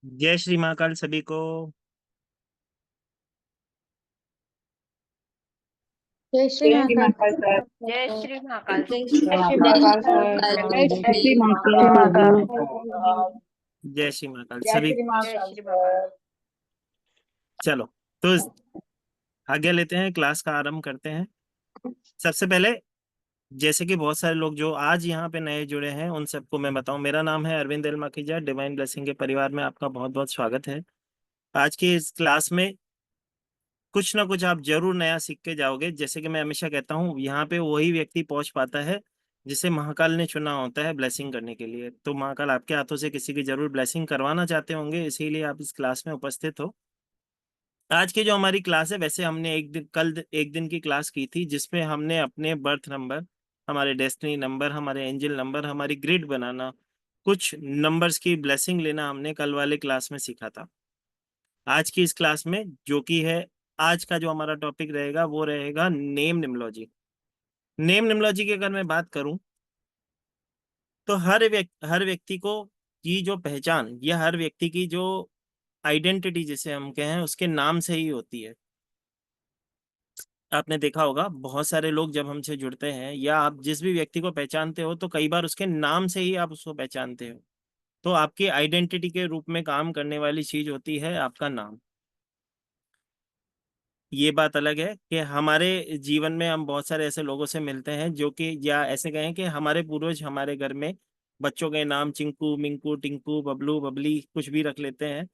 जय श्री महाकाल सभी को। जय श्री जय श्री महाकाल। महाकाल सर। जय श्री महाकाल। जय जय श्री महाकाल सर। जय श्री महाकाल। जय श्री महाकाल जय सभी। श्री जय महाकाल श्री महाकाल। सर। चलो, तो आगे लेते हैं, क्लास का आरंभ करते हैं। सबसे पहले, जैसे कि बहुत सारे लोग जो आज यहाँ पे नए जुड़े हैं उन सबको मैं बताऊं, मेरा नाम है Arvind L Makhija. Divine blessing के परिवार में आपका बहुत बहुत स्वागत है। आज की इस क्लास में कुछ ना कुछ आप जरूर नया सीख के जाओगे। जैसे कि मैं हमेशा कहता हूँ, यहाँ पे वही व्यक्ति पहुंच पाता है जिसे महाकाल ने चुना होता है ब्लेसिंग करने के लिए। तो महाकाल आपके हाथों से किसी की जरूर ब्लेसिंग करवाना चाहते होंगे, इसीलिए आप इस क्लास में उपस्थित हो। आज की जो हमारी क्लास है, वैसे हमने कल एक दिन की क्लास की थी जिसमें हमने अपने बर्थ नंबर, हमारे डेस्टिनी नंबर, हमारे एंजल नंबर, हमारी ग्रिड बनाना, कुछ नंबर्स की ब्लेसिंग लेना हमने कल वाले क्लास में सीखा था। आज की इस क्लास में जो कि है, आज का जो हमारा टॉपिक रहेगा वो रहेगा नेम निमोलॉजी। नेम निमोलॉजी की अगर मैं बात करूं तो हर व्यक्ति को की जो पहचान या हर व्यक्ति की जो आइडेंटिटी जिसे हम कहें उसके नाम से ही होती है। आपने देखा होगा बहुत सारे लोग जब हमसे जुड़ते हैं या आप जिस भी व्यक्ति को पहचानते हो तो कई बार उसके नाम से ही आप उसको पहचानते हो। तो आपकी आइडेंटिटी के रूप में काम करने वाली चीज होती है आपका नाम। ये बात अलग है कि हमारे जीवन में हम बहुत सारे ऐसे लोगों से मिलते हैं जो कि, या ऐसे कहें कि हमारे पूर्वज हमारे घर में बच्चों के नाम चिंकू, मिंकू, टिंकू, बबलू, बबली कुछ भी रख लेते हैं,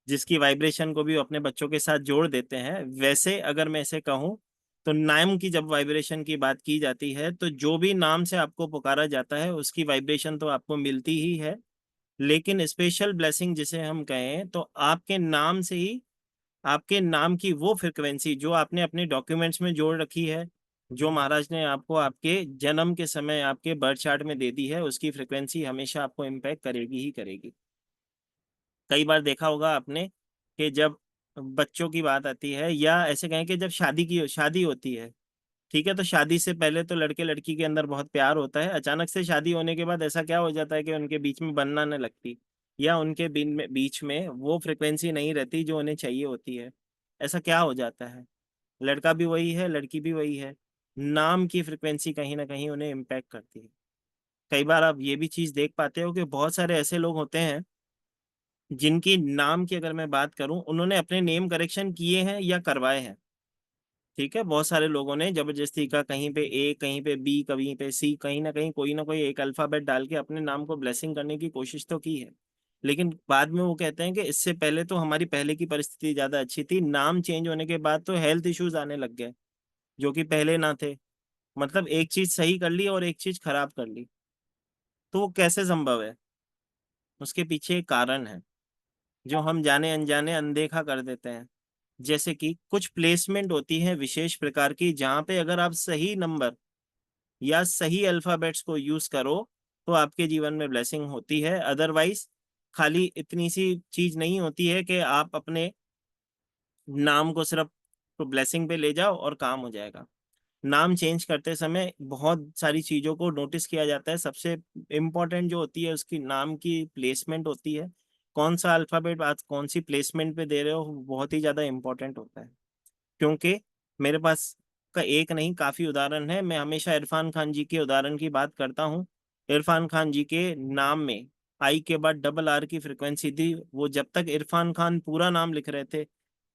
जिसकी वाइब्रेशन को भी अपने बच्चों के साथ जोड़ देते हैं। वैसे अगर मैं ऐसे कहूँ तो नाम की जब वाइब्रेशन की बात की जाती है तो जो भी नाम से आपको पुकारा जाता है उसकी वाइब्रेशन तो आपको मिलती ही है, लेकिन स्पेशल ब्लेसिंग जिसे हम कहें तो आपके नाम से ही, आपके नाम की वो फ्रिक्वेंसी जो आपने अपने डॉक्यूमेंट्स में जोड़ रखी है, जो महाराज ने आपको आपके जन्म के समय आपके बर्थ चार्ट में दे दी है, उसकी फ्रिक्वेंसी हमेशा आपको इम्पैक्ट करेगी ही करेगी। कई बार देखा होगा आपने कि जब बच्चों की बात आती है या ऐसे कहें कि जब शादी होती है, ठीक है, तो शादी से पहले तो लड़के लड़की के अंदर बहुत प्यार होता है। अचानक से शादी होने के बाद ऐसा क्या हो जाता है कि उनके बीच में बनना नहीं लगती, या उनके बीच में वो फ्रिक्वेंसी नहीं रहती जो उन्हें चाहिए होती है। ऐसा क्या हो जाता है? लड़का भी वही है, लड़की भी वही है, नाम की फ्रिक्वेंसी कहीं ना कहीं उन्हें इम्पैक्ट करती है। कई बार आप ये भी चीज देख पाते हो कि बहुत सारे ऐसे लोग होते हैं जिनकी नाम की अगर मैं बात करूं, उन्होंने अपने नेम करेक्शन किए हैं या करवाए हैं। ठीक है, बहुत सारे लोगों ने जबरदस्ती का कहीं पे ए, कहीं पे बी, कहीं पे सी, कहीं ना कोई एक अल्फाबेट डाल के अपने नाम को ब्लेसिंग करने की कोशिश तो की है। लेकिन बाद में वो कहते हैं कि इससे पहले तो हमारी पहले की परिस्थिति ज्यादा अच्छी थी, नाम चेंज होने के बाद तो हेल्थ इश्यूज आने लग गए जो कि पहले ना थे। मतलब एक चीज सही कर ली और एक चीज खराब कर ली, तो वो कैसे संभव है? उसके पीछे एक कारण है जो हम जाने अनजाने अनदेखा कर देते हैं। जैसे कि कुछ प्लेसमेंट होती है विशेष प्रकार की, जहाँ पे अगर आप सही नंबर या सही अल्फाबेट्स को यूज करो तो आपके जीवन में ब्लेसिंग होती है। अदरवाइज खाली इतनी सी चीज नहीं होती है कि आप अपने नाम को सिर्फ तो ब्लेसिंग पे ले जाओ और काम हो जाएगा। नाम चेंज करते समय बहुत सारी चीजों को नोटिस किया जाता है। सबसे इम्पोर्टेंट जो होती है उसकी नाम की प्लेसमेंट होती है। कौन सा अल्फाबेट आज कौन सी प्लेसमेंट पे दे रहे हो, बहुत ही ज्यादा इंपॉर्टेंट होता है। क्योंकि मेरे पास का एक नहीं काफी उदाहरण है। मैं हमेशा इरफान खान जी के उदाहरण की बात करता हूँ। इरफान खान जी के नाम में आई के बाद डबल आर की फ्रिक्वेंसी थी। वो जब तक इरफान खान पूरा नाम लिख रहे थे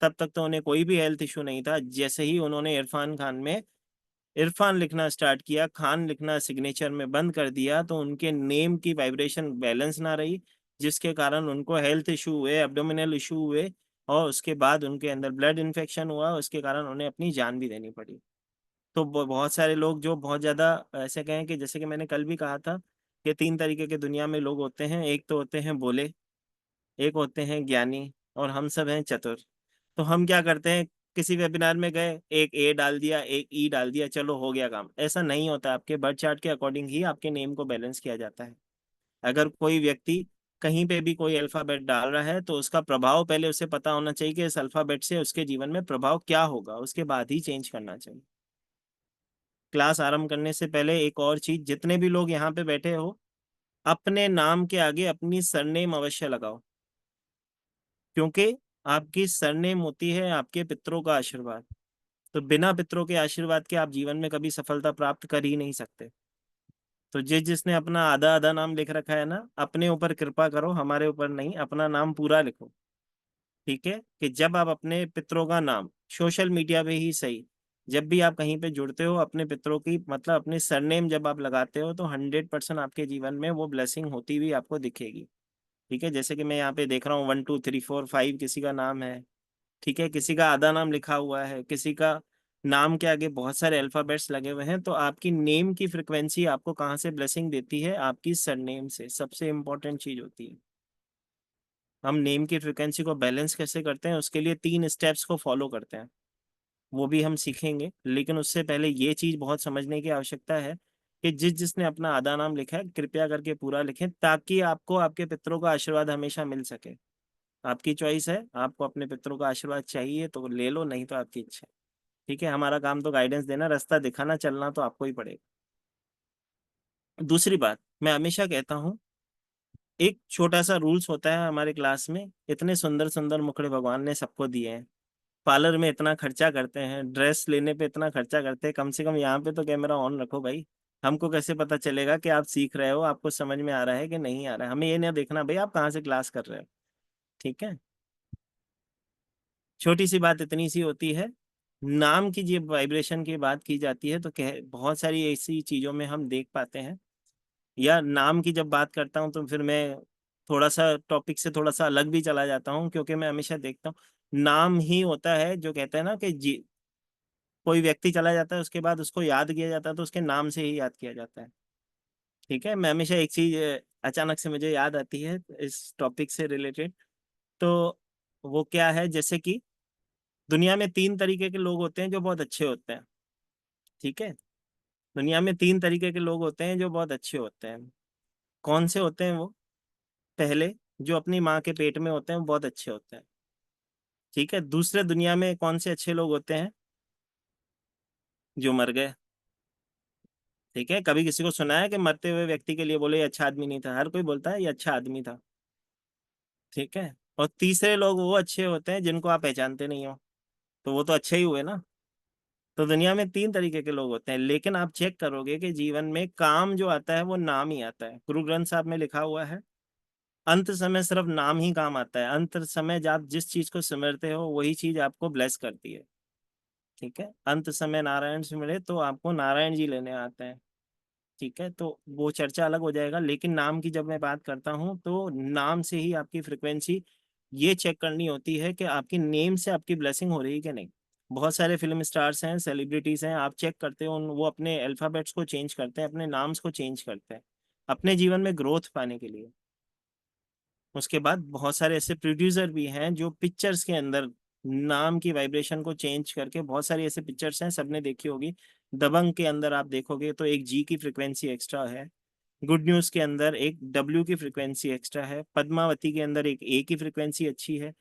तब तक तो उन्हें कोई भी हेल्थ इशू नहीं था। जैसे ही उन्होंने इरफान खान में इरफान लिखना स्टार्ट किया, खान लिखना सिग्नेचर में बंद कर दिया, तो उनके नेम की वाइब्रेशन बैलेंस ना रही, जिसके कारण उनको हेल्थ इशू हुए, एब्डोमिनल इशू हुए, और उसके बाद उनके अंदर ब्लड इन्फेक्शन हुआ, उसके कारण उन्हें अपनी जान भी देनी पड़ी। तो बहुत सारे लोग जो बहुत ज़्यादा ऐसे कहें कि जैसे कि मैंने कल भी कहा था कि तीन तरीके के दुनिया में लोग होते हैं। एक तो होते हैं भोले, एक होते हैं ज्ञानी, और हम सब हैं चतुर। तो हम क्या करते हैं, किसी वेबिनार में गए, एक ए डाल दिया, एक ई डाल दिया, चलो हो गया काम। ऐसा नहीं होता। आपके बर्थ चार्ट के अकॉर्डिंग ही आपके नेम को बैलेंस किया जाता है। अगर कोई व्यक्ति कहीं पे भी कोई अल्फाबेट डाल रहा है तो उसका प्रभाव पहले उसे पता होना चाहिए कि इस अल्फाबेट से उसके जीवन में प्रभाव क्या होगा, उसके बाद ही चेंज करना चाहिए। क्लास आरंभ करने से पहले एक और चीज, जितने भी लोग यहाँ पे बैठे हो, अपने नाम के आगे अपनी सरनेम अवश्य लगाओ। क्योंकि आपकी सरनेम होती है आपके पितरों का आशीर्वाद। तो बिना पितरों के आशीर्वाद के आप जीवन में कभी सफलता प्राप्त कर ही नहीं सकते। तो जिसने अपना आधा आधा नाम लिख रखा है ना, अपने ऊपर कृपा करो, हमारे ऊपर नहीं, अपना नाम पूरा लिखो। ठीक है, कि जब आप अपने पितरों का नाम सोशल मीडिया पे ही सही, जब भी आप कहीं पे जुड़ते हो, अपने पितरों की मतलब अपने सरनेम जब आप लगाते हो, तो 100% आपके जीवन में वो ब्लेसिंग होती हुई आपको दिखेगी। ठीक है, जैसे कि मैं यहाँ पे देख रहा हूँ 1 2 3 4 5 किसी का नाम है। ठीक है, किसी का आधा नाम लिखा हुआ है, किसी का नाम के आगे बहुत सारे अल्फाबेट्स लगे हुए हैं। तो आपकी नेम की फ्रिक्वेंसी आपको कहाँ से ब्लेसिंग देती है? आपकी सरनेम से। सबसे इंपॉर्टेंट चीज होती है। हम नेम की फ्रिक्वेंसी को बैलेंस कैसे करते हैं, उसके लिए 3 स्टेप्स को फॉलो करते हैं। वो भी हम सीखेंगे, लेकिन उससे पहले ये चीज बहुत समझने की आवश्यकता है कि जिसने अपना आधा नाम लिखा है, कृपया करके पूरा लिखें, ताकि आपको आपके पितरों का आशीर्वाद हमेशा मिल सके। आपकी चॉइस है, आपको अपने पितरों का आशीर्वाद चाहिए तो ले लो, नहीं तो आपकी इच्छा है। ठीक है, हमारा काम तो गाइडेंस देना, रास्ता दिखाना, चलना तो आपको ही पड़ेगा। दूसरी बात, मैं हमेशा कहता हूँ, एक छोटा सा रूल्स होता है हमारे क्लास में। इतने सुंदर सुंदर मुखड़े भगवान ने सबको दिए हैं, पार्लर में इतना खर्चा करते हैं, ड्रेस लेने पे इतना खर्चा करते हैं, कम से कम यहाँ पे तो कैमरा ऑन रखो भाई। हमको कैसे पता चलेगा कि आप सीख रहे हो, आपको समझ में आ रहा है कि नहीं आ रहा है? हमें ये नहीं देखना भाई आप कहाँ से क्लास कर रहे हो। ठीक है, छोटी सी बात इतनी सी होती है। नाम की जब वाइब्रेशन की बात की जाती है तो कह बहुत सारी ऐसी चीजों में हम देख पाते हैं। या नाम की जब बात करता हूँ तो फिर मैं थोड़ा सा टॉपिक से थोड़ा सा अलग भी चला जाता हूँ, क्योंकि मैं हमेशा देखता हूँ नाम ही होता है जो कहते हैं ना कि कोई व्यक्ति चला जाता है उसके बाद उसको याद किया जाता है तो उसके नाम से ही याद किया जाता है। ठीक है, मैं हमेशा एक चीज अचानक से मुझे याद आती है इस टॉपिक से रिलेटेड। तो वो क्या है, जैसे कि दुनिया में 3 तरीके के लोग होते हैं जो बहुत अच्छे होते हैं। ठीक है, दुनिया में 3 तरीके के लोग होते हैं जो बहुत अच्छे होते हैं। कौन से होते हैं वो? पहले, जो अपनी माँ के पेट में होते हैं वो बहुत अच्छे होते हैं। ठीक है, दूसरे, दुनिया में कौन से अच्छे लोग होते हैं? जो मर गए। ठीक है, कभी किसी को सुना है कि मरते हुए व्यक्ति के लिए बोले ये अच्छा आदमी नहीं था? हर कोई बोलता है ये अच्छा आदमी था। ठीक है, और तीसरे लोग वो अच्छे होते हैं जिनको आप पहचानते नहीं हो, तो वो तो अच्छे ही हुए ना। तो दुनिया में 3 तरीके के लोग होते हैं, लेकिन आप चेक करोगे कि जीवन में काम जो आता है वो नाम ही आता है। गुरु ग्रंथ साहब में लिखा हुआ है, अंत समय सिर्फ नाम ही काम आता है। अंत समय जब आप जिस चीज को सिमरते हो वही चीज आपको ब्लेस करती है। ठीक है, अंत समय नारायण से मिले तो आपको नारायण जी लेने आते हैं। ठीक है, तो वो चर्चा अलग हो जाएगा, लेकिन नाम की जब मैं बात करता हूँ तो नाम से ही आपकी फ्रिक्वेंसी ये चेक करनी होती है कि आपकी नेम से आपकी ब्लेसिंग हो रही है कि नहीं। बहुत सारे फिल्म स्टार्स हैं, सेलिब्रिटीज हैं, आप चेक करते हो वो अपने अल्फाबेट्स को चेंज करते हैं, अपने नाम्स को चेंज करते हैं अपने जीवन में ग्रोथ पाने के लिए। उसके बाद बहुत सारे ऐसे प्रोड्यूसर भी हैं जो पिक्चर्स के अंदर नाम की वाइब्रेशन को चेंज करके, बहुत सारी ऐसे पिक्चर्स हैं, सबने देखी होगी। दबंग के अंदर आप देखोगे तो एक जी की फ्रिक्वेंसी एक्स्ट्रा है। गुड न्यूज के अंदर एक डब्ल्यू की फ्रिक्वेंसी एक्स्ट्रा है। पद्मावती के अंदर एक ए की फ्रिक्वेंसी अच्छी है,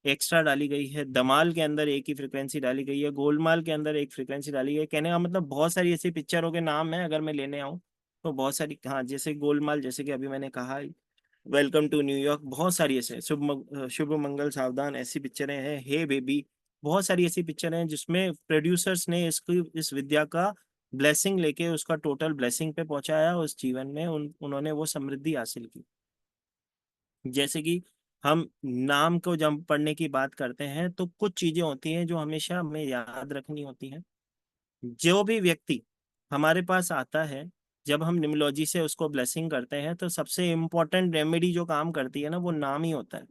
एक्स्ट्रा डाली गई है। धमाल के अंदर ए की फ्रिक्वेंसी डाली गई है। गोलमाल के अंदर एक फ्रिक्वेंसी डाली गई है। कहने का मतलब बहुत सारी ऐसी पिक्चरों के नाम है, अगर मैं लेने आऊँ तो बहुत सारी। हाँ, जैसे गोलमाल, जैसे कि अभी मैंने कहा, वेलकम टू न्यूयॉर्क, बहुत सारी ऐसे शुभ मंगल सावधान, ऐसी पिक्चरें हैं। हे बेबी, बहुत सारी ऐसी पिक्चरें हैं जिसमें प्रोड्यूसर्स ने इसकी इस विद्या का ब्लेसिंग लेके उसका टोटल ब्लेसिंग पे पहुंचाया, उस जीवन में उन्होंने वो समृद्धि हासिल की। जैसे कि हम नाम को जब पढ़ने की बात करते हैं तो कुछ चीजें होती हैं जो हमेशा हमें याद रखनी होती हैं। जो भी व्यक्ति हमारे पास आता है, जब हम निमोलॉजी से उसको ब्लेसिंग करते हैं तो सबसे इम्पोर्टेंट रेमेडी जो काम करती है ना, वो नाम ही होता है।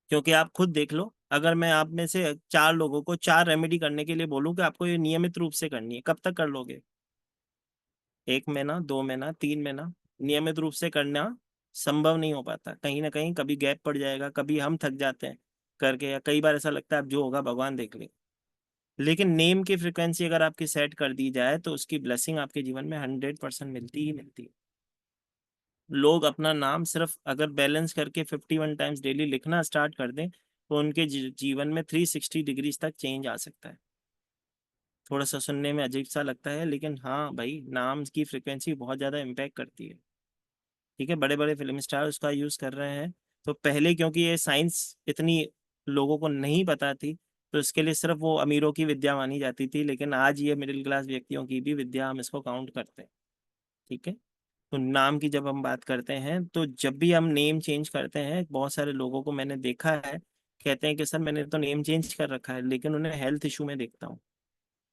क्योंकि आप खुद देख लो, अगर मैं आप में से 4 लोगों को 4 रेमेडी करने के लिए बोलूं कि आपको ये नियमित रूप से करनी है, कब तक कर लोगे? 1 महीना, 2 महीना, 3 महीना? नियमित रूप से करना संभव नहीं हो पाता, कहीं ना कहीं कभी गैप पड़ जाएगा, कभी हम थक जाते हैं करके, या कई बार ऐसा लगता है अब जो होगा भगवान देख ले। लेकिन नेम की फ्रिक्वेंसी अगर आपकी सेट कर दी जाए तो उसकी ब्लेसिंग आपके जीवन में 100% मिलती ही मिलती है। लोग अपना नाम सिर्फ अगर बैलेंस करके 51 टाइम्स डेली लिखना स्टार्ट कर दें तो उनके जीवन में 360 डिग्रीज तक चेंज आ सकता है। थोड़ा सा सुनने में अजीब सा लगता है, लेकिन हाँ भाई, नाम की फ्रिक्वेंसी बहुत ज़्यादा इम्पैक्ट करती है। ठीक है, बड़े बड़े फिल्म स्टार उसका यूज़ कर रहे हैं। तो पहले क्योंकि ये साइंस इतनी लोगों को नहीं पता थी, तो इसके लिए सिर्फ वो अमीरों की विद्या मानी जाती थी, लेकिन आज ये मिडिल क्लास व्यक्तियों की भी विद्या, हम इसको काउंट करते हैं। ठीक है। तो नाम की जब हम बात करते हैं, तो जब भी हम नेम चेंज करते हैं, बहुत सारे लोगों को मैंने देखा है, कहते हैं कि सर मैंने तो नेम चेंज कर रखा है, लेकिन उन्हें हेल्थ इशू में देखता हूँ।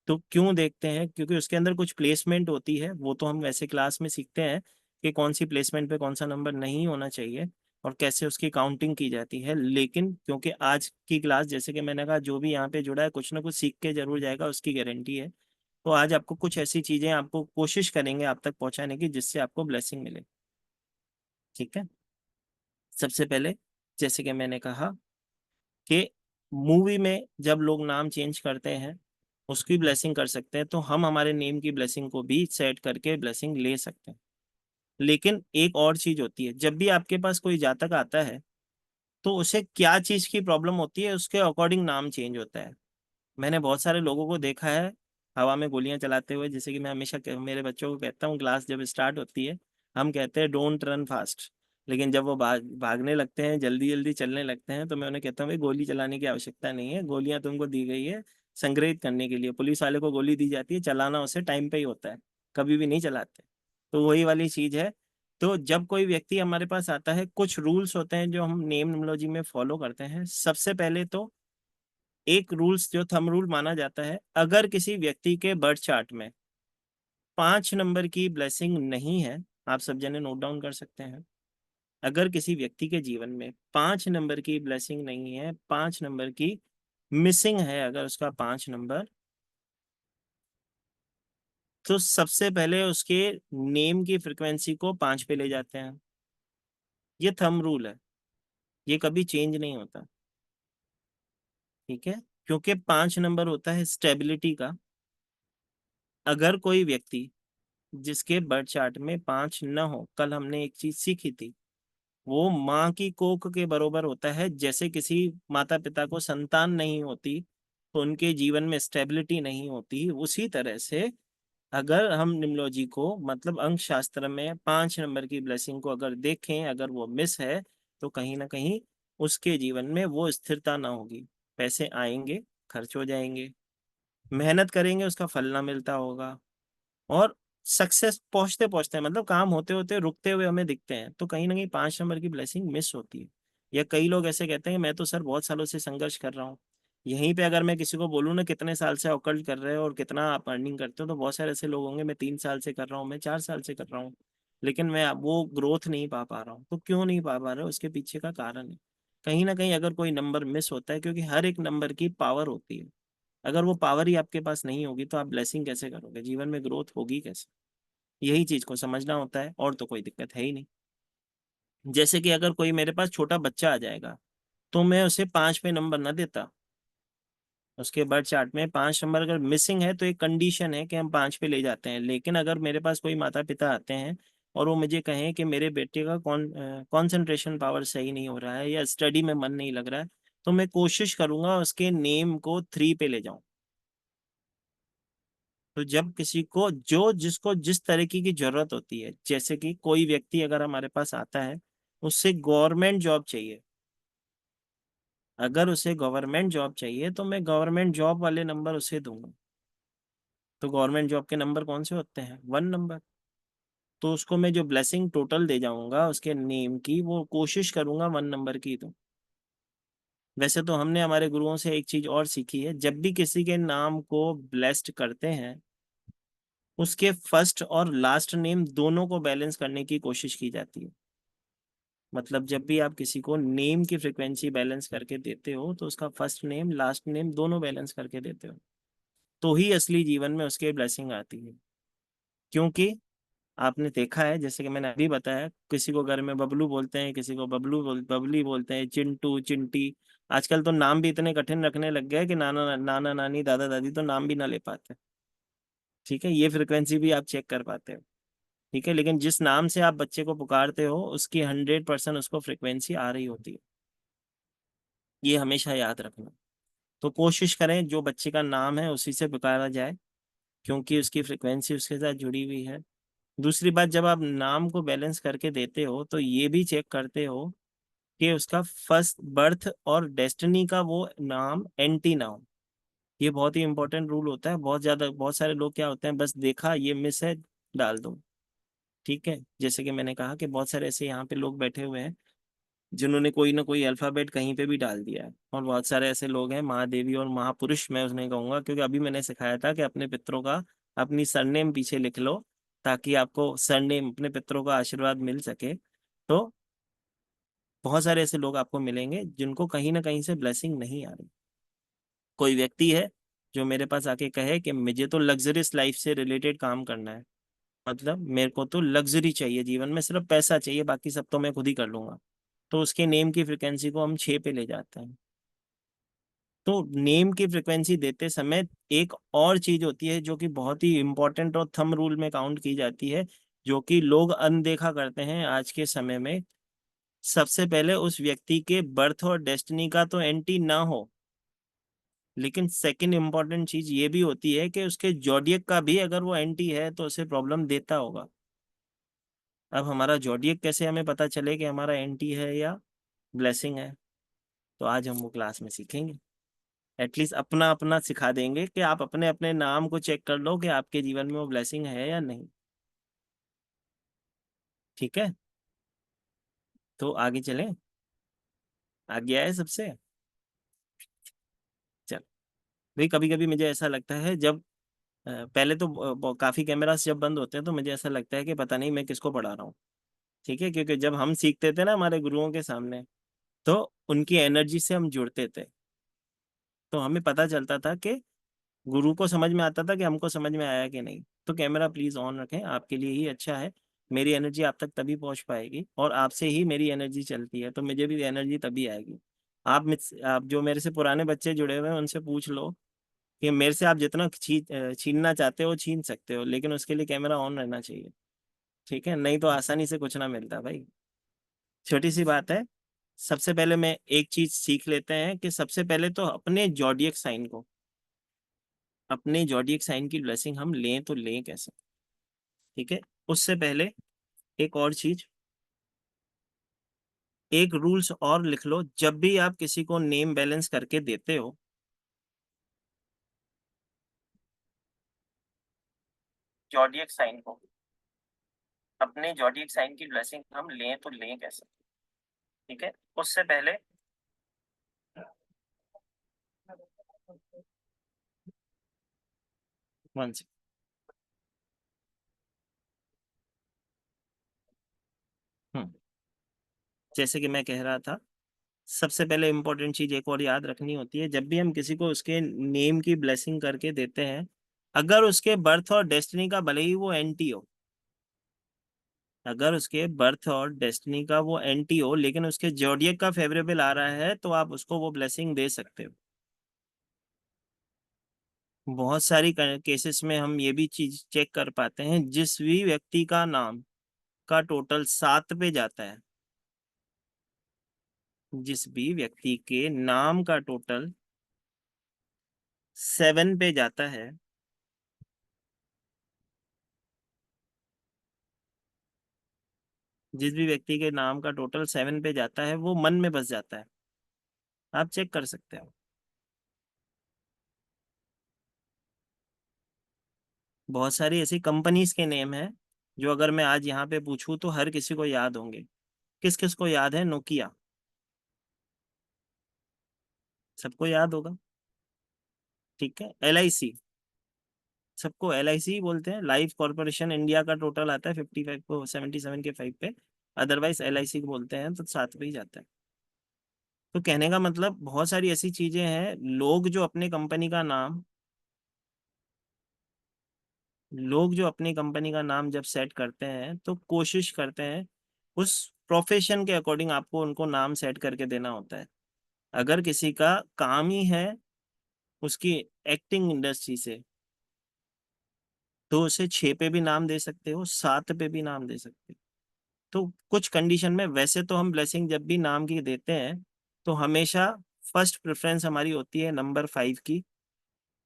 तो क्यों देखते हैं? क्योंकि उसके अंदर कुछ प्लेसमेंट होती है, वो तो हम वैसे क्लास में सीखते हैं कि कौन सी प्लेसमेंट पे कौन सा नंबर नहीं होना चाहिए और कैसे उसकी काउंटिंग की जाती है। लेकिन क्योंकि आज की क्लास, जैसे कि मैंने कहा, जो भी यहाँ पे जुड़ा है कुछ ना कुछ सीख के जरूर जाएगा, उसकी गारंटी है। तो आज आपको कुछ ऐसी चीजें आपको कोशिश करेंगे आप तक पहुंचाने की, जिससे आपको ब्लेसिंग मिले। ठीक है। सबसे पहले, जैसे कि मैंने कहा कि मूवी में जब लोग नाम चेंज करते हैं, उसकी ब्लेसिंग कर सकते हैं, तो हम हमारे नेम की ब्लेसिंग को भी सेट करके ब्लेसिंग ले सकते हैं। लेकिन एक और चीज होती है, जब भी आपके पास कोई जातक आता है, तो उसे क्या चीज की प्रॉब्लम होती है, उसके अकॉर्डिंग नाम चेंज होता है। मैंने बहुत सारे लोगों को देखा है हवा में गोलियां चलाते हुए। जैसे कि मैं हमेशा मेरे बच्चों को कहता हूँ, क्लास जब स्टार्ट होती है, हम कहते हैं डोंट रन फास्ट, लेकिन जब वो भागने लगते हैं, जल्दी जल्दी चलने लगते हैं, तो मैं उन्हें कहता हूँ भाई गोली चलाने की आवश्यकता नहीं है, गोलियां तुमको दी गई है संग्रहित करने के लिए। पुलिस वाले को गोली दी जाती है, चलाना उसे टाइम पे ही होता है, कभी भी नहीं चलाते। तो वही वाली चीज है। तो जब कोई व्यक्ति हमारे पास आता है, कुछ रूल्स होते हैं जो हम नेम न्यूमरोलॉजी में फॉलो करते हैं। सबसे पहले तो एक रूल्स जो थंब रूल माना जाता है, अगर किसी व्यक्ति के बर्थ चार्ट में 5 नंबर की ब्लेसिंग नहीं है, आप सब जने नोट डाउन कर सकते हैं। अगर किसी व्यक्ति के जीवन में 5 नंबर की ब्लेसिंग नहीं है, 5 नंबर की मिसिंग है, अगर उसका 5 नंबर, तो सबसे पहले उसके नेम की फ्रिक्वेंसी को 5 पे ले जाते हैं। ये थंब रूल है, ये कभी चेंज नहीं होता। ठीक है। क्योंकि 5 नंबर होता है स्टेबिलिटी का। अगर कोई व्यक्ति जिसके बर्थ चार्ट में 5 न हो, कल हमने एक चीज सीखी थी, वो माँ की कोख के बरोबर होता है। जैसे किसी माता पिता को संतान नहीं होती, तो उनके जीवन में स्टेबिलिटी नहीं होती, उसी तरह से अगर हम निम्नोलॉजी को, मतलब अंक शास्त्र में 5 नंबर की ब्लेसिंग को अगर देखें, अगर वो मिस है, तो कहीं ना कहीं उसके जीवन में वो स्थिरता ना होगी। पैसे आएंगे, खर्च हो जाएंगे, मेहनत करेंगे, उसका फल ना मिलता होगा, और सक्सेस पहुंचते पहुंचते, मतलब काम होते होते रुकते हुए हमें दिखते हैं, तो कहीं ना कहीं 5 नंबर की ब्लेसिंग मिस होती है। या कई लोग ऐसे कहते हैं कि मैं तो सर बहुत सालों से संघर्ष कर रहा हूँ। यहीं पे अगर मैं किसी को बोलूँ ना कितने साल से ऑकल्ट कर रहे हो और कितना आप अर्निंग करते हो, तो बहुत सारे ऐसे लोग होंगे, मैं 3 साल से कर रहा हूँ, मैं 4 साल से कर रहा हूँ, लेकिन मैं वो ग्रोथ नहीं पा रहा हूँ। तो क्यों नहीं पा रहे हो? उसके पीछे का कारण है कहीं ना कहीं, अगर कोई नंबर मिस होता है, क्योंकि हर एक नंबर की पावर होती है। अगर वो पावर ही आपके पास नहीं होगी, तो आप ब्लेसिंग कैसे करोगे? जीवन में ग्रोथ होगी कैसे? यही चीज को समझना होता है, और तो कोई दिक्कत है ही नहीं। जैसे कि अगर कोई मेरे पास छोटा बच्चा आ जाएगा, तो मैं उसे 5 पे नंबर ना देता। उसके बर्थ चार्ट में 5 नंबर अगर मिसिंग है, तो एक कंडीशन है कि हम 5 पे ले जाते हैं। लेकिन अगर मेरे पास कोई माता पिता आते हैं और वो मुझे कहें कि मेरे बेटे का कॉन्सेंट्रेशन पावर सही नहीं हो रहा है, या स्टडी में मन नहीं लग रहा है, तो मैं कोशिश करूंगा उसके नेम को 3 पे ले जाऊं। तो जब किसी को, जो जिसको जिस तरीके की जरूरत होती है, जैसे कि कोई व्यक्ति अगर हमारे पास आता है, उससे गवर्नमेंट जॉब चाहिए, अगर उसे गवर्नमेंट जॉब चाहिए, तो मैं गवर्नमेंट जॉब वाले नंबर उसे दूंगा। तो गवर्नमेंट जॉब के नंबर कौन से होते हैं? 1 नंबर। तो उसको मैं जो ब्लेसिंग टोटल दे जाऊंगा उसके नेम की, वो कोशिश करूंगा 1 नंबर की दूं। वैसे तो हमने हमारे गुरुओं से एक चीज और सीखी है, जब भी किसी के नाम को ब्लेस्ड करते हैं, उसके फर्स्ट और लास्ट नेम दोनों को बैलेंस करने की कोशिश की जाती है। मतलब जब भी आप किसी को नेम की फ्रिक्वेंसी बैलेंस करके देते हो, तो उसका फर्स्ट नेम लास्ट नेम दोनों बैलेंस करके देते हो, तो ही असली जीवन में उसके ब्लेसिंग आती है। क्योंकि आपने देखा है, जैसे कि मैंने अभी बताया, किसी को घर में बबलू बोलते हैं, किसी को बबली बोलते हैं, चिंटू चिंटी। आजकल तो नाम भी इतने कठिन रखने लग गए कि नाना नाना नानी दादा दादी तो नाम भी ना ले पाते। ठीक है, ये फ्रिक्वेंसी भी आप चेक कर पाते हो। ठीक है, लेकिन जिस नाम से आप बच्चे को पुकारते हो, उसकी 100% उसको फ्रिक्वेंसी आ रही होती है। ये हमेशा याद रखना। तो कोशिश करें जो बच्चे का नाम है उसी से पुकारा जाए, क्योंकि उसकी फ्रिक्वेंसी उसके साथ जुड़ी हुई है। दूसरी बात, जब आप नाम को बैलेंस करके देते हो, तो ये भी चेक करते हो कि उसका फर्स्ट बर्थ और डेस्टिनी का वो नाम एंटी ना हो। ये बहुत ही इंपॉर्टेंट रूल होता है। बहुत सारे लोग क्या होते हैं, बस देखा ये मिस है, डाल दो। ठीक है, जैसे कि मैंने कहा कि बहुत सारे ऐसे यहाँ पे लोग बैठे हुए हैं जिन्होंने कोई ना कोई अल्फाबेट कहीं पे भी डाल दिया है, और बहुत सारे ऐसे लोग हैं, महादेवी और महापुरुष मैं उसमें कहूंगा, क्योंकि अभी मैंने सिखाया था कि अपने पितरों का अपनी सरनेम पीछे लिख लो, ताकि आपको सरनेम अपने पितरों का आशीर्वाद मिल सके। तो बहुत सारे ऐसे लोग आपको मिलेंगे जिनको कहीं ना कहीं से ब्लेसिंग नहीं आ रही। कोई व्यक्ति है जो मेरे पास आके कहे कि मुझे तो लग्जरियस लाइफ से रिलेटेड काम करना है, मतलब मेरे को तो लग्जरी चाहिए जीवन में, सिर्फ पैसा चाहिए, बाकी सब तो मैं खुद ही कर लूंगा, तो उसके नेम की फ्रिक्वेंसी को हम 6 पे ले जाते हैं। तो नेम की फ्रिक्वेंसी देते समय एक और चीज होती है जो कि बहुत ही इंपॉर्टेंट और थंब रूल में काउंट की जाती है, जो कि लोग अनदेखा करते हैं आज के समय में। सबसे पहले उस व्यक्ति के बर्थ और डेस्टिनी का तो एंटी ना हो, लेकिन सेकंड इंपॉर्टेंट चीज ये भी होती है कि उसके जॉडियक का भी अगर वो एंटी है तो उसे प्रॉब्लम देता होगा। अब हमारा जॉडियक कैसे हमें पता चले कि हमारा एंटी है या ब्लेसिंग है, तो आज हम वो क्लास में सीखेंगे। एटलीस्ट अपना अपना सिखा देंगे कि आप अपने अपने नाम को चेक कर लो कि आपके जीवन में वो ब्लेसिंग है या नहीं। ठीक है, तो आगे चलें। आगे आए सबसे। चल भाई, कभी कभी मुझे ऐसा लगता है जब पहले तो काफी कैमरास जब बंद होते हैं तो मुझे ऐसा लगता है कि पता नहीं मैं किसको पढ़ा रहा हूँ। ठीक है, क्योंकि जब हम सीखते थे ना हमारे गुरुओं के सामने, तो उनकी एनर्जी से हम जुड़ते थे, तो हमें पता चलता था कि गुरु को समझ में आता था कि हमको समझ में आया कि नहीं। तो कैमरा प्लीज ऑन रखें, आपके लिए ही अच्छा है। मेरी एनर्जी आप तक तभी पहुंच पाएगी, और आपसे ही मेरी एनर्जी चलती है, तो मुझे भी एनर्जी तभी आएगी। आप जो मेरे से पुराने बच्चे जुड़े हुए हैं उनसे पूछ लो कि मेरे से आप जितना छीनना चाहते हो छीन सकते हो, लेकिन उसके लिए कैमरा ऑन रहना चाहिए। ठीक है, नहीं तो आसानी से कुछ ना मिलता भाई। छोटी सी बात है। सबसे पहले मैं एक चीज सीख लेते हैं कि सबसे पहले तो अपने जॉडियक साइन की ब्लेसिंग हम लें तो लें कैसे। ठीक है, उससे पहले एक और चीज, एक रूल्स और लिख लो। जब भी आप किसी को नेम बैलेंस करके देते हो, जॉडियक साइन को, अपने जॉडियक साइन की ब्लेसिंग हम लें तो लें कैसे। ठीक है, उससे पहले वन से हम्म जैसे कि मैं कह रहा था, सबसे पहले इंपॉर्टेंट चीज एक और याद रखनी होती है, जब भी हम किसी को उसके नेम की ब्लेसिंग करके देते हैं, अगर उसके बर्थ और डेस्टिनी का भले ही वो एंटी हो, अगर उसके बर्थ और डेस्टिनी का वो एंटी हो लेकिन उसके जॉडियक का फेवरेबल आ रहा है, तो आप उसको वो ब्लेसिंग दे सकते हो। बहुत सारी केसेस में हम ये भी चीज चेक कर पाते हैं, जिस भी व्यक्ति का नाम का टोटल 7 पे जाता है, जिस भी व्यक्ति के नाम का टोटल 7 पे जाता है, जिस भी व्यक्ति के नाम का टोटल 7 पे जाता है वो मन में बस जाता है। आप चेक कर सकते हो। बहुत सारी ऐसी कंपनीज के नेम हैं जो अगर मैं आज यहाँ पे पूछूं तो हर किसी को याद होंगे। किस किस को याद है नोकिया? सबको याद होगा। ठीक है, LIC, सबको LIC ही बोलते हैं। लाइफ कॉर्पोरेशन इंडिया का टोटल आता है 55 को 77 के 5 पे, अदरवाइज LIC को बोलते हैं, तो 7 पे ही जाता है। तो कहने का मतलब बहुत सारी ऐसी चीजें हैं, लोग जो अपनी कंपनी का नाम जब सेट करते हैं तो कोशिश करते हैं उस प्रोफेशन के अकॉर्डिंग आपको उनको नाम सेट करके देना होता है। अगर किसी का काम ही है उसकी एक्टिंग इंडस्ट्री से, तो उसे 6 पे भी नाम दे सकते हो, 7 पे भी नाम दे सकते हो। तो कुछ कंडीशन में वैसे तो हम ब्लेसिंग जब भी नाम की देते हैं तो हमेशा फर्स्ट प्रेफरेंस हमारी होती है नंबर 5 की,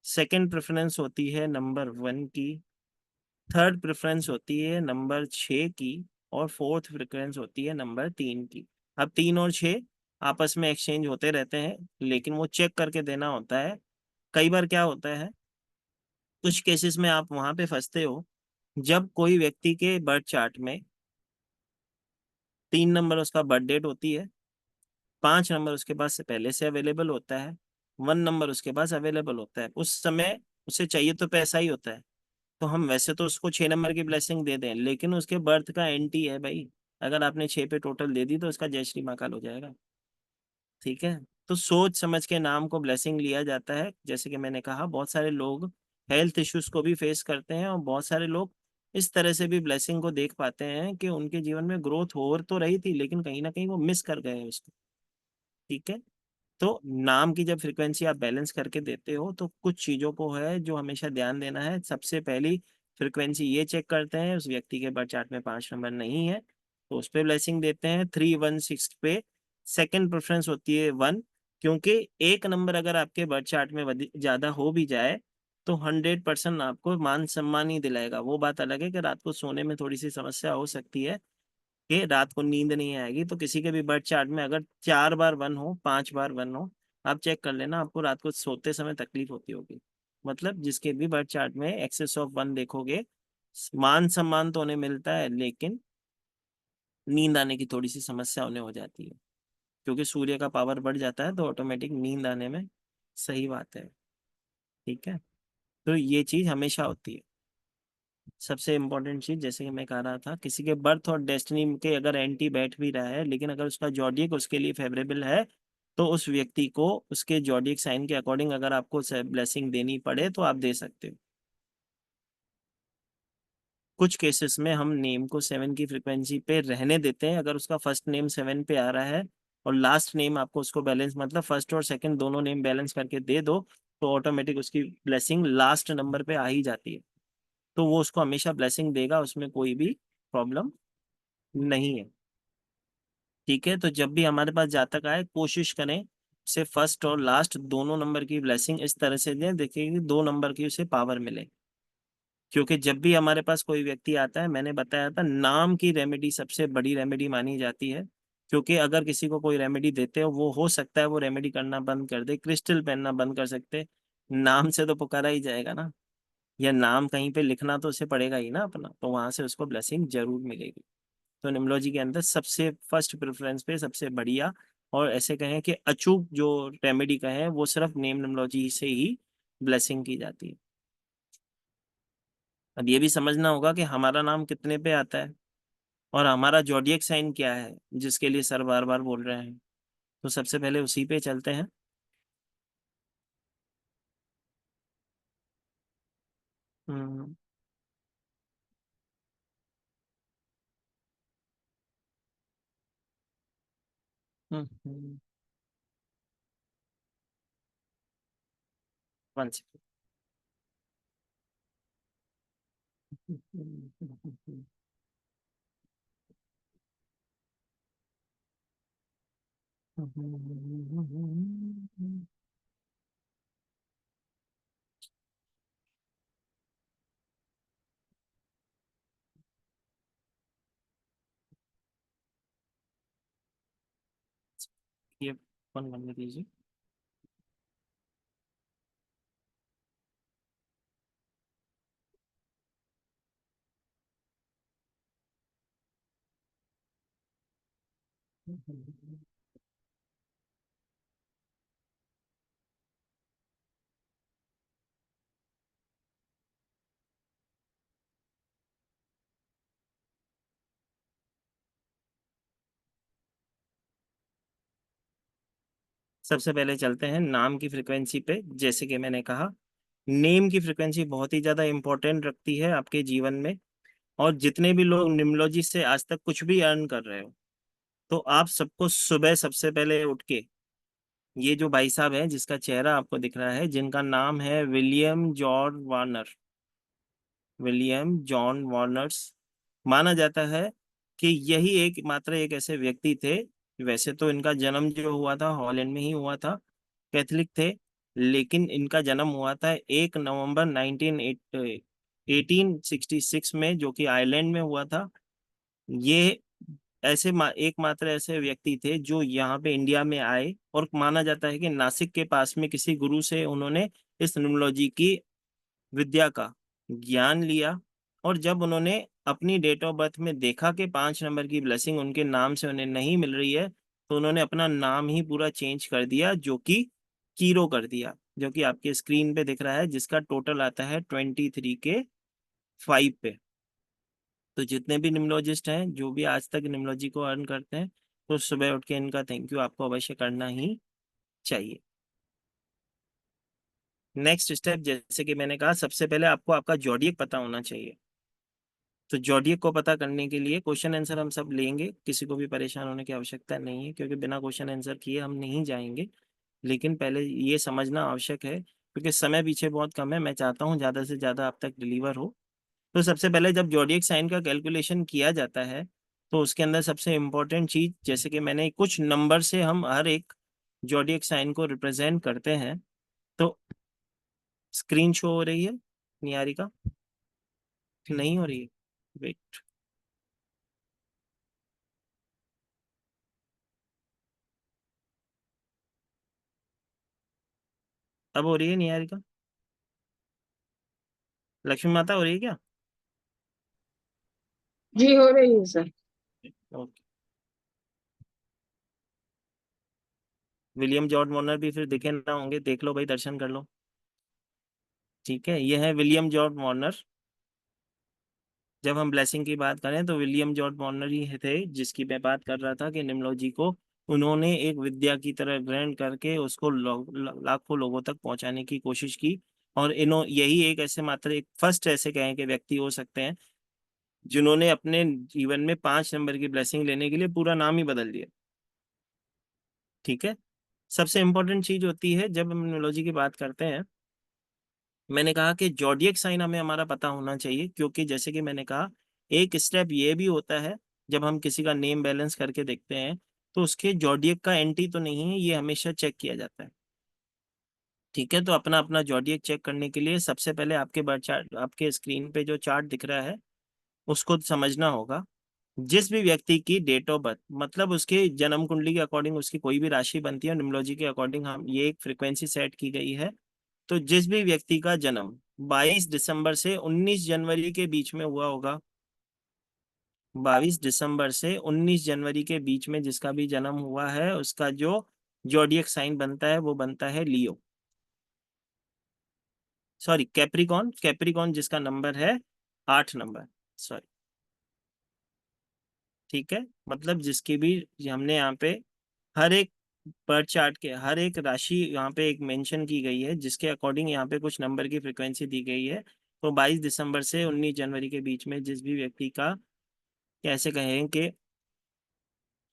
सेकंड प्रेफरेंस होती है नंबर 1 की, थर्ड प्रेफरेंस होती है नंबर 6 की, और फोर्थ प्रेफरेंस होती है नंबर 3 की। अब 3 और 6 आपस में एक्सचेंज होते रहते हैं, लेकिन वो चेक करके देना होता है। कई बार क्या होता है, कुछ केसेस में आप वहां पे फंसते हो, जब कोई व्यक्ति के बर्थ चार्ट में 3 नंबर उसका बर्थ डेट होती है, 5 नंबर उसके पास से पहले से अवेलेबल होता है, 1 नंबर उसके पास अवेलेबल होता है, उस समय उसे चाहिए तो पैसा ही होता है। तो हम वैसे तो उसको 6 नंबर की ब्लेसिंग दे दें, लेकिन उसके बर्थ का एंटी है भाई। अगर आपने 6 पे टोटल दे दी तो उसका जय श्री महाकाल हो जाएगा। ठीक है। तो सोच समझ के नाम को ब्लेसिंग लिया जाता है। जैसे कि मैंने कहा, बहुत सारे लोग हेल्थ इश्यूज को भी फेस करते हैं, और बहुत सारे लोग इस तरह से भी ब्लेसिंग को देख पाते हैं कि उनके जीवन में ग्रोथ हो तो रही थी, लेकिन कहीं ना कहीं वो मिस कर गए हैं उसको। ठीक है। तो नाम की जब फ्रीक्वेंसी आप बैलेंस करके देते हो, तो कुछ चीजों को है जो हमेशा ध्यान देना है। सबसे पहली फ्रीक्वेंसी ये चेक करते हैं, उस व्यक्ति के बर्थ चार्ट में 5 नंबर नहीं है, तो उस पे ब्लेसिंग देते हैं। 3, 1, 6 पे सेकंड प्रेफरेंस होती है 1, क्योंकि एक नंबर अगर आपके बर्थ चार्ट में ज्यादा हो भी जाए, तो 100% आपको मान सम्मान ही दिलाएगा। वो बात अलग है कि रात को सोने में थोड़ी सी समस्या हो सकती है, कि रात को नींद नहीं आएगी। तो किसी के भी बर्थ चार्ट में अगर 4 बार 1 हो, 5 बार 1 हो, आप चेक कर लेना, आपको रात को सोते समय तकलीफ होती होगी। मतलब जिसके भी बर्थ चार्ट में एक्सेस ऑफ 1 देखोगे, मान सम्मान तो उन्हें मिलता है, लेकिन नींद आने की थोड़ी सी समस्या उन्हें हो जाती है। क्योंकि सूर्य का पावर बढ़ जाता है, तो ऑटोमेटिक नींद आने में सही बात है। ठीक है। तो ये चीज हमेशा होती है। सबसे इम्पोर्टेंट चीज, जैसे कि मैं कह रहा था, किसी के बर्थ और डेस्टिनी के अगर एंटी बैठ भी रहा है, लेकिन अगर उसका जॉडियक उसके लिए फेवरेबल है, तो उस व्यक्ति को उसके जॉडियक साइन के अकॉर्डिंग अगर आपको ब्लेसिंग देनी पड़े तो आप दे सकते हो। कुछ केसेस में हम नेम को 7 की फ्रिक्वेंसी पे रहने देते हैं। अगर उसका फर्स्ट नेम 7 पे आ रहा है, और लास्ट नेम आपको उसको बैलेंस, मतलब फर्स्ट और सेकंड दोनों नेम बैलेंस करके दे दो, तो ऑटोमेटिक उसकी ब्लेसिंग लास्ट नंबर पे आ ही जाती है। तो वो उसको हमेशा ब्लेसिंग देगा, उसमें कोई भी प्रॉब्लम नहीं है। ठीक है। तो जब भी हमारे पास जातक आए, कोशिश करें उसे फर्स्ट और लास्ट दोनों नंबर की ब्लेसिंग इस तरह से दें, देखिए कि 2 नंबर की उसे पावर मिले। क्योंकि जब भी हमारे पास कोई व्यक्ति आता है, मैंने बताया था, नाम की रेमेडी सबसे बड़ी रेमेडी मानी जाती है। क्योंकि अगर किसी को कोई रेमेडी देते हो, वो हो सकता है वो रेमेडी करना बंद कर दे, क्रिस्टल पहनना बंद कर सकते, नाम से तो पुकारा ही जाएगा ना, या नाम कहीं पे लिखना तो उसे पड़ेगा ही ना अपना, तो वहां से उसको ब्लेसिंग जरूर मिलेगी। तो निम्नोलॉजी के अंदर सबसे फर्स्ट प्रेफरेंस पे सबसे बढ़िया, और ऐसे कहें कि अचूक जो रेमेडी का है, वो सिर्फ नेम निम्नोलॉजी से ही ब्लेसिंग की जाती है। अब ये भी समझना होगा कि हमारा नाम कितने पे आता है, और हमारा जोडियक साइन क्या है, जिसके लिए सर बार बार बोल रहे हैं। तो सबसे पहले उसी पे चलते हैं। हम्म। हम्म। 1 सेकंड। ये फोन बंद कीजिए। सबसे पहले चलते हैं नाम की फ्रिक्वेंसी पे। जैसे कि मैंने कहा, नेम की फ्रिक्वेंसी बहुत ही ज्यादा इंपॉर्टेंट रखती है आपके जीवन में। और जितने भी लोग निम्नोलॉजी से आज तक कुछ भी अर्न कर रहे हो, तो आप सबको सुबह सबसे पहले उठ के, ये जो भाई साहब हैं जिसका चेहरा आपको दिख रहा है, जिनका नाम है William George Warner, William John Warners, माना जाता है कि यही एक मात्र एक ऐसे व्यक्ति थे। वैसे तो इनका जन्म जो हुआ था हॉलैंड में ही हुआ था, कैथलिक थे, लेकिन इनका जन्म हुआ था 1 नवंबर 1866 में, जो कि आयरलैंड में हुआ था। ये एकमात्र ऐसे व्यक्ति थे जो यहाँ पे इंडिया में आए, और माना जाता है कि नासिक के पास में किसी गुरु से उन्होंने इस न्यूमरोलॉजी की विद्या का ज्ञान लिया। और जब उन्होंने अपनी डेट ऑफ बर्थ में देखा कि 5 नंबर की ब्लेसिंग उनके नाम से उन्हें नहीं मिल रही है, तो उन्होंने अपना नाम ही पूरा चेंज कर दिया, जो कि कीरो कर दिया, जो कि आपके स्क्रीन पे दिख रहा है, जिसका टोटल आता है 23 के 5 पे। तो जितने भी निम्नोलॉजिस्ट हैं, जो भी आज तक निम्नोलॉजी को अर्न करते हैं, तो सुबह उठ के इनका थैंक यू आपको अवश्य करना ही चाहिए। नेक्स्ट स्टेप, जैसे कि मैंने कहा, सबसे पहले आपको आपका जॉडियक पता होना चाहिए। तो जॉडियक को पता करने के लिए क्वेश्चन आंसर हम सब लेंगे, किसी को भी परेशान होने की आवश्यकता नहीं है, क्योंकि बिना क्वेश्चन आंसर किए हम नहीं जाएंगे। लेकिन पहले ये समझना आवश्यक है, क्योंकि समय पीछे बहुत कम है, मैं चाहता हूँ ज़्यादा से ज़्यादा आप तक डिलीवर हो। तो सबसे पहले जब जॉडियक साइन का कैलकुलेशन किया जाता है, तो उसके अंदर सबसे इम्पोर्टेंट चीज, जैसे कि मैंने कुछ नंबर से हम हर एक जॉडियक साइन को रिप्रेजेंट करते हैं। तो स्क्रीन शो हो रही है निहारिका, नहीं हो रही है? वेट, अब हो रही है निहारिका? लक्ष्मी माता हो रही है क्या? जी हो रही है sir. Okay. William George Warner भी फिर दिखे ना होंगे, देख लो भाई, दर्शन कर लो। ठीक है, ये है विलियम जॉर्ज वॉर्नर। जब हम ब्लेसिंग की बात करें तो विलियम जॉर्ज वॉर्नर ही थे जिसकी मैं बात कर रहा था, कि निम्नोलॉजी को उन्होंने एक विद्या की तरह ग्रहण करके उसको लाखों लोगों तक पहुंचाने की कोशिश की। और इन्हों यही एक ऐसे मात्र एक फर्स्ट ऐसे कहें कि व्यक्ति हो सकते हैं जिन्होंने अपने जीवन में 5 नंबर की ब्लेसिंग लेने के लिए पूरा नाम ही बदल दिया। ठीक है। सबसे इंपॉर्टेंट चीज होती है जब हम न्यूमरोलॉजी की बात करते हैं, मैंने कहा कि जॉडियक साइन हमें हमारा पता होना चाहिए, क्योंकि जैसे कि मैंने कहा, एक स्टेप ये भी होता है, जब हम किसी का नेम बैलेंस करके देखते हैं, तो उसके जॉडियक का एंटी तो नहीं है, ये हमेशा चेक किया जाता है। ठीक है, तो अपना अपना जॉडियक चेक करने के लिए सबसे पहले आपके बर्थ चार्ट, आपके स्क्रीन पे जो चार्ट दिख रहा है, उसको समझना होगा। जिस भी व्यक्ति की डेट ऑफ बर्थ, मतलब उसके जन्म कुंडली के अकॉर्डिंग उसकी कोई भी राशि बनती है, न्यूमरोलॉजी के अकॉर्डिंग हम ये एक फ्रीक्वेंसी सेट की गई है। तो जिस भी व्यक्ति का जन्म 22 दिसंबर से 19 जनवरी के बीच में हुआ होगा, 22 दिसंबर से 19 जनवरी के बीच में जिसका भी जन्म हुआ है, उसका जो जोडियक साइन बनता है वो बनता है लियो, सॉरी कैप्रिकॉन। कैप्रिकॉन जिसका नंबर है 8 नंबर, सॉरी। ठीक है, मतलब जिसकी भी, हमने यहाँ पे हर एक बर्थ चार्ट के हर एक राशि यहाँ पे एक मेंशन की गई है, जिसके अकॉर्डिंग यहाँ पे कुछ नंबर की फ्रिक्वेंसी दी गई है। तो 22 दिसंबर से 19 जनवरी के बीच में जिस भी व्यक्ति का, कैसे कहें कि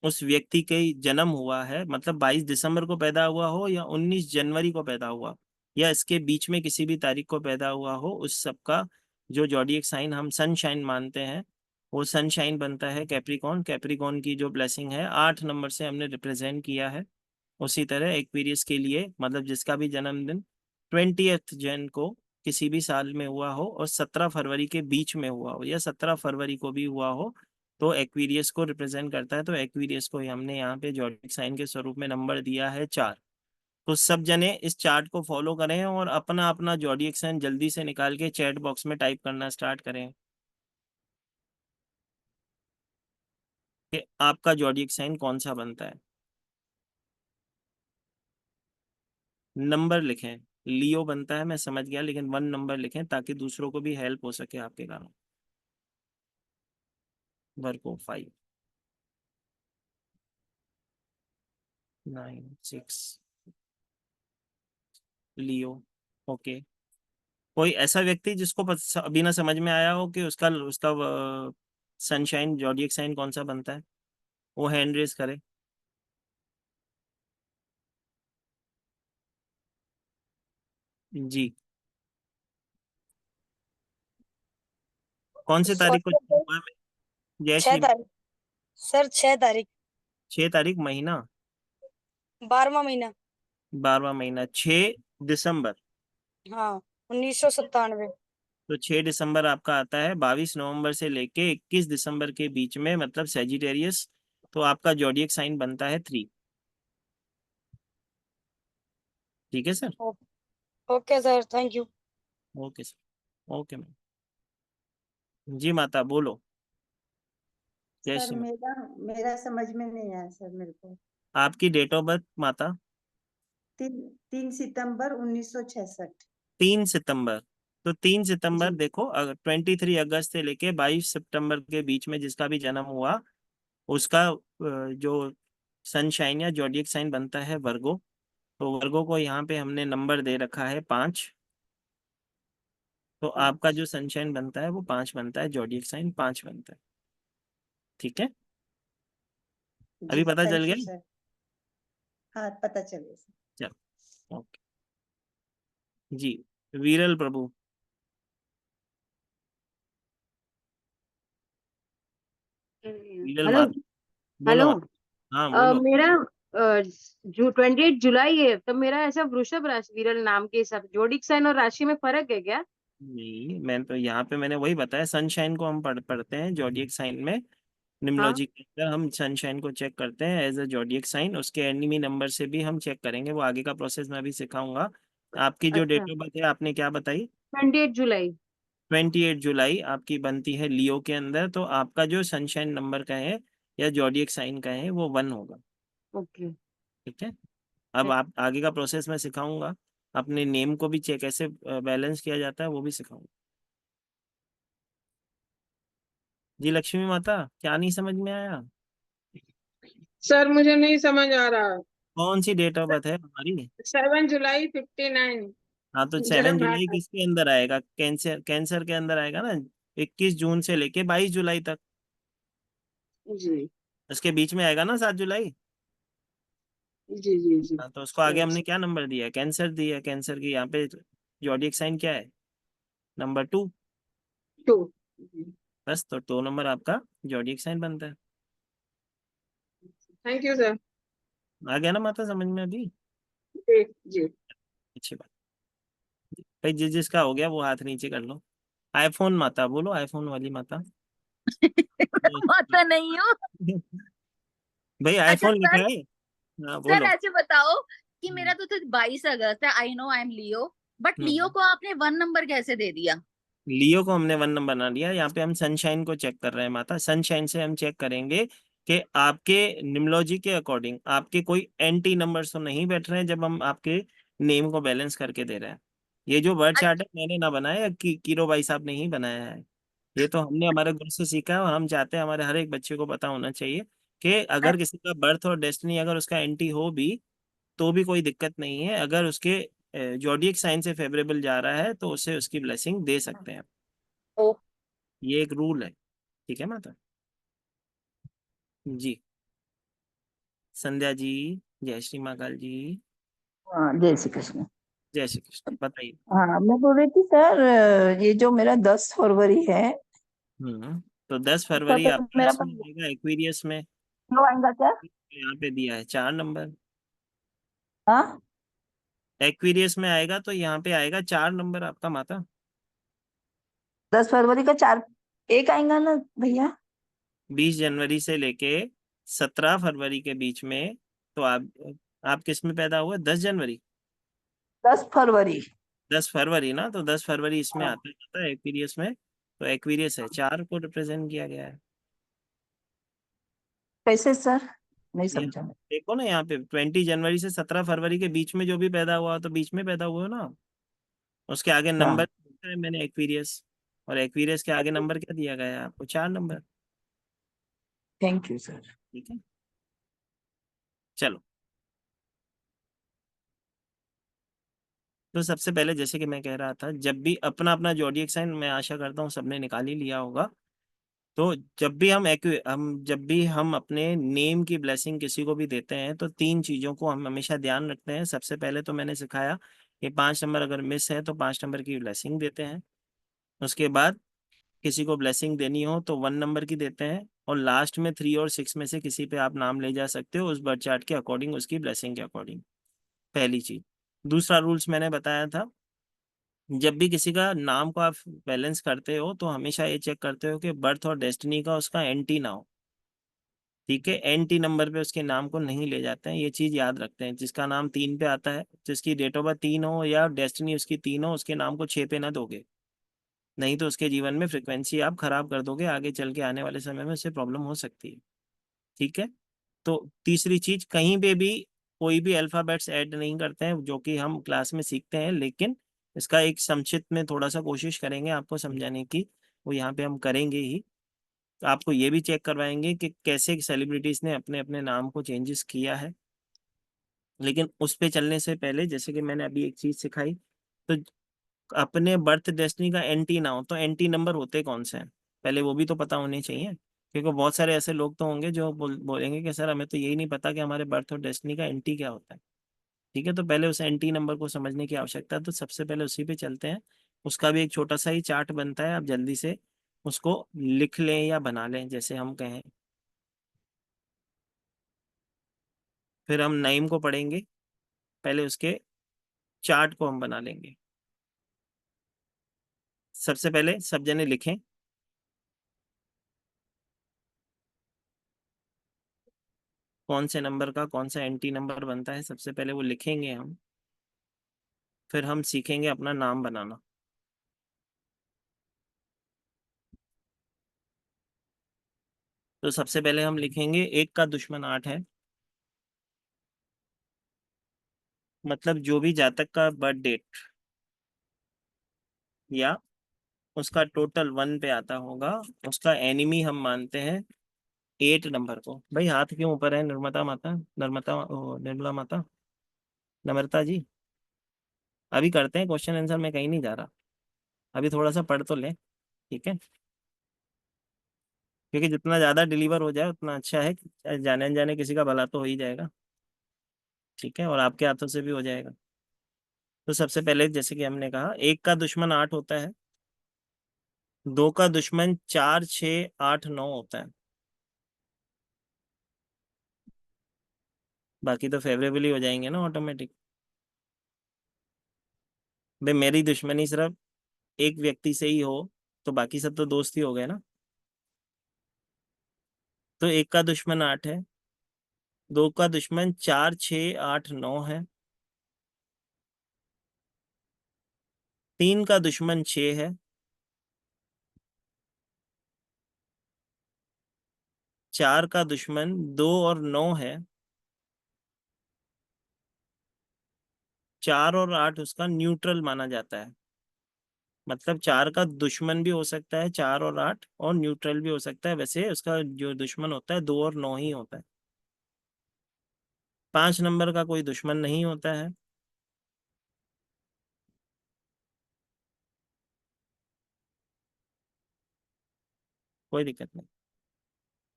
उस व्यक्ति के जन्म हुआ है, मतलब 22 दिसंबर को पैदा हुआ हो या 19 जनवरी को पैदा हुआ, या इसके बीच में किसी भी तारीख को पैदा हुआ हो, उस सबका जो जॉडियक साइन हम सनशाइन मानते हैं, वो सनशाइन बनता है कैप्रिकॉन। कैप्रिकॉन की जो ब्लेसिंग है 8 नंबर से हमने रिप्रेजेंट किया है। उसी तरह एक्वेरियस के लिए, मतलब जिसका भी जन्मदिन 20th जन को किसी भी साल में हुआ हो और 17 फरवरी के बीच में हुआ हो, या 17 फरवरी को भी हुआ हो, तो एक्वेरियस को रिप्रेजेंट करता है। तो एक्वेरियस को ही हमने यहाँ पे जॉडिक साइन के स्वरूप में नंबर दिया है 4। तो सब जने इस चार्ट को फॉलो करें और अपना अपना जॉडियक साइन जल्दी से निकाल के चैट बॉक्स में टाइप करना स्टार्ट करें कि आपका जॉडियक साइन कौन सा बनता है। नंबर लिखें। लियो बनता है, मैं समझ गया, लेकिन 1 नंबर लिखें ताकि दूसरों को भी हेल्प हो सके आपके कारण। वर्को 5, 9, 6, लियो। ओके। कोई ऐसा व्यक्ति जिसको अभी ना समझ में आया हो कि उसका उसका सनशाइन जॉडियक साइन कौन सा बनता है, वो हैंड रेज करे। जी। कौन से तारीख को सर हुआ है? जय छह श्री। तारीख सर 6 तारीख, 6 तारीख महीना, 12वां महीना। 12वां महीना, 6 दिसंबर। हाँ, 1997। तो 6 दिसंबर आपका आता है, 22 नवंबर से लेके 21 दिसंबर के बीच में, मतलब सेजिटेरियस। तो आपका जोडियक साइन बनता है 3। ठीक है sir. Okay sir, thank you. Okay sir. Okay ma'am. जी माता बोलो। जय सर श्री माता। मेरा मेरा समझ में नहीं आया सर मेरे को। आपकी डेट ऑफ बर्थ माता? 3 सितंबर 1966। 3 सितंबर। तो 3 सितंबर जी देखो, अगर 23 अगस्त से लेके 22 सितंबर के बीच में जिसका भी जन्म हुआ, उसका जो सनशाइन या जोडियक साइन बनता है वर्गो। तो वर्गो को यहाँ पे हमने नंबर दे रखा है 5। तो आपका जो सनशाइन बनता है वो 5 बनता है, जोडियक साइन 5 बनता है। ठीक है। जी अभी पता चल थैंक गया। You sir. हाँ पता चलिए सर। चलो ओके। जी वीरल प्रभु। वीरल हेलो। माता। बोलो हेलो। माता। हाँ बोलो। मेरा जो 28 जुलाई है, तब मेरा ऐसा वृषभ राशि विरल नाम के हिसाब जोडिक साइन और राशि में फर्क है क्या? नहीं, मैं तो यहाँ पे मैंने वही बताया, सनशाइन को हम पढ़ते हैं जोडियक साइन में। हाँ। निम्नलॉजी के अंदर हम सनशाइन को चेक करते हैं एज अ जोडियक साइन, उसके एनिमी नंबर से भी हम चेक करेंगे, वो आगे का प्रोसेस मैं अभी सिखाऊंगा। आपकी जो अच्छा। डेट ऑफ बर्थ है आपने क्या बताई? 28 जुलाई। 28 जुलाई आपकी बनती है लियो के अंदर, तो आपका जो सनशाइन नंबर का है या जोडियक साइन का है वो 1 होगा। ओके। ठीक है। अब आप आगे का प्रोसेस मैं सिखाऊंगा। अपने नेम को भी चेक कैसे बैलेंस किया जाता है वो भी सिखाऊंगा। जी लक्ष्मी माता, क्या नहीं समझ में आया? सर मुझे नहीं समझ आ रहा। कौन सी डेट ऑफ बर्थ है हमारी? 7 जुलाई 59। हाँ, तो सेवन जन्म जुलाई है। किसके अंदर आएगा? कैंसर, कैंसर के अंदर आएगा ना। 21 जून से लेके 22 जुलाई तक। जी उसके बीच में आएगा ना 7 जुलाई। जी जी जी। हाँ, तो उसको आगे हमने क्या नंबर दिया है? कैंसर दिया है। कैंसर की यहाँ पे जोडियक साइन क्या है? नंबर 2। 2। बस, तो 2 नंबर आपका जोडियक साइन बनता है। Thank you sir. आ गया ना माता समझ में अभी? जी जी। अच्छी बात। भाई जिसका हो गया वो हाथ नीचे कर लो। आईफोन माता बोलो, आईफोन वाली माता। माता नहीं हूँ। भाई अच्छा आईफोन लिखा सर। है। हाँ सर बोलो। ऐसे बताओ कि हम्म। मेरा तो 22 अगस्त है, I know I am Leo, but Leo hmm. को आपने 1 नंबर कैसे दे दिया? लियो को हमने 1 नंबर बना लिया। यहाँ पे हम सनशाइन को चेक कर रहे हैं माता। सनशाइन से हम चेक करेंगे कि आपके निम्नोलॉजी के अकॉर्डिंग आपके कोई एंटी नंबर्स तो नहीं बैठ रहे हैं जब हम आपके नेम को बैलेंस करके दे रहे हैं। ये जो वर्ड चार्ट है मैंने ना बनाया कि कीरो भाई साहब ने ही बनाया है। ये तो हमने हमारे गुरु से सीखा है, और हम चाहते हैं हमारे हर एक बच्चे को पता होना चाहिए कि अगर किसी का बर्थ और डेस्टिनी अगर उसका एंटी हो भी तो भी कोई दिक्कत नहीं है। अगर उसके जोडियक साइन से फेवरेबल जा रहा है तो उसे उसकी ब्लेसिंग दे सकते हैं। ओ। ये एक रूल है। ठीक है माता। जी। संध्या जी। जय श्री महाकाल जी। हाँ जय श्री कृष्ण। जय श्री कृष्ण, बताइए। हाँ मैं बोल रही थी सर, ये जो मेरा 10 फरवरी है, तो 10 उसका फरवरी तो आपका मेरा इसमें आएगा एक्वेरियस में। किलो आएगा क्या? यहाँ पे दिया है 4 नंबर। हाँ एक्वेरियस में आएगा तो यहाँ पे आएगा 4 नंबर आपका माता। 10 फरवरी का 4 एक आएगा ना भैया? 20 जनवरी से लेके 17 फरवरी के बीच में। तो आप किस में पैदा हुए? 10 जनवरी। 10 फरवरी। 10 फरवरी ना, तो 10 फरवरी इसमें हाँ आता है एक्वेरियस में। तो एक्वेरियस है, 4 को रिप्रेजेंट किया गया है। कैसे सर? नहीं ये समझा मैं। देखो ना, यहाँ पे 20 जनवरी से 17 फरवरी के बीच में जो भी पैदा हुआ तो बीच में पैदा हुआ हो ना, उसके आगे अच्छा नंबर दिया है मैंने एक्वेरियस। और एक्वेरियस के आगे नंबर क्या दिया गया है आपको? 4 नंबर। Thank you sir. ठीक है। चलो। तो सबसे पहले जैसे कि मैं कह रहा था, जब भी अपना अपना जोडियक साइन मैं आशा करता हूँ सबने निकाल ही लिया होगा। तो जब भी हम अपने नेम की ब्लेसिंग किसी को भी देते हैं तो 3 चीजों को हम हमेशा ध्यान रखते हैं। सबसे पहले तो मैंने सिखाया कि 5 नंबर अगर मिस है तो 5 नंबर की ब्लेसिंग देते हैं। उसके बाद किसी को ब्लेसिंग देनी हो तो 1 नंबर की देते हैं, और लास्ट में 3 और 6 में से किसी पे आप नाम ले जा सकते हो उस बर्थ चार्ट के अकॉर्डिंग, उसकी ब्लेसिंग के अकॉर्डिंग। पहली चीज। दूसरा रूल्स मैंने बताया था जब भी किसी का नाम को आप बैलेंस करते हो तो हमेशा ये चेक करते हो कि बर्थ और डेस्टिनी का उसका एंटी ना हो। ठीक है, एंटी नंबर पे उसके नाम को नहीं ले जाते हैं, ये चीज याद रखते हैं। जिसका नाम 3 पे आता है, जिसकी डेट ऑफ बर्थ 3 हो या डेस्टिनी उसकी 3 हो, उसके नाम को 6 पे ना दोगे, नहीं तो उसके जीवन में फ्रिक्वेंसी आप खराब कर दोगे, आगे चल के आने वाले समय में उससे प्रॉब्लम हो सकती है। ठीक है। तो तीसरी चीज, कहीं पे भी कोई भी अल्फाबेट्स ऐड नहीं करते हैं, जो कि हम क्लास में सीखते हैं, लेकिन इसका एक संक्षिप्त में थोड़ा सा कोशिश करेंगे आपको समझाने की, वो यहाँ पे हम करेंगे ही। तो आपको ये भी चेक करवाएंगे कि कैसे सेलिब्रिटीज ने अपने अपने नाम को चेंजेस किया है। लेकिन उस पे चलने से पहले, जैसे कि मैंने अभी एक चीज सिखाई, तो अपने बर्थ डेस्टिनी का एंटी ना हो तो एंटी नंबर होते कौन से हैं, पहले वो भी तो पता होने चाहिए। क्योंकि बहुत सारे ऐसे लोग तो होंगे जो बोलेंगे कि सर हमें तो यही नहीं पता कि हमारे बर्थ और डेस्टिनी का एंटी क्या होता है। ठीक है, तो पहले उस एंटी नंबर को समझने की आवश्यकता है, तो सबसे पहले उसी पे चलते हैं। उसका भी एक छोटा सा ही चार्ट बनता है, आप जल्दी से उसको लिख लें या बना लें जैसे हम कहें। फिर हम नाइम को पढ़ेंगे, पहले उसके चार्ट को हम बना लेंगे। सबसे पहले सब जने लिखें, कौन से नंबर का कौन सा एंटी नंबर बनता है, सबसे पहले वो लिखेंगे हम। फिर हम सीखेंगे अपना नाम बनाना। तो सबसे पहले हम लिखेंगे 1 का दुश्मन 8 है। मतलब जो भी जातक का बर्थ डेट या उसका टोटल 1 पे आता होगा, उसका एनिमी हम मानते हैं 8 नंबर को। भाई हाथ क्यों ऊपर है, निर्मता माता, निर्मला माता, नम्रता जी। अभी करते हैं क्वेश्चन आंसर, मैं कहीं नहीं जा रहा, अभी थोड़ा सा पढ़ तो लें। ठीक है, क्योंकि जितना ज्यादा डिलीवर हो जाए उतना अच्छा है, जाने अनजाने किसी का भला तो हो ही जाएगा। ठीक है, और आपके हाथों से भी हो जाएगा। तो सबसे पहले जैसे कि हमने कहा, 1 का दुश्मन 8 होता है, 2 का दुश्मन 4 6 8 9 होता है। बाकी तो फेवरेबल ही हो जाएंगे ना ऑटोमेटिक। भाई मेरी दुश्मनी सिर्फ एक व्यक्ति से ही हो तो बाकी सब तो दोस्त ही हो गए ना। तो 1 का दुश्मन 8 है, 2 का दुश्मन 4 6 8 9 है, 3 का दुश्मन 6 है, 4 का दुश्मन 2 और 9 है, 4 और 8 उसका न्यूट्रल माना जाता है। मतलब 4 का दुश्मन भी हो सकता है, 4 और 8, और न्यूट्रल भी हो सकता है। वैसे उसका जो दुश्मन होता है 2 और 9 ही होता है। 5 नंबर का कोई दुश्मन नहीं होता है। कोई दिक्कत नहीं।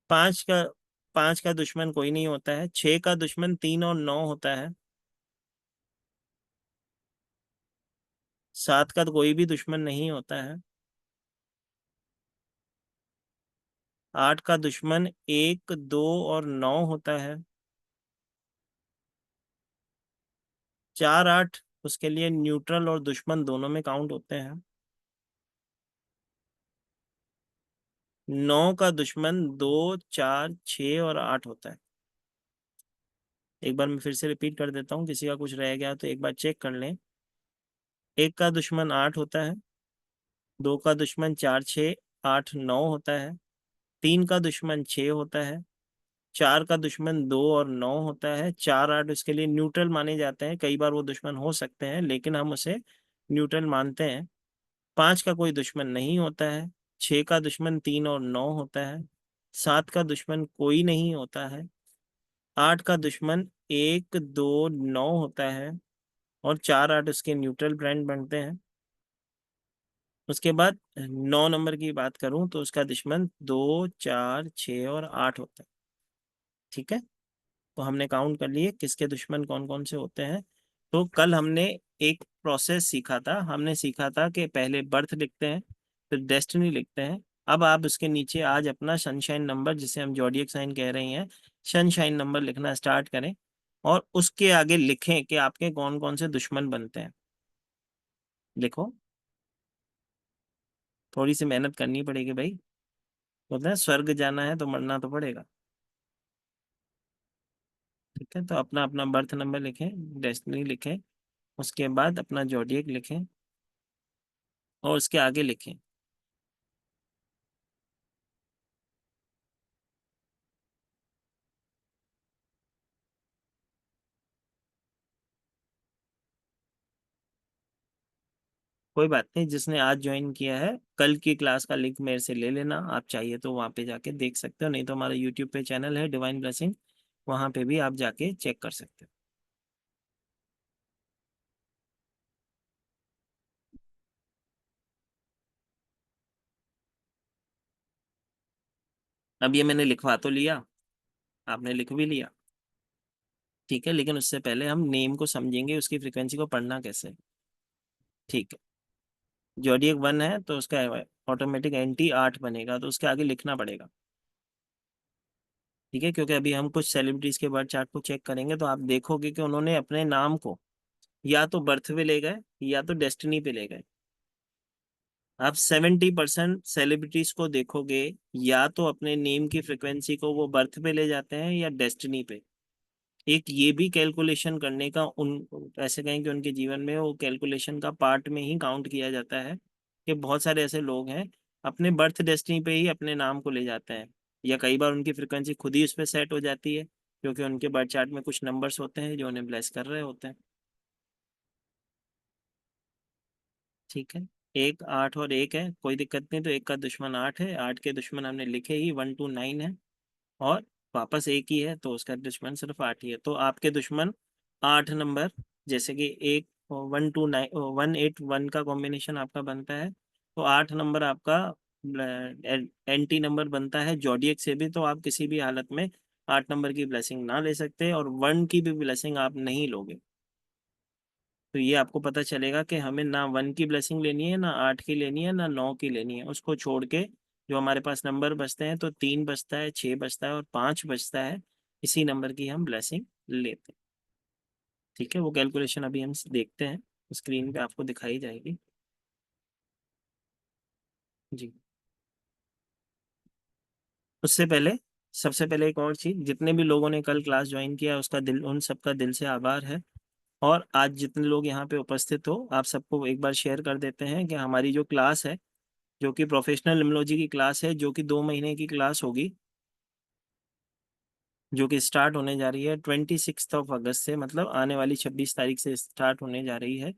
5 का 5 का दुश्मन कोई नहीं होता है। 6 का दुश्मन 3 और 9 होता है। 7 का तो कोई भी दुश्मन नहीं होता है। 8 का दुश्मन 1 2 और 9 होता है। 4 8 उसके लिए न्यूट्रल और दुश्मन दोनों में काउंट होते हैं। 9 का दुश्मन 2 4 6 और 8 होता है। एक बार मैं फिर से रिपीट कर देता हूँ, किसी का कुछ रह गया तो एक बार चेक कर लें। 1 का दुश्मन 8 होता है, 2 का दुश्मन 4 6 8 9 होता है, 3 का दुश्मन 6 होता है, 4 का दुश्मन 2 और 9 होता है, 4 8 उसके लिए न्यूट्रल माने जाते हैं। कई बार वो दुश्मन हो सकते हैं लेकिन हम उसे न्यूट्रल मानते हैं। 5 का कोई दुश्मन नहीं होता है। 6 का दुश्मन 3 और 9 होता है। 7 का दुश्मन कोई नहीं होता है। 8 का दुश्मन 1 2 9 होता है, और 4 8 उसके न्यूट्रल ब्रांड बनते हैं। उसके बाद 9 नंबर की बात करूं तो उसका दुश्मन 2 4 6 और 8 होता है। ठीक है, तो हमने काउंट कर लिए किसके दुश्मन कौन कौन से होते हैं। तो कल हमने एक प्रोसेस सीखा था, हमने सीखा था कि पहले बर्थ लिखते हैं, फिर डेस्टिनी लिखते हैं। अब आप उसके नीचे आज अपना सनशाइन नंबर, जिसे हम जोडियक साइन कह रहे हैं, सनशाइन नंबर लिखना स्टार्ट करें, और उसके आगे लिखें कि आपके कौन कौन से दुश्मन बनते हैं। लिखो, थोड़ी सी मेहनत करनी पड़ेगी भाई, बोलते हैं स्वर्ग जाना है तो मरना तो पड़ेगा। ठीक है, तो अपना अपना बर्थ नंबर लिखें, डेस्टिनी लिखें, उसके बाद अपना जोडियक लिखें और उसके आगे लिखें। कोई बात नहीं, जिसने आज ज्वाइन किया है कल की क्लास का लिंक मेरे से ले लेना, आप चाहिए तो वहाँ पे जाके देख सकते हो, नहीं तो हमारा यूट्यूब पे चैनल है डिवाइन ब्लेसिंग, वहाँ पे भी आप जाके चेक कर सकते हो। अब ये मैंने लिखवा तो लिया, आपने लिख भी लिया, ठीक है, लेकिन उससे पहले हम नेम को समझेंगे, उसकी फ्रिक्वेंसी को पढ़ना कैसे। ठीक है, जोडियक 1 है तो उसका ऑटोमेटिक एंटी 8 बनेगा, तो उसके आगे लिखना पड़ेगा। ठीक है, क्योंकि अभी हम कुछ सेलिब्रिटीज के बर्थ चार्ट को चेक करेंगे, तो आप देखोगे कि उन्होंने अपने नाम को या तो बर्थ पे ले गए या तो डेस्टिनी पे ले गए। आप 70% सेलिब्रिटीज को देखोगे, या तो अपने नेम की फ्रिक्वेंसी को वो बर्थ पे ले जाते हैं या डेस्टिनी पे। एक ये भी कैलकुलेशन करने का उन ऐसे कहें कि उनके जीवन में वो कैलकुलेशन का पार्ट में ही काउंट किया जाता है, कि बहुत सारे ऐसे लोग हैं अपने बर्थ डेस्टिनी पे ही अपने नाम को ले जाते हैं, या कई बार उनकी फ्रिक्वेंसी खुद ही उस पर सेट हो जाती है, क्योंकि उनके बर्थ चार्ट में कुछ नंबर्स होते हैं जो उन्हें ब्लेस कर रहे होते हैं। ठीक है, 1 8 और 1 है, कोई दिक्कत नहीं, तो 1 का दुश्मन 8 है, 8 के दुश्मन हमने लिखे ही 1 2 9 है, और वापस 1 ही है, तो उसका दुश्मन सिर्फ 8 ही है। तो आपके दुश्मन 8 नंबर, जैसे कि 1 2 9 1 8 1 का कॉम्बिनेशन आपका बनता है, तो 8 नंबर आपका एंटी नंबर बनता है जोडियक से भी, तो आप किसी भी हालत में 8 नंबर की ब्लेसिंग ना ले सकते, और 1 की भी ब्लेसिंग आप नहीं लोगे। तो ये आपको पता चलेगा कि हमें ना 1 की ब्लेसिंग लेनी है, ना 8 की लेनी है, ना 9 की लेनी है। उसको छोड़ के जो हमारे पास नंबर बचते हैं, तो 3 बचता है, 6 बचता है और 5 बचता है, इसी नंबर की हम ब्लेसिंग लेते हैं। ठीक है, वो कैलकुलेशन अभी हम देखते हैं, स्क्रीन पे आपको दिखाई जाएगी। जी, उससे पहले सबसे पहले एक और चीज, जितने भी लोगों ने कल क्लास ज्वाइन किया उसका दिल, उन सबका दिल से आभार है। और आज जितने लोग यहाँ पे उपस्थित हो, आप सबको एक बार शेयर कर देते हैं कि हमारी जो क्लास है, जो कि प्रोफेशनल निम्नोलॉजी की क्लास है, जो कि 2 महीने की क्लास होगी, जो कि स्टार्ट होने जा रही है 26 अगस्त से, मतलब आने वाली 26 तारीख से स्टार्ट होने जा रही है,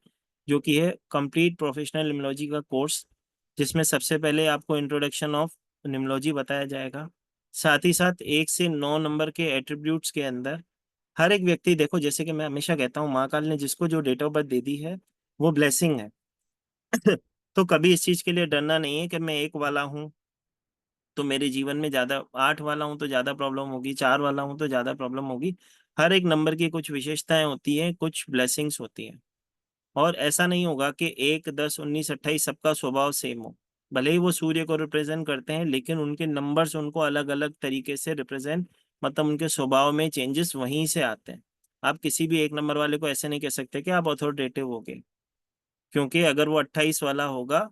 जो कि है कंप्लीट प्रोफेशनल निम्नोलॉजी का कोर्स, जिसमें सबसे पहले आपको इंट्रोडक्शन ऑफ निम्नोलॉजी बताया जाएगा। साथ ही साथ 1 से 9 नंबर के एट्रीब्यूट्स के अंदर हर एक व्यक्ति, देखो जैसे कि मैं हमेशा कहता हूँ, महाकाल ने जिसको जो डेट ऑफ बर्थ दे दी है वो ब्लेसिंग है। तो कभी इस चीज के लिए डरना नहीं है कि मैं 1 वाला हूँ तो मेरे जीवन में ज्यादा, 8 वाला हूँ तो ज्यादा प्रॉब्लम होगी, 4 वाला हूँ तो ज्यादा प्रॉब्लम होगी। हर एक नंबर की कुछ विशेषताएं होती हैं, कुछ ब्लेसिंग्स होती हैं, और ऐसा नहीं होगा कि 1 10 19 28 सबका स्वभाव सेम हो। भले ही वो सूर्य को रिप्रेजेंट करते हैं, लेकिन उनके नंबर्स उनको अलग अलग तरीके से रिप्रेजेंट, मतलब उनके स्वभाव में चेंजेस वहीं से आते हैं। आप किसी भी 1 नंबर वाले को ऐसे नहीं कह सकते कि आप अथॉरिटेटिव हो गए, क्योंकि अगर वो 28 वाला होगा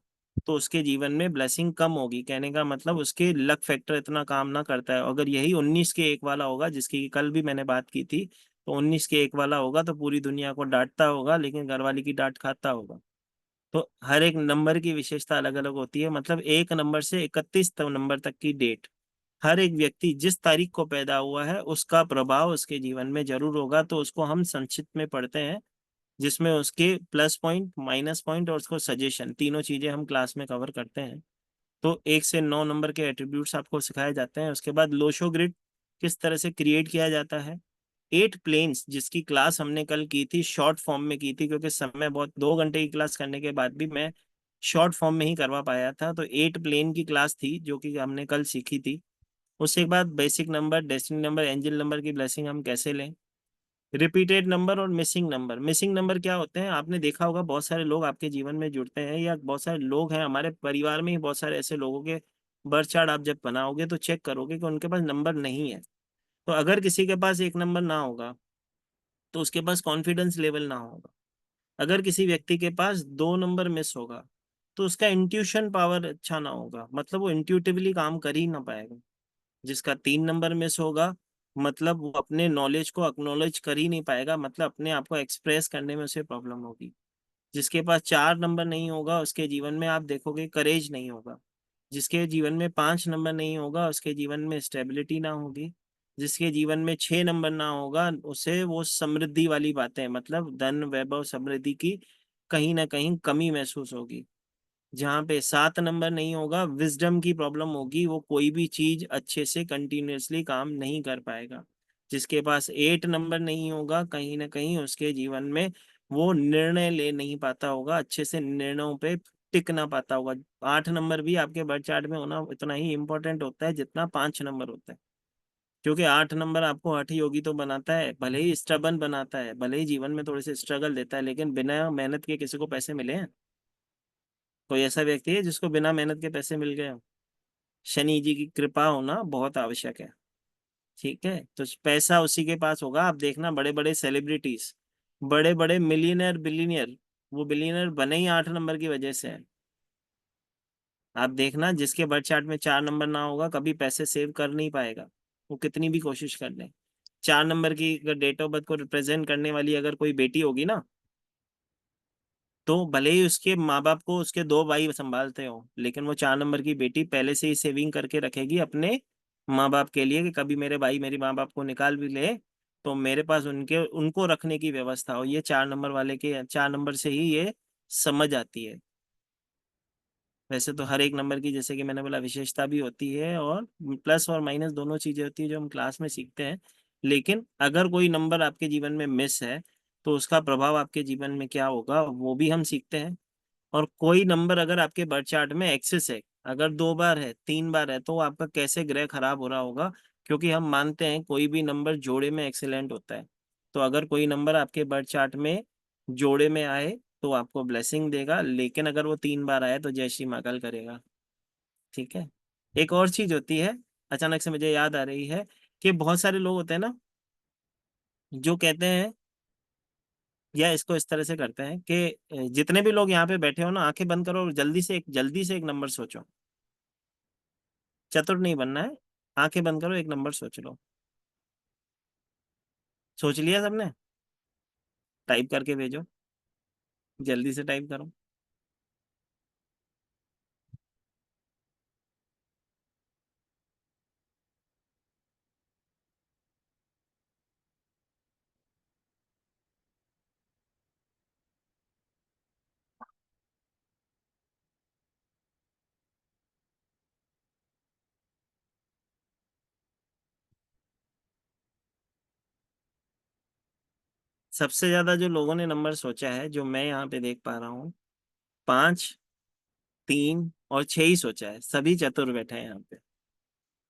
तो उसके जीवन में ब्लेसिंग कम होगी, कहने का मतलब उसके लक फैक्टर इतना काम ना करता है। अगर यही 19 के 1 वाला होगा, जिसकी कल भी मैंने बात की थी, तो 19 के 1 वाला होगा तो पूरी दुनिया को डांटता होगा, लेकिन घरवाली की डांट खाता होगा। तो हर एक नंबर की विशेषता अलग अलग होती है, मतलब 1 नंबर से 31 नंबर तक की डेट, हर एक व्यक्ति जिस तारीख को पैदा हुआ है उसका प्रभाव उसके जीवन में जरूर होगा, तो उसको हम संक्षिप्त में पढ़ते हैं, जिसमें उसके प्लस पॉइंट, माइनस पॉइंट और उसको सजेशन, तीनों चीजें हम क्लास में कवर करते हैं। तो 1 से 9 नंबर के एट्रीब्यूट्स आपको सिखाए जाते हैं। उसके बाद लोशो ग्रिड किस तरह से क्रिएट किया जाता है, 8 प्लेन्स, जिसकी क्लास हमने कल की थी, शॉर्ट फॉर्म में की थी, क्योंकि समय बहुत, 2 घंटे की क्लास करने के बाद भी मैं शॉर्ट फॉर्म में ही करवा पाया था, तो 8 प्लेन की क्लास थी जो कि हमने कल सीखी थी। उसके बाद basic number, destiny number, angel number की ब्लेसिंग हम कैसे लें, रिपीटेड नंबर और मिसिंग नंबर। मिसिंग नंबर क्या होते हैं, आपने देखा होगा बहुत सारे लोग आपके जीवन में जुड़ते हैं, या बहुत सारे लोग हैं हमारे परिवार में ही, बहुत सारे ऐसे लोगों के बर्थ चार्ट आप जब बनाओगे तो चेक करोगे कि उनके पास नंबर नहीं है। तो अगर किसी के पास 1 नंबर ना होगा तो उसके पास कॉन्फिडेंस लेवल ना होगा, अगर किसी व्यक्ति के पास 2 नंबर मिस होगा तो उसका इंट्यूशन पावर अच्छा ना होगा, मतलब वो इंट्यूटिवली काम कर ही ना पाएगा। जिसका 3 नंबर मिस होगा मतलब वो अपने नॉलेज को अक्नॉलेज कर ही नहीं पाएगा, मतलब अपने आप को एक्सप्रेस करने में उसे प्रॉब्लम होगी। जिसके पास 4 नंबर नहीं होगा उसके जीवन में आप देखोगे करेज नहीं होगा। जिसके जीवन में 5 नंबर नहीं होगा उसके जीवन में स्टेबिलिटी ना होगी। जिसके जीवन में 6 नंबर ना होगा उसे वो समृद्धि वाली बातें, मतलब धन वैभव समृद्धि की कहीं ना कहीं कमी महसूस होगी। जहाँ पे 7 नंबर नहीं होगा विजडम की प्रॉब्लम होगी, वो कोई भी चीज अच्छे से कंटिन्यूअसली काम नहीं कर पाएगा। जिसके पास 8 नंबर नहीं होगा कहीं ना कहीं उसके जीवन में वो निर्णय ले नहीं पाता होगा, अच्छे से निर्णयों पे टिक ना पाता होगा। 8 नंबर भी आपके बर्थ चार्ट में होना उतना ही इम्पोर्टेंट होता है जितना 5 नंबर होता है। क्योंकि 8 नंबर आपको हठ योगी तो बनाता है, भले ही स्टबन बनाता है, भले ही जीवन में थोड़े से स्ट्रगल देता है, लेकिन बिना मेहनत के किसी को पैसे मिले हैं? कोई ऐसा व्यक्ति है जिसको बिना मेहनत के पैसे मिल गए हो? शनि जी की कृपा होना बहुत आवश्यक है। ठीक है, तो पैसा उसी के पास होगा। आप देखना बड़े बड़े सेलिब्रिटीज, बड़े बड़े मिलियनर बिलियनियर, वो बिलियनर बने ही 8 नंबर की वजह से है। आप देखना जिसके बर्थ चार्ट में 4 नंबर ना होगा कभी पैसे सेव कर नहीं पाएगा, वो कितनी भी कोशिश कर ले। 4 नंबर की अगर डेट ऑफ बर्थ को रिप्रेजेंट करने वाली अगर कोई बेटी होगी ना, तो भले ही उसके माँ बाप को उसके 2 भाई संभालते हो, लेकिन वो 4 नंबर की बेटी पहले से ही सेविंग करके रखेगी अपने माँ बाप के लिए कि कभी मेरे भाई मेरी माँ बाप को निकाल भी ले तो मेरे पास उनके उनको रखने की व्यवस्था हो। ये 4 नंबर वाले के 4 नंबर से ही ये समझ आती है। वैसे तो हर एक नंबर की जैसे कि मैंने बोला विशेषता भी होती है और प्लस और माइनस दोनों चीजें होती है जो हम क्लास में सीखते हैं। लेकिन अगर कोई नंबर आपके जीवन में मिस है तो उसका प्रभाव आपके जीवन में क्या होगा वो भी हम सीखते हैं। और कोई नंबर अगर आपके बर्थ चार्ट में एक्सेस है, अगर 2 बार है 3 बार है, तो आपका कैसे ग्रह खराब हो रहा होगा। क्योंकि हम मानते हैं कोई भी नंबर जोड़े में एक्सीलेंट होता है। तो अगर कोई नंबर आपके बर्थ चार्ट में जोड़े में आए तो आपको ब्लेसिंग देगा, लेकिन अगर वो 3 बार आए तो जय श्री महाकाल करेगा। ठीक है। एक और चीज होती है, अचानक से मुझे याद आ रही है, कि बहुत सारे लोग होते हैं ना जो कहते हैं या इसको इस तरह से करते हैं कि जितने भी लोग यहाँ पे बैठे हो ना आंखें बंद करो और जल्दी से एक नंबर सोचो। चतुर नहीं बनना है, आंखें बंद करो एक नंबर सोच लो। सोच लिया सबने? टाइप करके भेजो, जल्दी से टाइप करो। सबसे ज्यादा जो लोगों ने नंबर सोचा है जो मैं यहाँ पे देख पा रहा हूँ, 5, 3 और 6 ही सोचा है। सभी चतुर बैठे हैं यहाँ पे।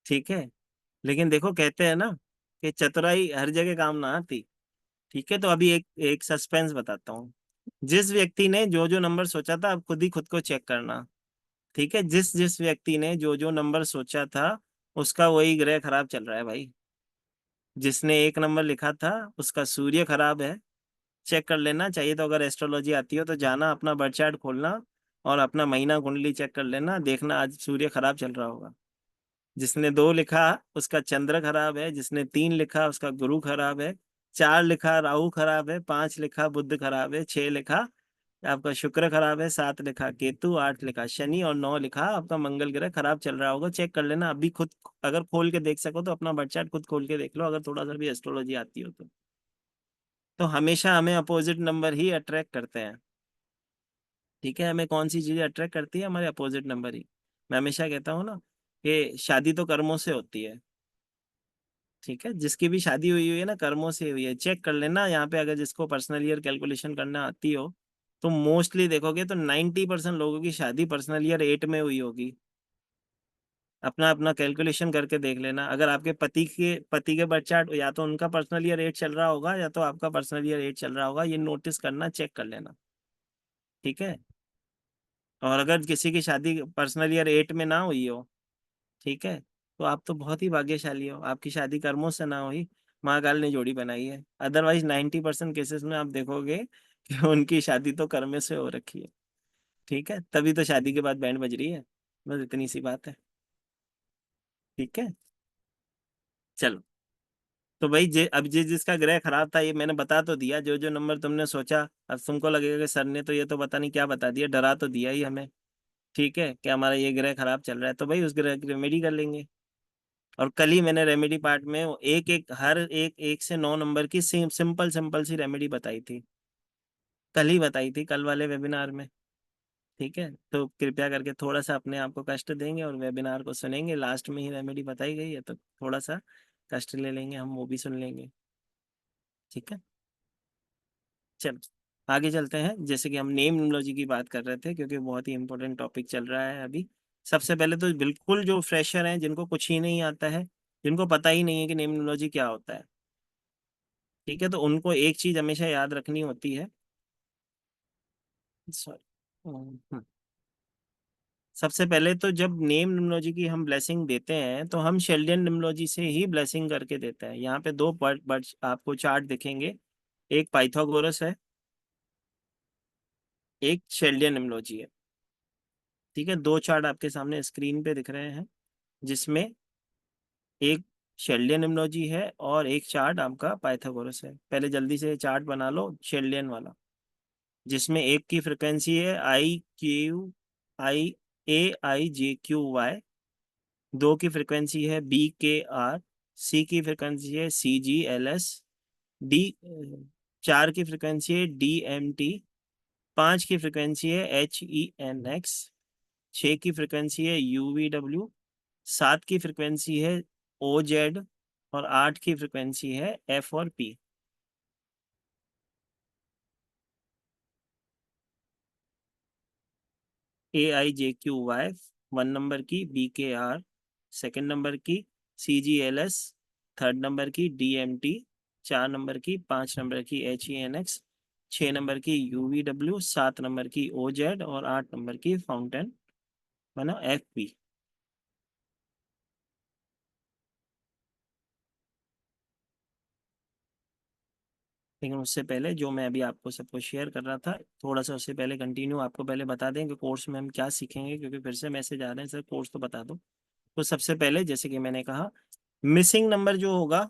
ठीक है। लेकिन देखो कहते हैं ना कि चतुराई हर जगह काम ना आती। ठीक है, तो अभी एक एक सस्पेंस बताता हूँ। जिस व्यक्ति ने जो जो नंबर सोचा था आप खुद ही खुद को चेक करना। ठीक है, जिस जिस व्यक्ति ने जो जो नंबर सोचा था उसका वही ग्रह खराब चल रहा है भाई। जिसने 1 नंबर लिखा था उसका सूर्य खराब है। चेक कर लेना चाहिए तो, अगर एस्ट्रोलॉजी आती हो तो जाना अपना बर्थ चार्ट खोलना और अपना महीना कुंडली चेक कर लेना, देखना आज सूर्य खराब चल रहा होगा। जिसने 2 लिखा उसका चंद्र खराब है, जिसने 3 लिखा उसका गुरु खराब है, 4 लिखा राहु खराब है, 5 लिखा बुध खराब है, 6 लिखा आपका शुक्र खराब है, 7 लिखा केतु, 8 लिखा शनि और 9 लिखा आपका मंगल ग्रह खराब चल रहा होगा। चेक कर लेना अभी खुद, अगर खोल के देख सको तो अपना बर्थ चार्ट खुद खोल के देख लो अगर थोड़ा सा भी एस्ट्रोलॉजी आती हो तो हमेशा हमें अपोजिट नंबर ही अट्रैक्ट करते हैं। ठीक है, हमें कौन सी चीजें अट्रैक्ट करती है? हमारे अपोजिट नंबर ही। मैं हमेशा कहता हूँ ना कि शादी तो कर्मों से होती है। ठीक है, जिसकी भी शादी हुई हुई है ना कर्मों से हुई है। चेक कर लेना यहाँ पे, अगर जिसको पर्सनल ईयर कैलकुलेशन करना आती हो तो मोस्टली देखोगे तो 90% लोगों की शादी पर्सनल ईयर 8 में हुई होगी। अपना अपना कैलकुलेशन करके देख लेना। अगर आपके पति के बर्थ चार्ट या तो उनका पर्सनल ईयर 8 चल रहा होगा या तो आपका पर्सनल ईयर 8 चल रहा होगा, ये नोटिस करना, चेक कर लेना। ठीक है। और अगर किसी की शादी पर्सनल ईयर 8 में ना हुई हो, ठीक है, तो आप तो बहुत ही भाग्यशाली हो, आपकी शादी कर्मों से ना हुई, महाकाल ने जोड़ी बनाई है। अदरवाइज 90% केसेस में आप देखोगे कि उनकी शादी तो कर्म से हो रखी है। ठीक है, तभी तो शादी के बाद बैंड बज रही है। बस इतनी सी बात है। ठीक है, चलो। तो भाई अब जिसका ग्रह खराब था, ये मैंने बता तो दिया, जो जो नंबर तुमने सोचा। अब तुमको लगेगा कि सर ने तो ये तो पता नहीं क्या बता दिया, डरा तो दिया ही हमें। ठीक है, कि हमारा ये ग्रह खराब चल रहा है, तो भाई उस ग्रह की रेमेडी कर लेंगे। और कल ही मैंने रेमेडी पार्ट में एक एक हर एक से 9 नंबर की सिंपल सिंपल सी रेमेडी बताई थी। कल ही बताई थी, कल वाले वेबिनार में। ठीक है, तो कृपया करके थोड़ा सा अपने आप को कष्ट देंगे और वेबिनार को सुनेंगे। लास्ट में ही रेमेडी बताई गई है, तो थोड़ा सा कष्ट ले लेंगे हम, वो भी सुन लेंगे। ठीक है, चलो आगे चलते हैं। जैसे कि हम नेम न्यूमरोलॉजी की बात कर रहे थे, क्योंकि बहुत ही इंपॉर्टेंट टॉपिक चल रहा है अभी। सबसे पहले तो बिल्कुल जो फ्रेशर हैं, जिनको कुछ ही नहीं आता है, जिनको पता ही नहीं है कि नेम न्यूमरोलॉजी क्या होता है, ठीक है, तो उनको एक चीज हमेशा याद रखनी होती है। सॉरी। सबसे पहले तो जब नेम न्यूमरोलॉजी की हम ब्लेसिंग देते हैं, तो हम शेल्डियन न्यूमरोलॉजी से ही ब्लेसिंग करके देते हैं। यहाँ पे दो बर्ड आपको चार्ट दिखेंगे, एक पाइथागोरस है, एक शेल्डियन न्यूमरोलॉजी है। ठीक है, दो चार्ट आपके सामने स्क्रीन पे दिख रहे हैं, जिसमें एक शेल्डियन न्यूमरोलॉजी है और एक चार्ट आपका पाइथागोरस है। पहले जल्दी से चार्ट बना लो शेल्डियन वाला, जिसमें एक की फ्रिक्वेंसी है I Q I A I J Q Y, दो की फ्रिक्वेंसी है BKR, सी की फ्रिक्वेंसी है CGLS, डी चार की फ्रिक्वेंसी है DMT, पांच की फ्रिक्वेंसी है HENX, छः की फ्रिक्वेंसी है UVW, सात की फ्रिक्वेंसी है OZ, और आठ की फ्रिक्वेंसी है F और P। AIJQY 1 नंबर की, BKR 2 नंबर की, CGLS 3 नंबर की, DMT 4 नंबर की, 5 नंबर की HENX, 6 नंबर की UVW, 7 नंबर की OZ, और 8 नंबर की फाउंटेन माना FP। लेकिन उससे पहले जो मैं अभी आपको सबको शेयर कर रहा था, थोड़ा सा उससे पहले कंटिन्यू आपको पहले बता दें कि कोर्स में हम क्या सीखेंगे, क्योंकि फिर से मैसेज आ रहे हैं, सर कोर्स तो बता दो। तो सबसे पहले जैसे कि मैंने कहा, मिसिंग नंबर जो होगा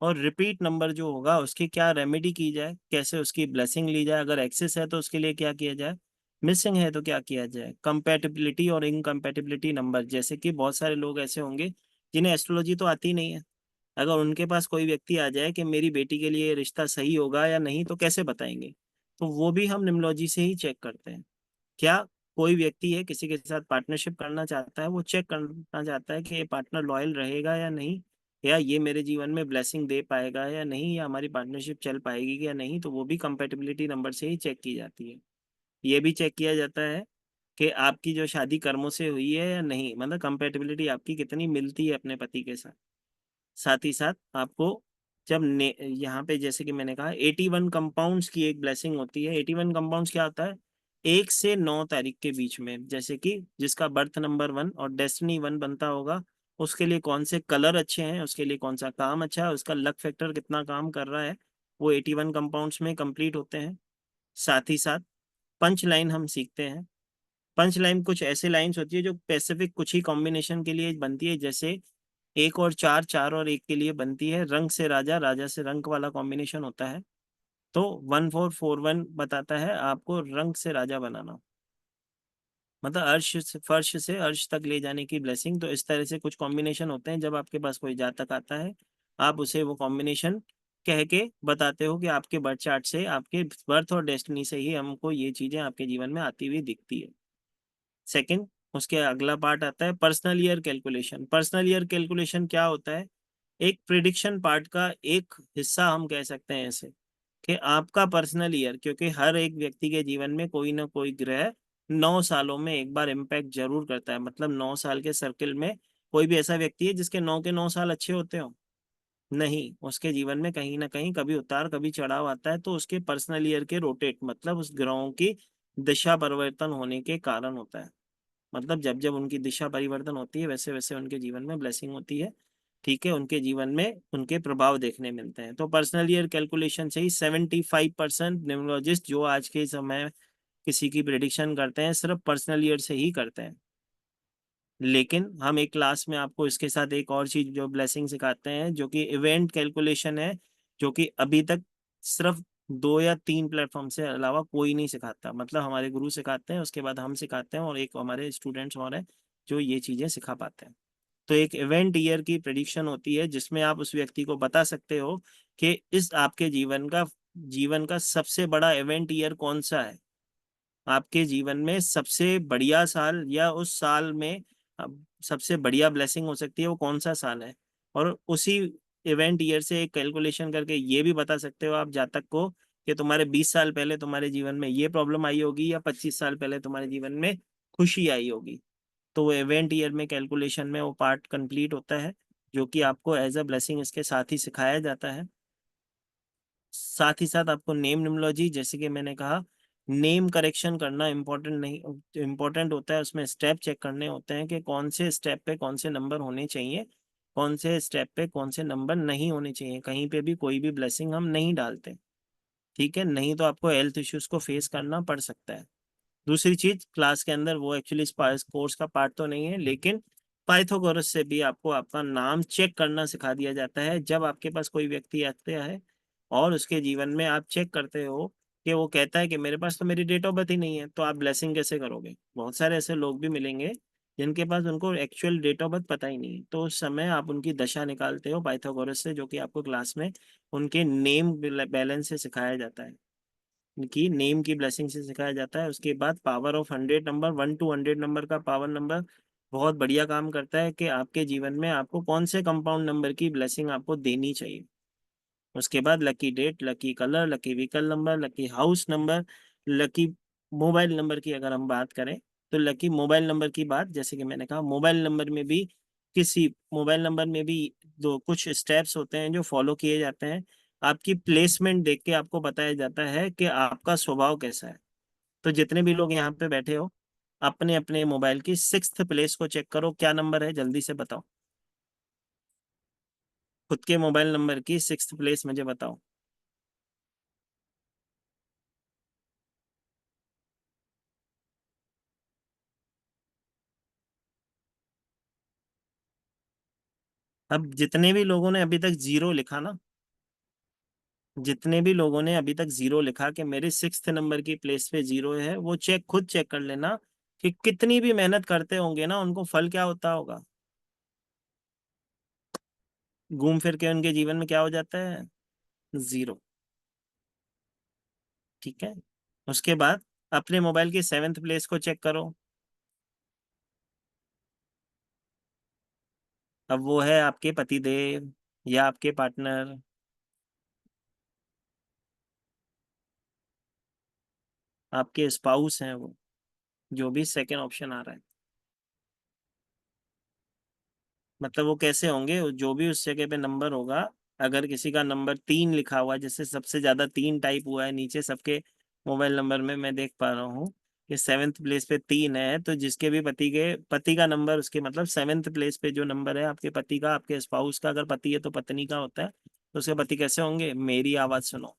और रिपीट नंबर जो होगा, उसकी क्या रेमेडी की जाए, कैसे उसकी ब्लेसिंग ली जाए, अगर एक्सेस है तो उसके लिए क्या किया जाए, मिसिंग है तो क्या किया जाए। कंपैटिबिलिटी और इनकम्पैटिबिलिटी नंबर, जैसे कि बहुत सारे लोग ऐसे होंगे जिन्हें एस्ट्रोलॉजी तो आती नहीं है। अगर उनके पास कोई व्यक्ति आ जाए कि मेरी बेटी के लिए ये रिश्ता सही होगा या नहीं, तो कैसे बताएंगे। तो वो भी हम न्यूमरोलॉजी से ही चेक करते हैं। क्या कोई व्यक्ति है, किसी के साथ पार्टनरशिप करना चाहता है, वो चेक करना चाहता है कि ये पार्टनर लॉयल रहेगा या नहीं, या ये मेरे जीवन में ब्लेसिंग दे पाएगा या नहीं, या हमारी पार्टनरशिप चल पाएगी या नहीं, तो वो भी कंपेटिबिलिटी नंबर से ही चेक की जाती है। ये भी चेक किया जाता है कि आपकी जो शादी कर्मों से हुई है या नहीं, मतलब कंपेटिबिलिटी आपकी कितनी मिलती है अपने पति के साथ। साथ ही साथ आपको जब यहाँ पे जैसे कि मैंने कहा 81 कंपाउंड्स की एक ब्लेसिंग होती है। 81 कंपाउंड्स क्या होता है, 1 से 9 तारीख के बीच में, जैसे कि जिसका बर्थ नंबर 1 और डेस्टिनी 1 बनता होगा, उसके लिए कौन से कलर अच्छे हैं, उसके लिए कौन सा काम अच्छा है, उसका लक फैक्टर कितना काम कर रहा है, वो 81 कंपाउंड्स में कंप्लीट होते हैं। साथ ही साथ पंच लाइन हम सीखते हैं। पंच लाइन कुछ ऐसे लाइंस होती है जो स्पेसिफिक कुछ ही कॉम्बिनेशन के लिए बनती है, जैसे 1 और 4, 4 और 1 के लिए बनती है। रंग से राजा, राजा से रंग वाला कॉम्बिनेशन होता है। तो 1441 बताता है आपको रंग से राजा बनाना, मतलब फर्श से अर्श तक ले जाने की ब्लेसिंग। तो इस तरह से कुछ कॉम्बिनेशन होते हैं। जब आपके पास कोई जातक आता है, आप उसे वो कॉम्बिनेशन कह के बताते हो कि आपके बर्थ चार्ट से, आपके बर्थ और डेस्टिनी से ही हमको ये चीजें आपके जीवन में आती हुई दिखती है। सेकंड, उसके अगला पार्ट आता है personal year calculation. Personal year calculation क्या होता है, एक प्रिडिक्शन पार्ट का एक हिस्सा हम कह सकते हैं ऐसे, कि आपका पर्सनल ईयर, क्योंकि हर एक व्यक्ति के जीवन में कोई ना कोई ग्रह 9 सालों में एक बार इम्पैक्ट जरूर करता है। मतलब 9 साल के सर्किल में कोई भी ऐसा व्यक्ति है जिसके 9 के 9 साल अच्छे होते हो, नहीं, उसके जीवन में कहीं ना कहीं कभी उतार कभी चढ़ाव आता है। तो उसके पर्सनल ईयर के रोटेट, मतलब उस ग्रहों की दिशा परिवर्तन होने के कारण होता है। मतलब जब जब उनकी दिशा परिवर्तन होती है, वैसे वैसे उनके जीवन में ब्लेसिंग होती है। ठीक है, उनके जीवन में उनके प्रभाव देखने मिलते हैं। तो पर्सनल ईयर कैलकुलेशन से ही 75% न्यूमरोलॉजिस्ट जो आज के समय किसी की प्रिडिक्शन करते हैं सिर्फ पर्सनल ईयर से ही करते हैं। लेकिन हम एक क्लास में आपको इसके साथ एक और चीज जो ब्लेसिंग सिखाते हैं जो कि इवेंट कैलकुलेशन है, जो कि अभी तक सिर्फ 2 या 3 प्लेटफॉर्म से अलावा कोई नहीं सिखाता। मतलब हमारे गुरु सिखाते हैं, उसके बाद हम सिखाते हैं, और एक हमारे स्टूडेंट्स और हैं जो ये चीजें सिखा पाते हैं। तो एक इवेंट ईयर की प्रेडिक्शन होती है जिसमें आप उस व्यक्ति को बता सकते हो कि इस आपके जीवन का सबसे बड़ा इवेंट ईयर कौन सा है, आपके जीवन में सबसे बढ़िया साल, या उस साल में सबसे बढ़िया ब्लेसिंग हो सकती है वो कौन सा साल है। और उसी इवेंट ईयर से एक कैलकुलेशन करके ये भी बता सकते हो आप जातक को कि तुम्हारे 20 साल पहले तुम्हारे जीवन में ये प्रॉब्लम आई होगी, या 25 साल पहले तुम्हारे जीवन में खुशी आई होगी। तो वो इवेंट ईयर में कैलकुलेशन में वो पार्ट कंप्लीट होता है, जो कि आपको एज अ ब्लेसिंग इसके साथ ही सिखाया जाता है। साथ ही साथ आपको नेम न्यूमरोलॉजी, जैसे कि मैंने कहा, नेम करेक्शन करना इम्पोर्टेंट नहीं, इम्पोर्टेंट होता है। उसमें स्टेप चेक करने होते हैं कि कौन से स्टेप पे कौन से नंबर होने चाहिए, कौन से स्टेप पे कौन से नंबर नहीं होने चाहिए। कहीं पे भी कोई भी ब्लेसिंग हम नहीं डालते, ठीक है, नहीं तो आपको हेल्थ इश्यूज को फेस करना पड़ सकता है। दूसरी चीज, क्लास के अंदर वो एक्चुअली इस कोर्स का पार्ट तो नहीं है, लेकिन पाइथागोरस से भी आपको आपका नाम चेक करना सिखा दिया जाता है। जब आपके पास कोई व्यक्ति आता है और उसके जीवन में आप चेक करते हो कि वो कहता है कि मेरे पास तो मेरी डेट ऑफ बर्थ ही नहीं है, तो आप ब्लेसिंग कैसे करोगे। बहुत सारे ऐसे लोग भी मिलेंगे जिनके पास उनको एक्चुअल डेट ऑफ बर्थ पता ही नहीं है, तो उस समय आप उनकी दशा निकालते हो पाइथागोरस से, जो कि आपको क्लास में उनके नेम बैलेंस से सिखाया जाता है, की नेम की ब्लेसिंग से सिखाया जाता है। उसके बाद power of 100 number, 1 to 100 number का पावर नंबर बहुत बढ़िया काम करता है कि आपके जीवन में आपको कौन से कंपाउंड नंबर की ब्लेसिंग आपको देनी चाहिए। उसके बाद lucky date, lucky colour, lucky vehicle number, lucky house number, lucky mobile number की अगर हम बात करें तो लकी मोबाइल नंबर की बात, जैसे कि मैंने कहा, मोबाइल नंबर में भी किसी मोबाइल नंबर में भी दो कुछ स्टेप्स होते हैं जो फॉलो किए जाते हैं। आपकी प्लेसमेंट देख के आपको बताया जाता है कि आपका स्वभाव कैसा है। तो जितने भी लोग यहाँ पे बैठे हो, अपने अपने मोबाइल की 6th प्लेस को चेक करो, क्या नंबर है जल्दी से बताओ। खुद के मोबाइल नंबर की 6th प्लेस मुझे बताओ। अब जितने भी लोगों ने अभी तक 0 लिखा ना, जितने भी लोगों ने अभी तक 0 लिखा कि मेरे 6th नंबर की प्लेस पे 0 है, वो खुद चेक कर लेना कि कितनी भी मेहनत करते होंगे ना, उनको फल क्या होता होगा। घूम फिर के उनके जीवन में क्या हो जाता है, 0। ठीक है, उसके बाद अपने मोबाइल की 7th प्लेस को चेक करो। अब वो है आपके पति देव या आपके पार्टनर, आपके स्पाउस हैं वो, जो भी सेकंड ऑप्शन आ रहा है। मतलब वो कैसे होंगे, जो भी उस जगह पे नंबर होगा, अगर किसी का नंबर 3 लिखा हुआ है, जैसे सबसे ज्यादा 3 टाइप हुआ है नीचे सबके मोबाइल नंबर में, मैं देख पा रहा हूँ कि 7th प्लेस पे 3 है, तो जिसके भी पति का नंबर, उसके मतलब 7th प्लेस पे जो नंबर है आपके पति का, आपके स्पाउस का, अगर पति है तो पत्नी का होता है, तो उसके पति कैसे होंगे, मेरी आवाज सुनो।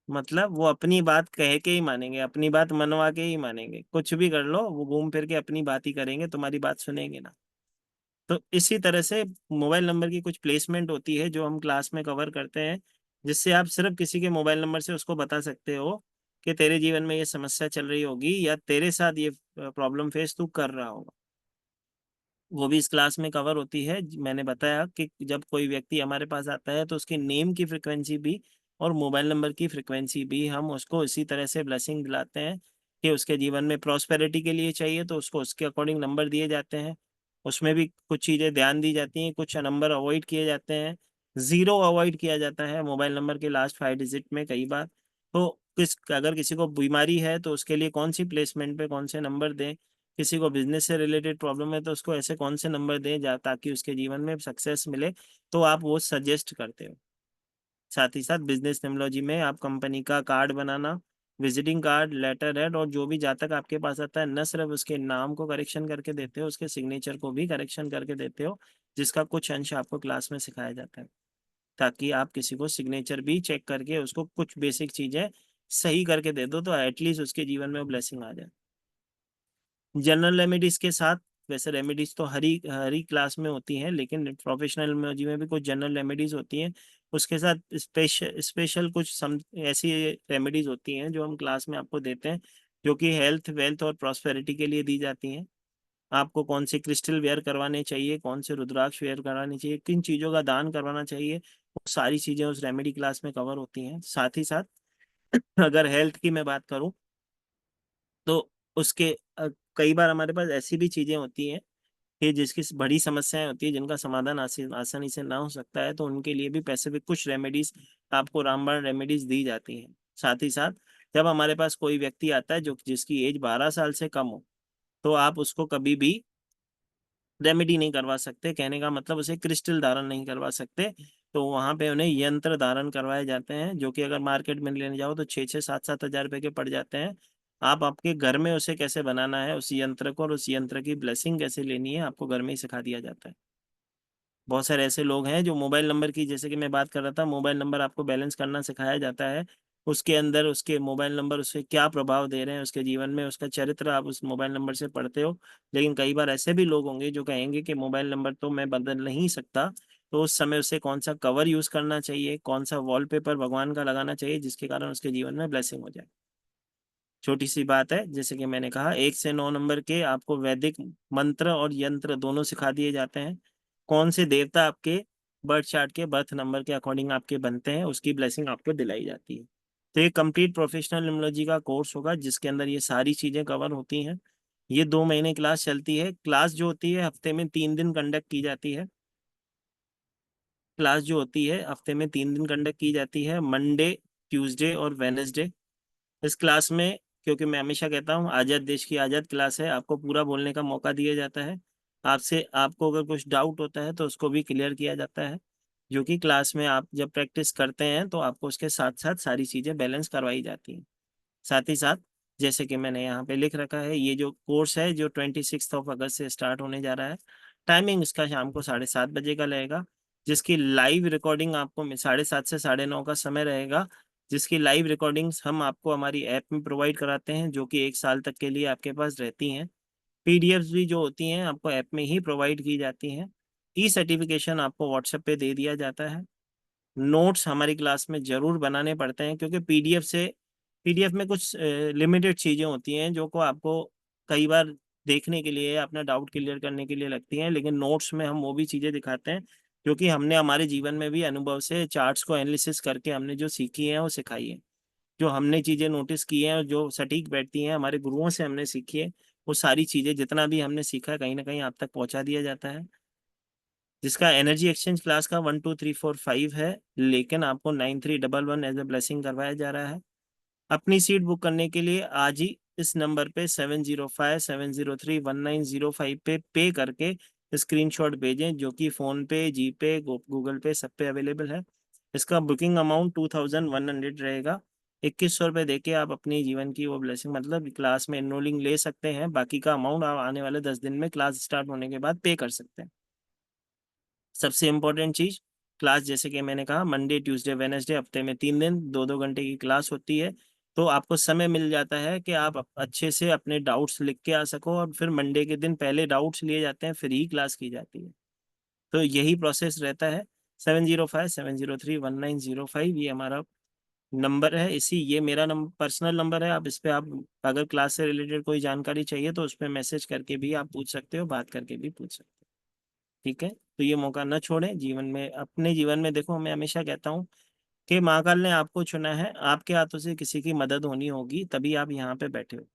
मतलब वो अपनी बात कह के ही मानेंगे, अपनी बात मनवा के ही मानेंगे, कुछ भी कर लो वो घूम फिर के अपनी बात ही करेंगे, तुम्हारी बात सुनेंगे ना। तो इसी तरह से मोबाइल नंबर की कुछ प्लेसमेंट होती है जो हम क्लास में कवर करते हैं, जिससे आप सिर्फ किसी के मोबाइल नंबर से उसको बता सकते हो कि तेरे जीवन में ये समस्या चल रही होगी, या तेरे साथ ये प्रॉब्लम फेस तू कर रहा होगा। वो भी इस क्लास में कवर होती है। मैंने बताया कि जब कोई व्यक्ति हमारे पास आता है तो उसके नेम की फ्रिक्वेंसी भी और मोबाइल नंबर की फ्रिक्वेंसी भी हम उसको इसी तरह से ब्लेसिंग दिलाते हैं कि उसके जीवन में प्रॉस्पेरिटी के लिए चाहिए तो उसको उसके अकॉर्डिंग नंबर दिए जाते हैं। उसमें भी कुछ चीज़ें ध्यान दी जाती हैं, कुछ नंबर अवॉइड किए जाते हैं। 0 अवॉइड किया जाता है मोबाइल नंबर के लास्ट 5 डिजिट में कई बार। तो अगर किसी को बीमारी है तो उसके लिए कौन सी प्लेसमेंट पे कौन से नंबर दें, किसी को बिजनेस से रिलेटेड प्रॉब्लम है तो उसको ऐसे कौन से नंबर दें ताकि उसके जीवन में सक्सेस मिले, तो आप वो सजेस्ट करते हो। साथ ही साथ बिजनेस न्यूमरोलॉजी में आप कंपनी का कार्ड बनाना, विजिटिंग कार्ड, लेटर हेड, और जो भी जातक आपके पास आता है न सिर्फ उसके नाम को करेक्शन करके देते हो, उसके सिग्नेचर को भी करेक्शन करके देते हो, जिसका कुछ अंश आपको क्लास में सिखाया जाता है, ताकि आप किसी को सिग्नेचर भी चेक करके उसको कुछ बेसिक चीजें सही करके दे दो, तो एटलीस्ट उसके जीवन में वो ब्लेसिंग आ जाए। जनरल रेमेडीज के साथ, वैसे रेमेडीज तो हरी क्लास में होती हैं, लेकिन प्रोफेशनल इमोलॉजी में भी कुछ जनरल रेमेडीज होती हैं, उसके साथ स्पेशल कुछ ऐसी रेमेडीज होती हैं जो हम क्लास में आपको देते हैं, जो कि हेल्थ, वेल्थ और प्रॉस्पेरिटी के लिए दी जाती हैं। आपको कौन से क्रिस्टल वेयर करवाने चाहिए, कौन से रुद्राक्ष वेयर करवाने चाहिए, किन चीज़ों का दान करवाना चाहिए, वो सारी चीज़ें उस रेमेडी क्लास में कवर होती हैं। साथ ही साथ अगर हेल्थ की मैं बात करूं, तो उसके कई बार हमारे पास ऐसी भी चीज़ें होती हैं कि जिसकी बड़ी समस्याएं होती है, जिनका समाधान आसानी से ना हो सकता है, तो उनके लिए भी पैसिफिक कुछ रेमेडीज, आपको रामबाण रेमेडीज दी जाती हैं। साथ ही साथ जब हमारे पास कोई व्यक्ति आता है जो जिसकी एज 12 साल से कम हो, तो आप उसको कभी भी रेमेडी नहीं करवा सकते, कहने का मतलब उसे क्रिस्टल धारण नहीं करवा सकते। तो वहां पे उन्हें यंत्र धारण करवाए जाते हैं, जो कि अगर मार्केट में लेने जाओ तो 6-7 हज़ार के पड़ जाते हैं। आप आपके घर में उसे कैसे बनाना है उस यंत्र को, और उस यंत्र की ब्लेसिंग कैसे लेनी है, आपको घर में ही सिखा दिया जाता है। बहुत सारे ऐसे लोग हैं जो मोबाइल नंबर की, जैसे कि मैं बात कर रहा था, मोबाइल नंबर आपको बैलेंस करना सिखाया जाता है। उसके अंदर उसके मोबाइल नंबर उससे क्या प्रभाव दे रहे हैं उसके जीवन में, उसका चरित्र आप उस मोबाइल नंबर से पढ़ते हो। लेकिन कई बार ऐसे भी लोग होंगे जो कहेंगे कि मोबाइल नंबर तो मैं बदल नहीं सकता, तो उस समय उसे कौन सा कवर यूज करना चाहिए, कौन सा वॉलपेपर भगवान का लगाना चाहिए, जिसके कारण उसके जीवन में ब्लेसिंग हो जाए। छोटी सी बात है, जैसे कि मैंने कहा, 1 से 9 नंबर के आपको वैदिक मंत्र और यंत्र दोनों सिखा दिए जाते हैं। कौन से देवता आपके बर्थ चार्ट के बर्थ नंबर के अकॉर्डिंग आपके बनते हैं, उसकी ब्लेसिंग आपको दिलाई जाती है। तो ये कंप्लीट प्रोफेशनल न्यूमरोलॉजी का कोर्स होगा, जिसके अंदर ये सारी चीजें कवर होती हैं। ये 2 महीने क्लास चलती है। क्लास जो होती है हफ्ते में 3 दिन कंडक्ट की जाती है। क्लास जो होती है हफ्ते में 3 दिन कंडक्ट की जाती है, मंडे, ट्यूसडे और वेनेसडे। इस क्लास में, क्योंकि मैं हमेशा कहता हूँ आज़ाद देश की आज़ाद क्लास है, आपको पूरा बोलने का मौका दिया जाता है। आपसे आपको अगर कुछ डाउट होता है तो उसको भी क्लियर किया जाता है, जो कि क्लास में आप जब प्रैक्टिस करते हैं तो आपको उसके साथ साथ सारी चीज़ें बैलेंस करवाई जाती हैं। साथ ही साथ, जैसे कि मैंने यहाँ पे लिख रखा है, ये जो कोर्स है जो 26 अगस्त से स्टार्ट होने जा रहा है, टाइमिंग इसका शाम को 7:30 बजे का रहेगा, जिसकी लाइव रिकॉर्डिंग आपको 7:30 से 9:30 का समय रहेगा, जिसकी लाइव रिकॉर्डिंग्स हम आपको हमारी ऐप में प्रोवाइड कराते हैं, जो कि 1 साल तक के लिए आपके पास रहती हैं। पीडीएफ्स भी जो होती हैं आपको ऐप में ही प्रोवाइड की जाती हैं। ई सर्टिफिकेशन आपको व्हाट्सएप पे दे दिया जाता है। नोट्स हमारी क्लास में जरूर बनाने पड़ते हैं, क्योंकि पीडीएफ में कुछ लिमिटेड चीज़ें होती हैं जो को आपको कई बार देखने के लिए अपना डाउट क्लियर करने के लिए लगती हैं, लेकिन नोट्स में हम वो भी चीज़ें दिखाते हैं जो कि हमने हमारे जीवन में भी अनुभव से चार्ट्स को एनालिसिस करके हमने जो सीखी है वो सिखाई है। जो हमने चीज़ें नोटिस की हैं और जो सटीक बैठती हैं, हमारे गुरुओं से हमने सीखी है, वो सारी चीज़ें जितना भी हमने सीखा है कहीं ना कहीं आप तक पहुंचा दिया जाता है। जिसका एनर्जी एक्सचेंज क्लास का 1 2 3 4 5 है, लेकिन आपको 9311 एज ए ब्लेसिंग करवाया जा रहा है। अपनी सीट बुक करने के लिए आज ही इस नंबर पे 7057031905 पे करके स्क्रीनशॉट भेजें, जो कि फोन पे, जी पे, गूगल पे सब पे अवेलेबल है। इसका बुकिंग अमाउंट 2100 रहेगा। 2100 रुपये दे के आप अपनी जीवन की वो ब्लेसिंग, मतलब क्लास में एनरोलिंग ले सकते हैं। बाकी का अमाउंट आप आने वाले 10 दिन में क्लास स्टार्ट होने के बाद पे कर सकते हैं। सबसे इम्पोर्टेंट चीज, क्लास जैसे कि मैंने कहा मंडे, ट्यूसडे, वेनेसडे, हफ्ते में 3 दिन 2-2 घंटे की क्लास होती है। तो आपको समय मिल जाता है कि आप अच्छे से अपने डाउट्स लिख के आ सको, और फिर मंडे के दिन पहले डाउट्स लिए जाते हैं, फिर ही क्लास की जाती है। तो यही प्रोसेस रहता है। 7057031905 ये हमारा नंबर है। ये मेरा पर्सनल नंबर है। आप इस पे, आप अगर क्लास से रिलेटेड कोई जानकारी चाहिए तो उस पर मैसेज करके भी आप पूछ सकते हो, बात करके भी पूछ सकते हो। ठीक है, तो ये मौका न छोड़ें जीवन में, अपने जीवन में। देखो, मैं हमेशा कहता हूँ कि महाकाल ने आपको चुना है, आपके हाथों से किसी की मदद होनी होगी तभी आप यहाँ पे बैठे हो।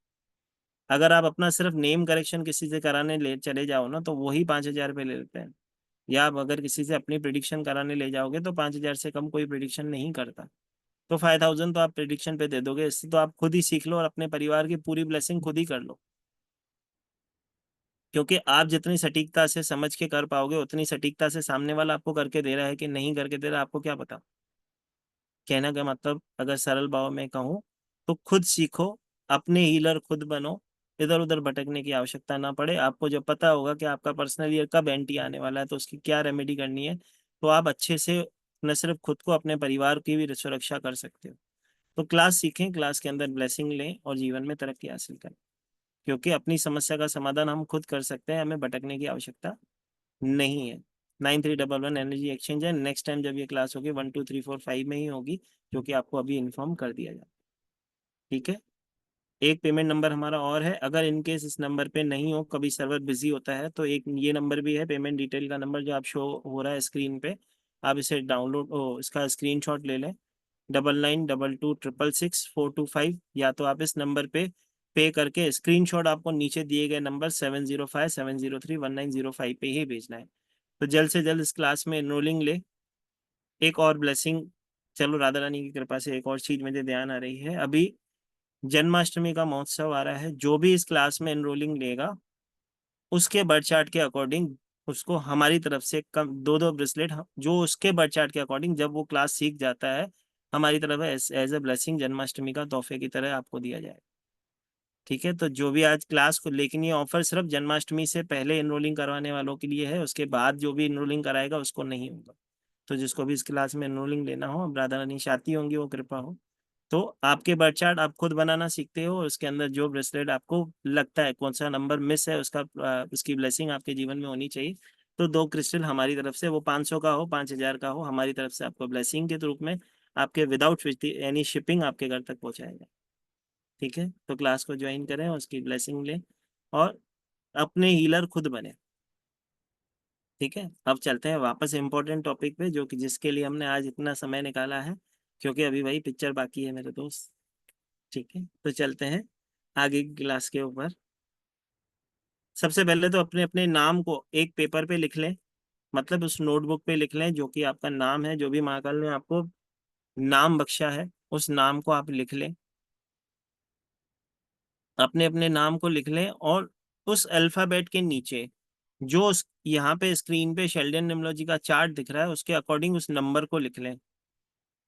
अगर आप अपना सिर्फ नेम करेक्शन किसी से कराने ले चले जाओ ना, तो वही 5,000 रुपये ले लेते हैं। या आप अगर किसी से अपनी प्रिडिक्शन कराने ले जाओगे तो 5,000 से कम कोई प्रिडिक्शन नहीं करता। तो 5,000 तो आप प्रिडिक्शन पे दे दोगे, इससे तो आप खुद ही सीख लो और अपने परिवार की पूरी ब्लेसिंग खुद ही कर लो। क्योंकि आप जितनी सटीकता से समझ के कर पाओगे, उतनी सटीकता से सामने वाला आपको करके दे रहा है कि नहीं करके दे रहा, आपको क्या पता। कहना का मतलब, अगर सरल भाव में कहूँ, तो खुद सीखो, अपने हीलर खुद बनो, इधर उधर भटकने की आवश्यकता ना पड़े। आपको जब पता होगा कि आपका पर्सनल ईयर कब एंटी आने वाला है तो उसकी क्या रेमेडी करनी है, तो आप अच्छे से न सिर्फ खुद को, अपने परिवार की भी सुरक्षा कर सकते हो। तो क्लास सीखें, क्लास के अंदर ब्लेसिंग लें और जीवन में तरक्की हासिल करें, क्योंकि अपनी समस्या का समाधान हम खुद कर सकते हैं, हमें भटकने की आवश्यकता नहीं है। 9311 एनर्जी एक्सचेंज है। नेक्स्ट टाइम जब ये क्लास होगी 1 2 3 4 5 में ही होगी, जो कि आपको अभी इन्फॉर्म कर दिया जाए। ठीक है। एक पेमेंट नंबर हमारा और है, अगर इनकेस इस नंबर पे नहीं हो, कभी सर्वर बिजी होता है, तो एक ये नंबर भी है, पेमेंट डिटेल का नंबर, जो आप शो हो रहा है स्क्रीन पे। आप इसे डाउनलोड, इसका स्क्रीनशॉट ले लें, 9922666425, या तो आप इस नंबर पे करके स्क्रीनशॉट आपको नीचे दिए गए नंबर 7057031905 पे ही भेजना है। तो जल्द से जल्द इस क्लास में एनरोलिंग ले। एक और ब्लेसिंग, चलो राधा रानी की कृपा से एक और चीज मुझे ध्यान आ रही है, अभी जन्माष्टमी का महोत्सव आ रहा है। जो भी इस क्लास में एनरोलिंग लेगा, उसके बर्थ चार्ट के अकॉर्डिंग उसको हमारी तरफ से कम 2 2 ब्रेसलेट, जो उसके बर्थ चार्ट के अकॉर्डिंग जब वो क्लास सीख जाता है, हमारी तरफ एज ए ब्लेसिंग जन्माष्टमी का तोहफे की तरह आपको दिया जाएगा। ठीक है। तो जो भी आज क्लास को, लेकिन ये ऑफर सिर्फ जन्माष्टमी से पहले एनरोलिंग करवाने वालों के लिए है, उसके बाद जो भी एनरोलिंग कराएगा उसको नहीं होगा। तो जिसको भी इस क्लास में एनरोलिंग लेना हो, राधा रानी चाहती होंगी वो कृपा हो, तो आपके बर्थ चार्ट आप खुद बनाना सीखते हो, उसके अंदर जो ब्रेसलेट आपको लगता है कौन सा नंबर मिस है, उसकी ब्लेसिंग आपके जीवन में होनी चाहिए, तो 2 क्रिस्टल हमारी तरफ से, वो 500 का हो 5000 का हो, हमारी तरफ से आपको ब्लेसिंग के रूप में आपके विदाउट एनी शिपिंग आपके घर तक पहुंचाएगा। ठीक है। तो क्लास को ज्वाइन करें, उसकी ब्लेसिंग लें और अपने हीलर खुद बने। ठीक है। अब चलते हैं वापस इम्पोर्टेंट टॉपिक पे, जो कि जिसके लिए हमने आज इतना समय निकाला है, क्योंकि अभी भाई पिक्चर बाकी है मेरे दोस्त। ठीक है। तो चलते हैं आगे की क्लास के ऊपर। सबसे पहले तो अपने अपने नाम को एक पेपर पे लिख लें, मतलब उस नोटबुक पे लिख लें जो कि आपका नाम है, जो भी महाकाल ने आपको नाम बख्शा है, उस नाम को आप लिख लें। अपने अपने नाम को लिख लें और उस अल्फाबेट के नीचे जो यहाँ पे स्क्रीन पे शेल्डन निम्नोलॉजी का चार्ट दिख रहा है, उसके अकॉर्डिंग उस नंबर को लिख लें।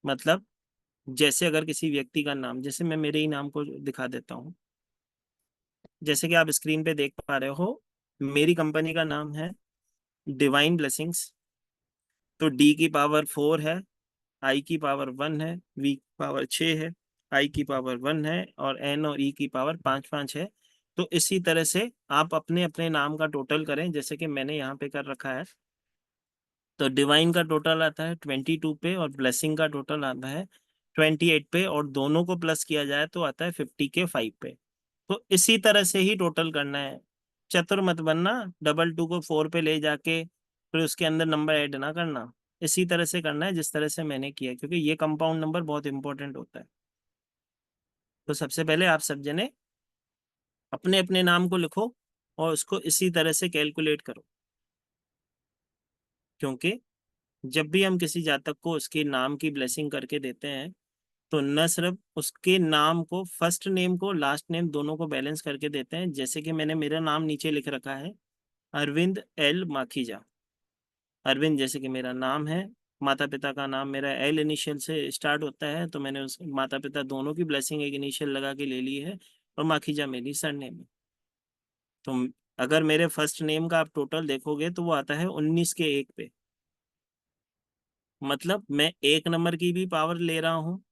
मतलब जैसे अगर किसी व्यक्ति का नाम, जैसे मैं मेरे ही नाम को दिखा देता हूँ, जैसे कि आप स्क्रीन पे देख पा रहे हो, मेरी कंपनी का नाम है डिवाइन ब्लेसिंग्स। तो डी की पावर 4 है, आई की पावर 1 है, वी की पावर 6 है, आई की पावर 1 है, और एन और ई की पावर 5 5 है। तो इसी तरह से आप अपने अपने नाम का टोटल करें, जैसे कि मैंने यहाँ पे कर रखा है। तो डिवाइन का टोटल आता है 22 पे, और ब्लेसिंग का टोटल आता है 28 पे, और दोनों को प्लस किया जाए तो आता है 50 के 5 पे। तो इसी तरह से ही टोटल करना है, चतुर मत बनना, डबल टू को 4 पे ले जाके फिर उसके अंदर नंबर ऐड ना करना। इसी तरह से करना है जिस तरह से मैंने किया है, क्योंकि ये कंपाउंड नंबर बहुत इंपॉर्टेंट होता है। तो सबसे पहले आप सब जने अपने अपने नाम को लिखो और उसको इसी तरह से कैलकुलेट करो, क्योंकि जब भी हम किसी जातक को उसके नाम की ब्लेसिंग करके देते हैं, तो न सिर्फ उसके नाम को, फर्स्ट नेम को, लास्ट नेम दोनों को बैलेंस करके देते हैं। जैसे कि मैंने मेरा नाम नीचे लिख रखा है, अरविंद एल माखीजा। अरविंद जैसे कि मेरा नाम है, माता पिता का नाम मेरा एल इनिशियल से स्टार्ट होता है, तो मैंने उस माता पिता दोनों की ब्लेसिंग एक इनिशियल लगा के ले ली है, और माखीजा मेरी सरनेम है। तो अगर मेरे फर्स्ट नेम का आप टोटल देखोगे तो वो आता है 19 के 1 पे। मतलब मैं 1 नंबर की भी पावर ले रहा हूँ,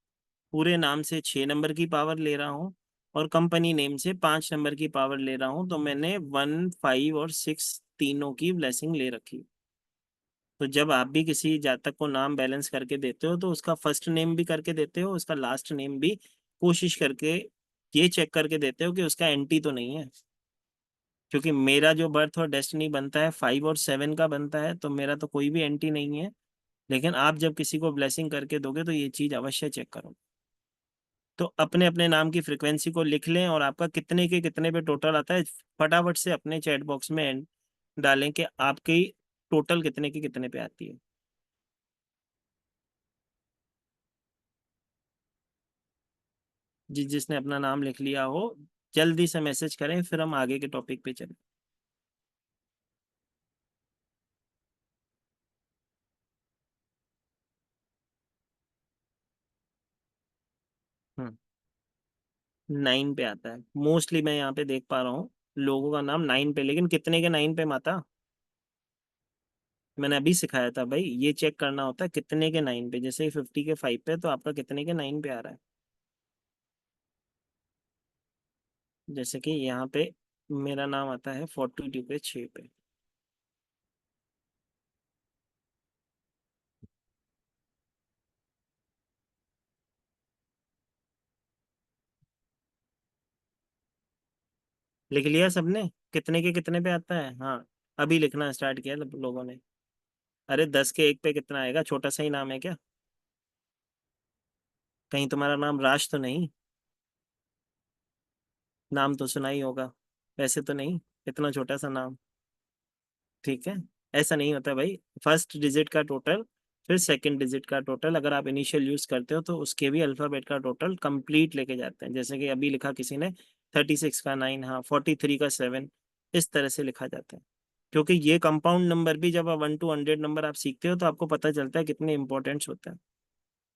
पूरे नाम से 6 नंबर की पावर ले रहा हूँ, और कंपनी नेम से 5 नंबर की पावर ले रहा हूँ। तो मैंने 1 5 और 6 तीनों की ब्लेसिंग ले रखी। तो जब आप भी किसी जातक को नाम बैलेंस करके देते हो, तो उसका फर्स्ट नेम भी करके देते हो, उसका लास्ट नेम भी कोशिश करके ये चेक करके देते हो कि उसका एंटी तो नहीं है। क्योंकि मेरा जो बर्थ और डेस्टिनी बनता है 5 और 7 का बनता है, तो मेरा तो कोई भी एंटी नहीं है। लेकिन आप जब किसी को ब्लेसिंग करके दोगे तो ये चीज अवश्य चेक करो। तो अपने अपने नाम की फ्रिक्वेंसी को लिख लें, और आपका कितने के कितने पे टोटल आता है फटाफट से अपने चैट बॉक्स में डालें कि आपकी टोटल कितने के कितने पे आती है। जिसने अपना नाम लिख लिया हो, जल्दी से मैसेज करें, फिर हम आगे के टॉपिक पे चलें। हम्म। 9 पे आता है मोस्टली। मैं यहाँ पे देख पा रहा हूँ लोगों का नाम 9 पे, लेकिन कितने के 9 पे माता? मैंने अभी सिखाया था भाई, ये चेक करना होता है कितने के 9 पे। जैसे 50 के 5 पे, तो आपका कितने के 9 पे आ रहा है। जैसे कि यहाँ पे मेरा नाम आता है 42 पे 6 पे। लिख लिया सबने कितने के कितने पे आता है? हाँ, अभी लिखना स्टार्ट किया लोगों ने। अरे 10 के 1 पे कितना आएगा? छोटा सा ही नाम है क्या? कहीं तुम्हारा नाम राज तो नहीं? नाम तो सुना ही होगा, वैसे तो नहीं, इतना छोटा सा नाम। ठीक है, ऐसा नहीं होता भाई। फर्स्ट डिजिट का टोटल, फिर सेकंड डिजिट का टोटल, अगर आप इनिशियल यूज करते हो तो उसके भी अल्फाबेट का टोटल कंप्लीट लेके जाते हैं। जैसे कि अभी लिखा किसी ने 36 का 9, हाँ 43 का 7, इस तरह से लिखा जाता है। क्योंकि ये कंपाउंड नंबर भी जब आप 1 to 100 नंबर आप सीखते हो तो आपको पता चलता है कितने इंपॉर्टेंट्स होते हैं।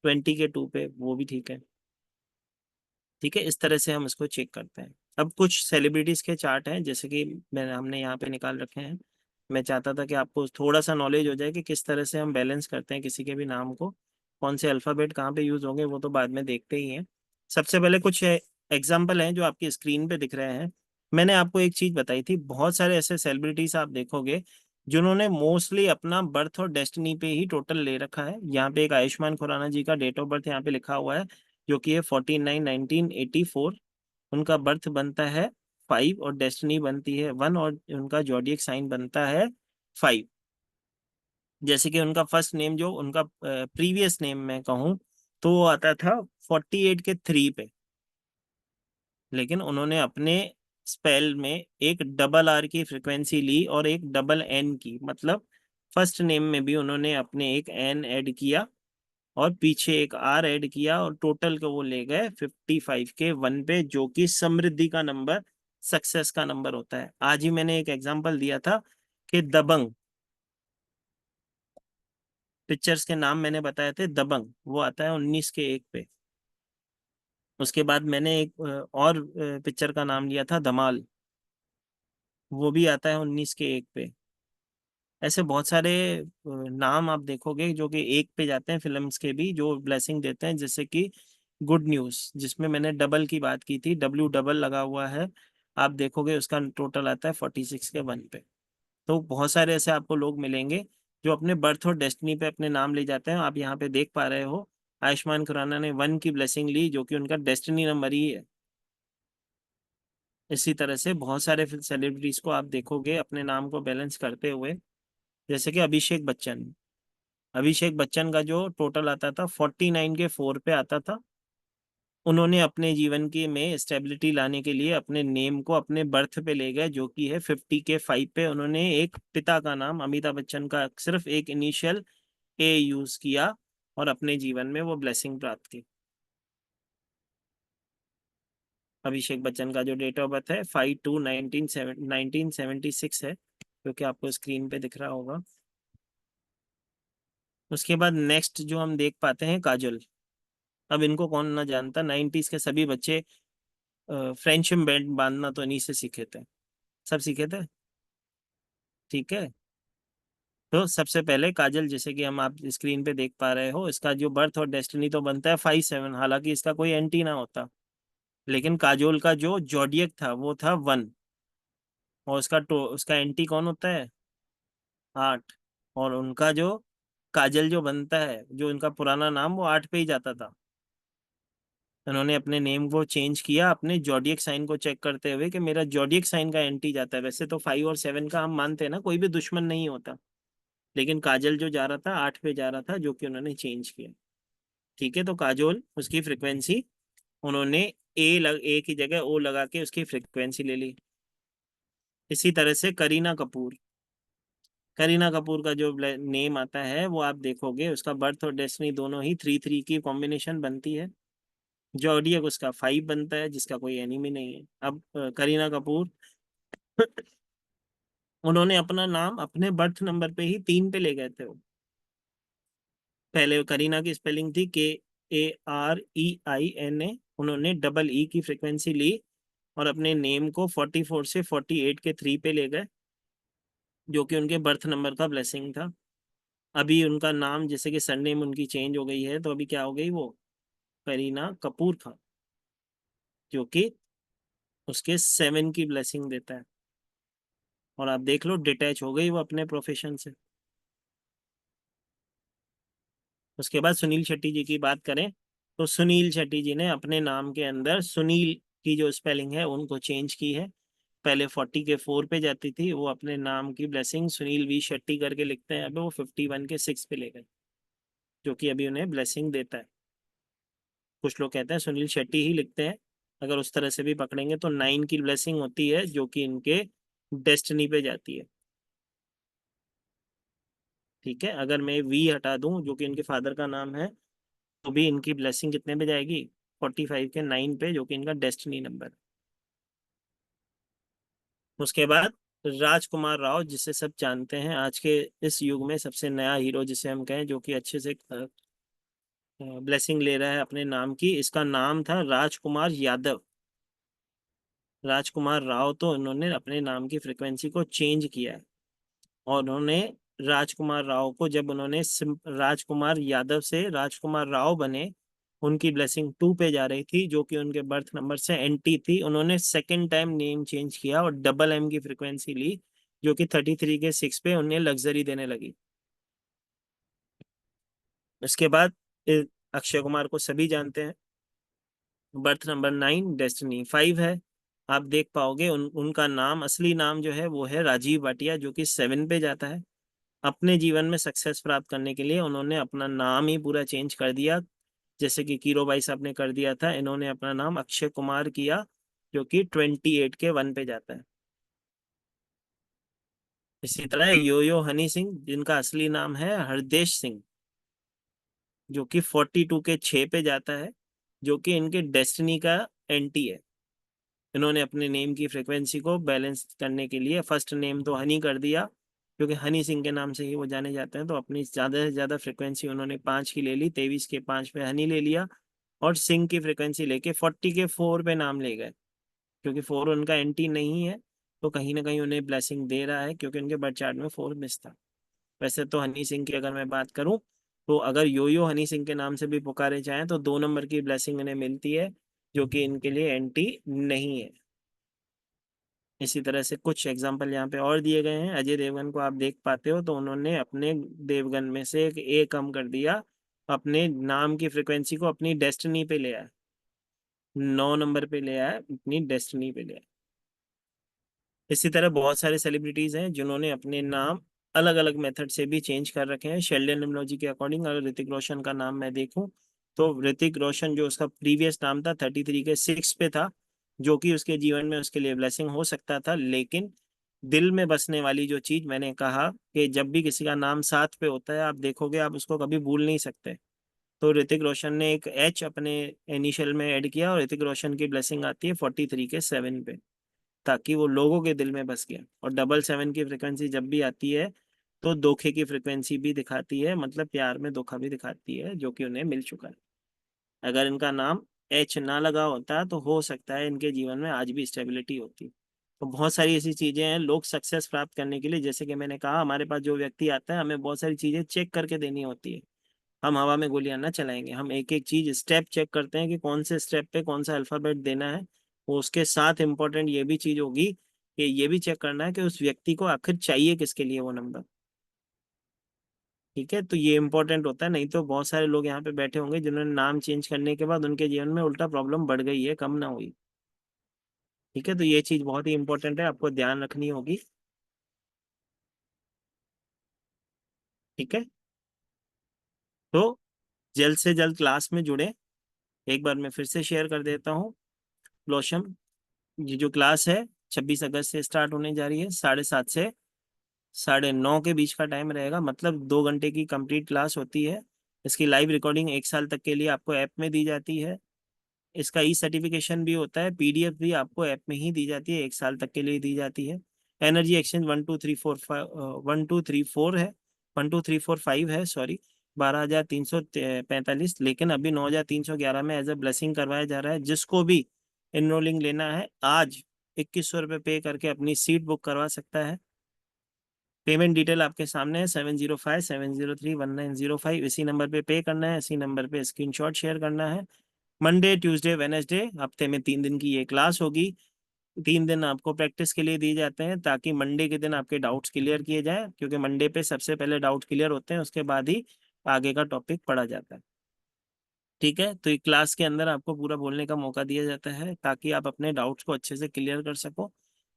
20 के 2 पे वो भी ठीक है। ठीक है, इस तरह से हम इसको चेक करते हैं। अब कुछ सेलिब्रिटीज के चार्ट हैं, जैसे कि हमने यहाँ पे निकाल रखे हैं। मैं चाहता था कि आपको थोड़ा सा नॉलेज हो जाए कि किस तरह से हम बैलेंस करते हैं किसी के भी नाम को। कौन से अल्फ़ाबेट कहाँ पे यूज होंगे वो तो बाद में देखते ही हैं। सबसे पहले कुछ एग्जाम्पल हैं जो आपकी स्क्रीन पे दिख रहे हैं। मैंने आपको एक चीज बताई थी, बहुत सारे ऐसे सेलिब्रिटीज आप देखोगे जिन्होंने मोस्टली अपना बर्थ और डेस्टिनी पे ही टोटल ले रखा है। यहाँ पे एक आयुष्मान खुराना जी का डेट ऑफ बर्थ यहाँ पे लिखा हुआ है, जो कि है 49/1984। उनका बर्थ बनता है 5 और डेस्टिनी बनती है 1, और उनका जॉडियक साइन बनता है 5। जैसे कि उनका फर्स्ट नेम, जो उनका प्रीवियस नेम मैं कहूँ तो वो आता था 48 के 3 पे, लेकिन उन्होंने अपने स्पेल में एक डबल आर की फ्रिक्वेंसी ली और एक डबल एन की, मतलब फर्स्ट नेम में भी उन्होंने अपने एक एन ऐड किया और पीछे एक आर ऐड किया, और टोटल को वो ले गए 55 के 1 पे, जो कि समृद्धि का नंबर, सक्सेस का नंबर होता है। आज ही मैंने एक एग्जांपल दिया था कि दबंग पिक्चर्स के नाम मैंने बताए थे, दबंग वो आता है 19 के 1 पे। उसके बाद मैंने एक और पिक्चर का नाम लिया था धमाल, वो भी आता है 19 के 1 पे। ऐसे बहुत सारे नाम आप देखोगे जो कि 1 पे जाते हैं फिल्म्स के भी, जो ब्लेसिंग देते हैं। जैसे कि गुड न्यूज़, जिसमें मैंने डबल की बात की थी, डब्ल्यू डबल लगा हुआ है, आप देखोगे उसका टोटल आता है 46 के 1 पे। तो बहुत सारे ऐसे आपको लोग मिलेंगे जो अपने बर्थ और डेस्टिनी पे अपने नाम ले जाते हैं। आप यहाँ पे देख पा रहे हो आयुष्मान खुराना ने 1 की ब्लेसिंग ली, जो कि उनका डेस्टिनी नंबर ही है। इसी तरह से बहुत सारे सेलिब्रिटीज को आप देखोगे अपने नाम को बैलेंस करते हुए। जैसे कि अभिषेक बच्चन का जो टोटल आता था 49 के 4 पे आता था। उन्होंने अपने जीवन के में स्टेबिलिटी लाने के लिए अपने नेम को अपने बर्थ पे ले गए, जो कि है 50 के 5 पे। उन्होंने एक पिता का नाम अमिताभ बच्चन का सिर्फ एक इनिशियल ए यूज किया और अपने जीवन में वो ब्लेसिंग प्राप्त की। अभिषेक बच्चन का जो डेट ऑफ बर्थ है 5/2/1976 है, जो कि आपको स्क्रीन पे दिख रहा होगा। उसके बाद नेक्स्ट जो हम देख पाते हैं काजल। अब इनको कौन ना जानता, 90s के सभी बच्चे फ्रेंडशिप बैंड बांधना तो इन्हीं से सीखे थे, सब सीखे थे। ठीक है, तो सबसे पहले काजल, जैसे कि हम आप स्क्रीन पे देख पा रहे हो, इसका जो बर्थ और डेस्टिनी तो बनता है 5/7, हालांकि इसका कोई एंटी ना होता। लेकिन काजोल का जो जॉडियक था वो था 1, और उसका एंटी कौन होता है? 8। और उनका जो काजल जो बनता है, जो इनका पुराना नाम, वो 8 पे ही जाता था। उन्होंने अपने नेम को चेंज किया अपने जॉडियक साइन को चेक करते हुए कि मेरा जॉडियक साइन का एंटी जाता है। वैसे तो 5 और 7 का हम मानते हैं ना, कोई भी दुश्मन नहीं होता, लेकिन काजल जो जा रहा था 8 पे जा रहा था, जो कि उन्होंने चेंज किया। ठीक है, तो काजोल उसकी फ्रिक्वेंसी उन्होंने ए की जगह ओ लगा के उसकी फ्रिक्वेंसी ले ली। इसी तरह से करीना कपूर का जो नेम आता है वो आप देखोगे, उसका बर्थ और डेस्टिनी दोनों ही 3/3 की कॉम्बिनेशन बनती है। जॉडियक उसका 5 बनता है, जिसका कोई एनिमी नहीं है। अब करीना कपूर उन्होंने अपना नाम अपने बर्थ नंबर पे ही 3 पे ले गए थे। वो पहले करीना की स्पेलिंग थी KAREINA, उन्होंने डबल ई की फ्रिक्वेंसी ली और अपने नेम को 44 से 48 के 3 पे ले गए, जो कि उनके बर्थ नंबर का ब्लेसिंग था। अभी उनका नाम, जैसे कि सरनेम उनकी चेंज हो गई है, तो अभी क्या हो गई वो, करीना कपूर खान, जो कि उसके 7 की ब्लेसिंग देता है। और आप देख लो, डिटैच हो गई वो अपने प्रोफेशन से। उसके बाद सुनील शेट्टी जी की बात करें तो सुनील शेट्टी जी ने अपने नाम के अंदर सुनील की जो स्पेलिंग है उनको चेंज की है। पहले 40 के 4 पे जाती थी, वो अपने नाम की ब्लेसिंग सुनील वी शेट्टी करके लिखते हैं, अभी वो 51 के 6 पे ले गए, जो कि अभी उन्हें ब्लेसिंग देता है। कुछ लोग कहते हैं सुनील शेट्टी ही लिखते हैं, अगर उस तरह से भी पकड़ेंगे तो 9 की ब्लेसिंग होती है, जो कि इनके डेस्टिनी पे जाती है। ठीक है, अगर मैं वी हटा दूं जो कि इनके फादर का नाम है, तो भी इनकी ब्लेसिंग कितने पे जाएगी, 45 के 9 पे, जो कि इनका डेस्टिनी नंबर। उसके बाद राजकुमार राव, जिसे सब जानते हैं, आज के इस युग में सबसे नया हीरो जिसे हम कहें, जो कि अच्छे से ब्लेसिंग ले रहा है अपने नाम की, इसका नाम था राजकुमार यादव। राजकुमार राव तो इन्होंने अपने नाम की फ्रिक्वेंसी को चेंज किया है, और उन्होंने राजकुमार राव को, जब उन्होंने राजकुमार यादव से राजकुमार राव बने, उनकी ब्लेसिंग 2 पे जा रही थी, जो कि उनके बर्थ नंबर से एंटी थी। उन्होंने सेकेंड टाइम नेम चेंज किया और डबल एम की फ्रिक्वेंसी ली, जो कि 33 के 6 पे उन्हें लग्जरी देने लगी। इसके बाद अक्षय कुमार को सभी जानते हैं, बर्थ नंबर 9, डेस्टिनी 5 है। आप देख पाओगे उनका नाम, असली नाम जो है वो है राजीव भाटिया, जो कि 7 पे जाता है। अपने जीवन में सक्सेस प्राप्त करने के लिए उन्होंने अपना नाम ही पूरा चेंज कर दिया, जैसे कि कीरो भाई साहब ने कर दिया था, इन्होंने अपना नाम अक्षय कुमार किया, जो कि 28 के 1 पे जाता है। इसी तरह यो यो हनी सिंह, जिनका असली नाम है हरदेश सिंह, जो कि 42 के 6 पे जाता है, जो कि इनके डेस्टिनी का एंटी है। इन्होंने अपने नेम की फ्रिक्वेंसी को बैलेंस करने के लिए फर्स्ट नेम तो हनी कर दिया, क्योंकि हनी सिंह के नाम से ही वो जाने जाते हैं, तो अपनी ज़्यादा से ज़्यादा फ्रिक्वेंसी उन्होंने 5 की ले ली, 23 के 5 पे हनी ले लिया, और सिंह की फ्रिक्वेंसी लेके 40 के 4 पे नाम ले गए, क्योंकि 4 उनका एंटी नहीं है, तो कहीं ना कहीं उन्हें ब्लेसिंग दे रहा है, क्योंकि उनके बर्थ चार्ट में 4 मिस था। वैसे तो हनी सिंह की अगर मैं बात करूं, तो अगर यो यो हनी सिंह के नाम से भी पुकारे जाएं तो 2 नंबर की ब्लेसिंग इन्हें मिलती है, जो कि इनके लिए एंटी नहीं है। इसी तरह से कुछ एग्जाम्पल यहाँ पे और दिए गए हैं। अजय देवगन को आप देख पाते हो, तो उन्होंने अपने देवगन में से एक ए कम कर दिया, अपने नाम की फ्रिक्वेंसी को अपनी डेस्टिनी पे ले आया, 9 नंबर पे ले आया, अपनी डेस्टिनी पे ले आया। इसी तरह बहुत सारे सेलिब्रिटीज हैं जिन्होंने अपने नाम अलग अलग मेथड से भी चेंज कर रखे हैं। शेल्डन निम्नोजी के अकॉर्डिंग अगर ऋतिक रोशन का नाम मैं देखूं, तो ऋतिक रोशन जो उसका प्रीवियस नाम था 33 के 6 पे था, जो कि उसके जीवन में उसके लिए ब्लेसिंग हो सकता था, लेकिन दिल में बसने वाली जो चीज, मैंने कहा कि जब भी किसी का नाम 7 पे होता है, आप देखोगे आप उसको कभी भूल नहीं सकते। तो ऋतिक रोशन ने एक एच अपने इनिशियल में ऐड किया, और ऋतिक रोशन की ब्लेसिंग आती है 43 के 7 पे, ताकि वो लोगों के दिल में बस गया। और 777 की फ्रिक्वेंसी जब भी आती है, तो धोखे की फ्रिक्वेंसी भी दिखाती है, मतलब प्यार में धोखा भी दिखाती है, जो कि उन्हें मिल चुका है। अगर इनका नाम एच ना लगा होता तो हो सकता है इनके जीवन में आज भी स्टेबिलिटी होती। तो बहुत सारी ऐसी चीजें हैं, लोग सक्सेस प्राप्त करने के लिए, जैसे कि मैंने कहा, हमारे पास जो व्यक्ति आता है, हमें बहुत सारी चीजें चेक करके देनी होती है। हम हवा में गोलियां ना चलाएंगे, हम एक एक चीज स्टेप चेक करते हैं कि कौन से स्टेप पे कौन सा अल्फाबेट देना है। वो उसके साथ इम्पोर्टेंट ये भी चीज होगी कि ये भी चेक करना है कि उस व्यक्ति को आखिर चाहिए किसके लिए वो नंबर। ठीक है, तो ये इंपॉर्टेंट होता है, नहीं तो बहुत सारे लोग यहाँ पे बैठे होंगे जिन्होंने नाम चेंज करने के बाद उनके जीवन में उल्टा प्रॉब्लम बढ़ गई है, कम ना हुई। ठीक है, तो ये चीज बहुत ही इंपॉर्टेंट है, आपको ध्यान रखनी होगी। ठीक है, तो जल्द से जल्द क्लास में जुड़े। एक बार मैं फिर से शेयर कर देता हूँ, ब्लॉसम, ये जो क्लास है 26 अगस्त से स्टार्ट होने जा रही है, 7:30 से 9:30 के बीच का टाइम रहेगा, मतलब 2 घंटे की कंप्लीट क्लास होती है। इसकी लाइव रिकॉर्डिंग 1 साल तक के लिए आपको ऐप में दी जाती है। इसका ई सर्टिफिकेशन भी होता है, पीडीएफ भी आपको ऐप में ही दी जाती है, 1 साल तक के लिए दी जाती है। एनर्जी एक्सचेंज 1 2 3 4 5 1 2 3 4 है, 1 2 3 4 5 है, सॉरी। 12,345, लेकिन अभी 9,311 में एज अ ब्लेसिंग करवाया जा रहा है। जिसको भी एनरोलिंग लेना है आज 2100 रुपये पे करके अपनी सीट बुक करवा सकता है। पेमेंट डिटेल आपके सामने है, 7057031905। इसी नंबर पे पे करना है, इसी नंबर पे स्क्रीनशॉट शेयर करना है। मंडे, ट्यूसडे, वेनेसडे, हफ्ते में 3 दिन की ये क्लास होगी। 3 दिन आपको प्रैक्टिस के लिए दिए जाते हैं ताकि मंडे के दिन आपके डाउट्स क्लियर किए जाएं, क्योंकि मंडे पे सबसे पहले डाउट क्लियर होते हैं, उसके बाद ही आगे का टॉपिक पढ़ा जाता है। ठीक है, तो ये क्लास के अंदर आपको पूरा बोलने का मौका दिया जाता है ताकि आप अपने डाउट्स को अच्छे से क्लियर कर सको।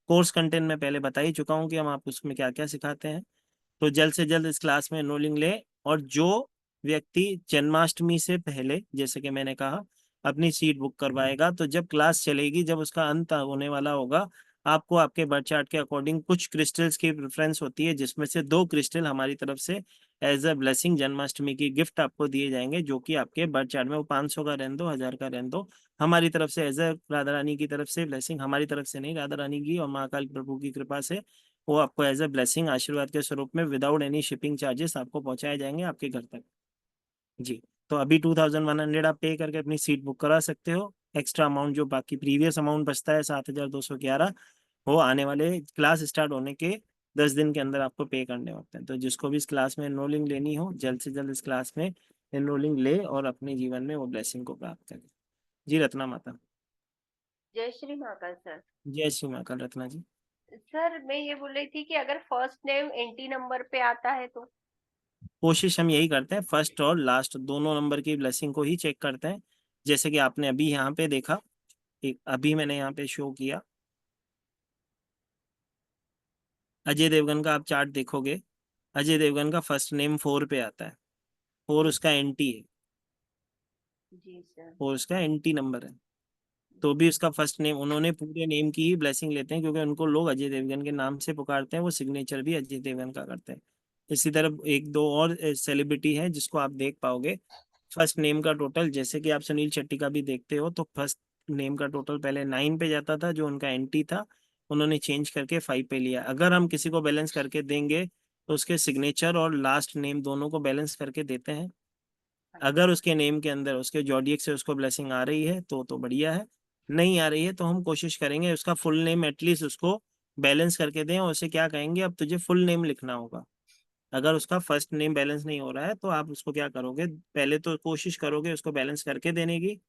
कोर्स कंटेंट में पहले बता ही चुका हूँ कि हम आपको उसमें क्या क्या सिखाते हैं। तो जल्द से जल्द इस क्लास में एनरोलिंग ले। और जो व्यक्ति जन्माष्टमी से पहले, जैसे कि मैंने कहा, अपनी सीट बुक करवाएगा, तो जब क्लास चलेगी, जब उसका अंत होने वाला होगा, आपको आपके बर्थ चार्ट के अकॉर्डिंग कुछ क्रिस्टल्स की प्रेफरेंस होती है, जिसमें से 2 क्रिस्टल हमारी तरफ से एज अ ब्लेसिंग जन्माष्टमी की गिफ्ट आपको दिए जाएंगे, जो कि आपके बर्थ चार्ट में, वो 500 का रहने दो, 1000 का रहने दो, हमारी तरफ से एज अ राधा रानी की तरफ से ब्लेसिंग, हमारी तरफ से नहीं, राधा रानी की और महाकाल प्रभु की कृपा से वो आपको एज अ ब्लेसिंग, आशीर्वाद के स्वरूप में विदाउट एनी शिपिंग चार्जेस आपको पहुंचाए जाएंगे आपके घर तक। जी, तो अभी 2100 आप पे करके अपनी सीट बुक करा सकते हो। एक्स्ट्रा अमाउंट जो बाकी प्रीवियस अमाउंट बचता है 7211, वो आने वाले क्लास स्टार्ट होने के 10 दिन के अंदर आपको पे करने होते हैं। तो जिसको भी इस क्लास में एनरोलिंग लेनी हो, जल्द से जल्द इस क्लास में एनरोलिंग ले और अपने जीवन में वो ब्लेसिंग को प्राप्त करें। जी रत्ना माता। जय श्री महाकाल सर। जय श्री महाकाल रत्ना जी। सर मैं ये बोल रही थी कि अगर फर्स्ट नेम एंटी नंबर पे आता है तो? कोशिश हम यही करते हैं, फर्स्ट और लास्ट दोनों नंबर की ब्लेसिंग को ही चेक करते हैं। जैसे कि आपने अभी यहाँ पे देखा, एक अभी मैंने यहाँ पे शो किया, अजय देवगन का आप चार्ट देखोगे, अजय देवगन का फर्स्ट नेम 4 पे आता है, 4 उसका एंटी है, जी सर। 4 उसका एंटी नंबर है। तो भी उसका फर्स्ट नेम, उन्होंने पूरे नेम की ही ब्लेसिंग लेते हैं, क्योंकि उनको लोग अजय देवगन के नाम से पुकारते हैं, वो सिग्नेचर भी अजय देवगन का करते हैं। इसी तरह एक दो और सेलिब्रिटी हैं जिसको आप देख पाओगे, फर्स्ट नेम का टोटल, जैसे कि आप सुनील शेट्टी का भी देखते हो, तो फर्स्ट नेम का टोटल पहले 9 पे जाता था, जो उनका एंटी था, उन्होंने चेंज करके 5 पे लिया। अगर हम किसी को बैलेंस करके देंगे तो उसके सिग्नेचर और लास्ट नेम दोनों को बैलेंस करके देते हैं। अगर उसके नेम के अंदर उसके जॉडियक से उसको ब्लेसिंग आ रही है तो बढ़िया है, नहीं आ रही है तो हम कोशिश करेंगे उसका फुल नेम एटलीस्ट उसको बैलेंस करके दें, और उसे क्या कहेंगे, अब तुझे फुल नेम लिखना होगा। अगर उसका फर्स्ट नेम बैलेंस नहीं हो रहा है तो आप उसको क्या करोगे, पहले तो कोशिश करोगे उसको बैलेंस करके देने की,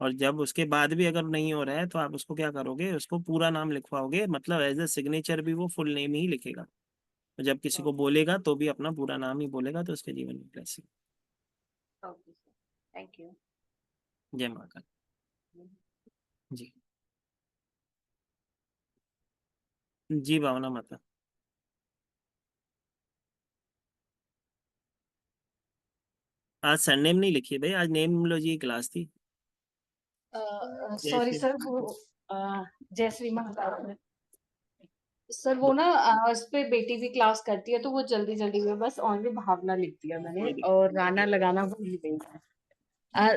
और जब उसके बाद भी अगर नहीं हो रहा है तो आप उसको क्या करोगे, उसको पूरा नाम लिखवाओगे, मतलब एज ए सिग्नेचर भी वो फुल नेम ही लिखेगा। तो जब किसी को बोलेगा तो भी अपना पूरा नाम ही बोलेगा, तो उसके जीवन में blessing. Okay sir, thank you. जय महाकाल जी। जी भावना माता। आज सरनेम नहीं लिखी भाई, आज नेमोलॉजी की क्लास थी। जय सॉरी श्री सर, वो जय श्री महाकाल सर, वो ना उस पे बेटी भी क्लास करती है तो वो जल्दी जल्दी में बस ओनली भावना लिख दिया मैंने कोई दिक्कत और राना लगाना भूल गई मैं।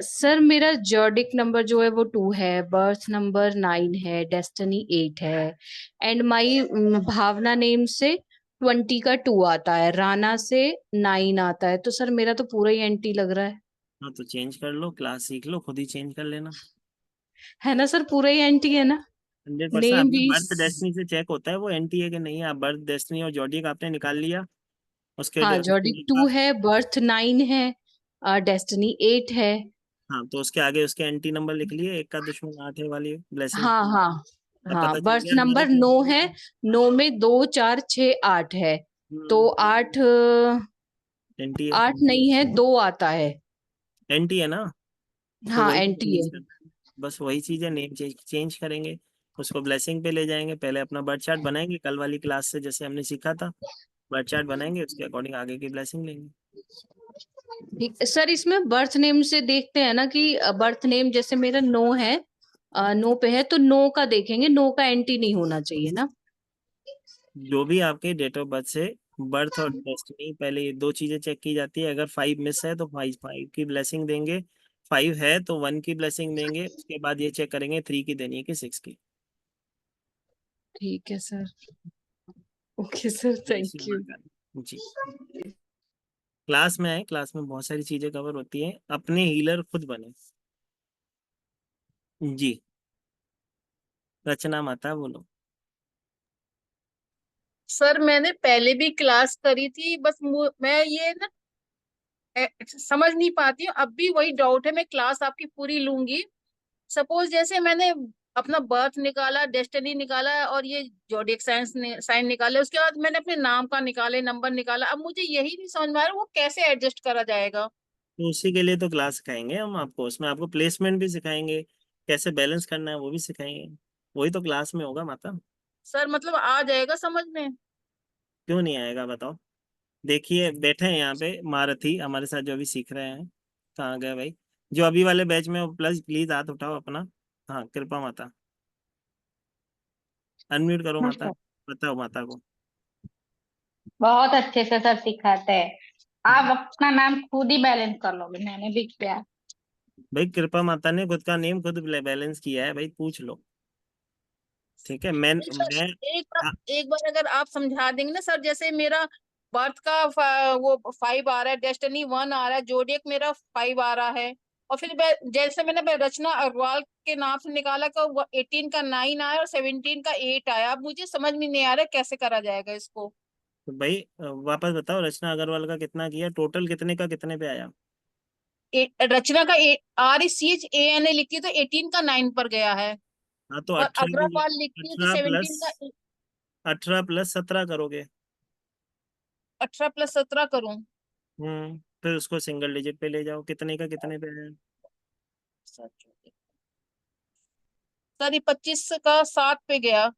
सर मेरा जॉर्डिक नंबर जो है वो 2 है, बर्थ नंबर 9 है, डेस्टिनी 8 है, एंड माई भावना नेम से 20 का 2 आता है, राना से 9 आता है, तो सर मेरा तो पूरा ही एंटी लग रहा हाँ, तो चेंज कर लो, क्लास सीख लो, खुद ही चेंज कर लेना। है ना सर, पूरा ही एंटी है ना? 100% नेम आपके भी बर्थ डेस्टिनी से चेक होता है वो एंटी है कि नहीं। आप बर्थ डेस्टिनी और जॉडियक आपने निकाल लिया, उसके हाँ, जॉर्डिक 2 है, बर्थ 9 है, डेस्टिनी 8 है। हाँ, तो उसके आगे उसके एंटी नंबर लिख लिए, एक का दुश्मन 8 है वाली ब्लेसिंग। हाँ हाँ अब हाँ, पता चल बर्थ गया हमारा नंबर 9 है, 9 में 2 4 6 8 है, तो 8 एंटी है, 8 नहीं है, 2 आता है। एंटी है ना, तो हाँ वही एंटी चेंज है। करना है। बस वही चीज है, नेम चेंज करेंगे, उसको ब्लेसिंग पे ले जाएंगे। पहले अपना बर्थ चार्ट बनाएंगे, कल वाली क्लास से जैसे हमने सीखा था, बर्थ चार्ट बनाएंगे, उसके अकॉर्डिंग आगे की ब्लेसिंग लेंगे। ठीक सर, इसमें बर्थ नेम से देखते हैं ना कि बर्थ नेम जैसे मेरा 9 है, 9 पे है, तो 9 का देखेंगे, 9 का एंटी नहीं होना चाहिए ना? जो भी आपके डेट ऑफ बर्थ से बर्थ और डेस्टिनी, पहले ये 2 चीजें चेक की जाती है। अगर 5 मिस है तो 5 की ब्लेसिंग देंगे, 5 है तो 1 की ब्लेसिंग देंगे, उसके बाद ये चेक करेंगे 3 की देनी है कि 6 की। ठीक है सर। ओके सर, जय Shri thank you. Mahakal ji. Class में आए, क्लास में बहुत सारी चीजें कवर होती हैं, अपने हीलर खुद बने। जी, रचना माता बोलो। सर मैंने पहले भी क्लास करी थी, बस मैं ये ना समझ नहीं पाती हूँ, अब भी वही डाउट है। मैं क्लास आपकी पूरी लूंगी। सपोज जैसे मैंने अपना बर्थ निकाला, डेस्टिनी निकाला और ये जोडियक साइन निकाले, उसके बाद मैंने अपने नाम का निकाले, नंबर निकाला। अब मुझे यही नहीं समझ में आ रहा वो कैसे एडजस्ट करा जाएगा। तो उसी के लिए तो क्लास सिखाएंगे हम आपको, उसमें आपको प्लेसमेंट भी सिखाएंगे, कैसे बैलेंस करना है वो भी सिखाएंगे। वही तो क्लास में होगा माता। सर मतलब आ जाएगा समझ में? क्यों नहीं आएगा बताओ। देखिए बैठे हैं यहाँ पे महारथी हमारे साथ जो अभी सीख रहे हैं। कहाँ गए भाई? जो अभी वाले बैच में हो, प्लस प्लीज हाथ उठाओ अपना। हाँ, कृपा माता, अनम्यूट करो माता। नमस्कार। बताओ माता को। बहुत अच्छे से सर सिखाते हैं। आप अपना नाम खुद ही बैलेंस कर लोगे, मैंने भी किया। भाई कृपा माता ने खुद का नेम खुद बैलेंस किया है भाई, पूछ लो। ठीक है, मैं नहीं सर, मैं हाँ, एक बार अगर आप समझा देंगे ना सर। जैसे मेरा बर्थ का वो 5 आ रहा है, डेस्टिनी 1 आ रहा है, जोडियक मेरा 5 आ रहा है। और फिर जैसे मैंने रचना अग्रवाल के नाम से निकाला का 18 का 9 आया और 17 का 8 आया। अब मुझे समझ में नहीं आ रहा है कैसे करा जाएगा इसको। तो भाई वापस बताओ, रचना अग्रवाल का कितना किया, टोटल कितने का कितने पे आया? रचना का RECHANA लिखती है तो 18 का 9 पर गया है। हाँ तो और 18 को, अग्रवाल लिखती है तो 18 प्लस 17 का 18 प्लस 17 करोगे। 18 प्लस 17 करूं? फिर उसको सिंगल डिजिट पे ले जाओ, कितने का कितने पे आया? सर ये 25 का 7 पे गया।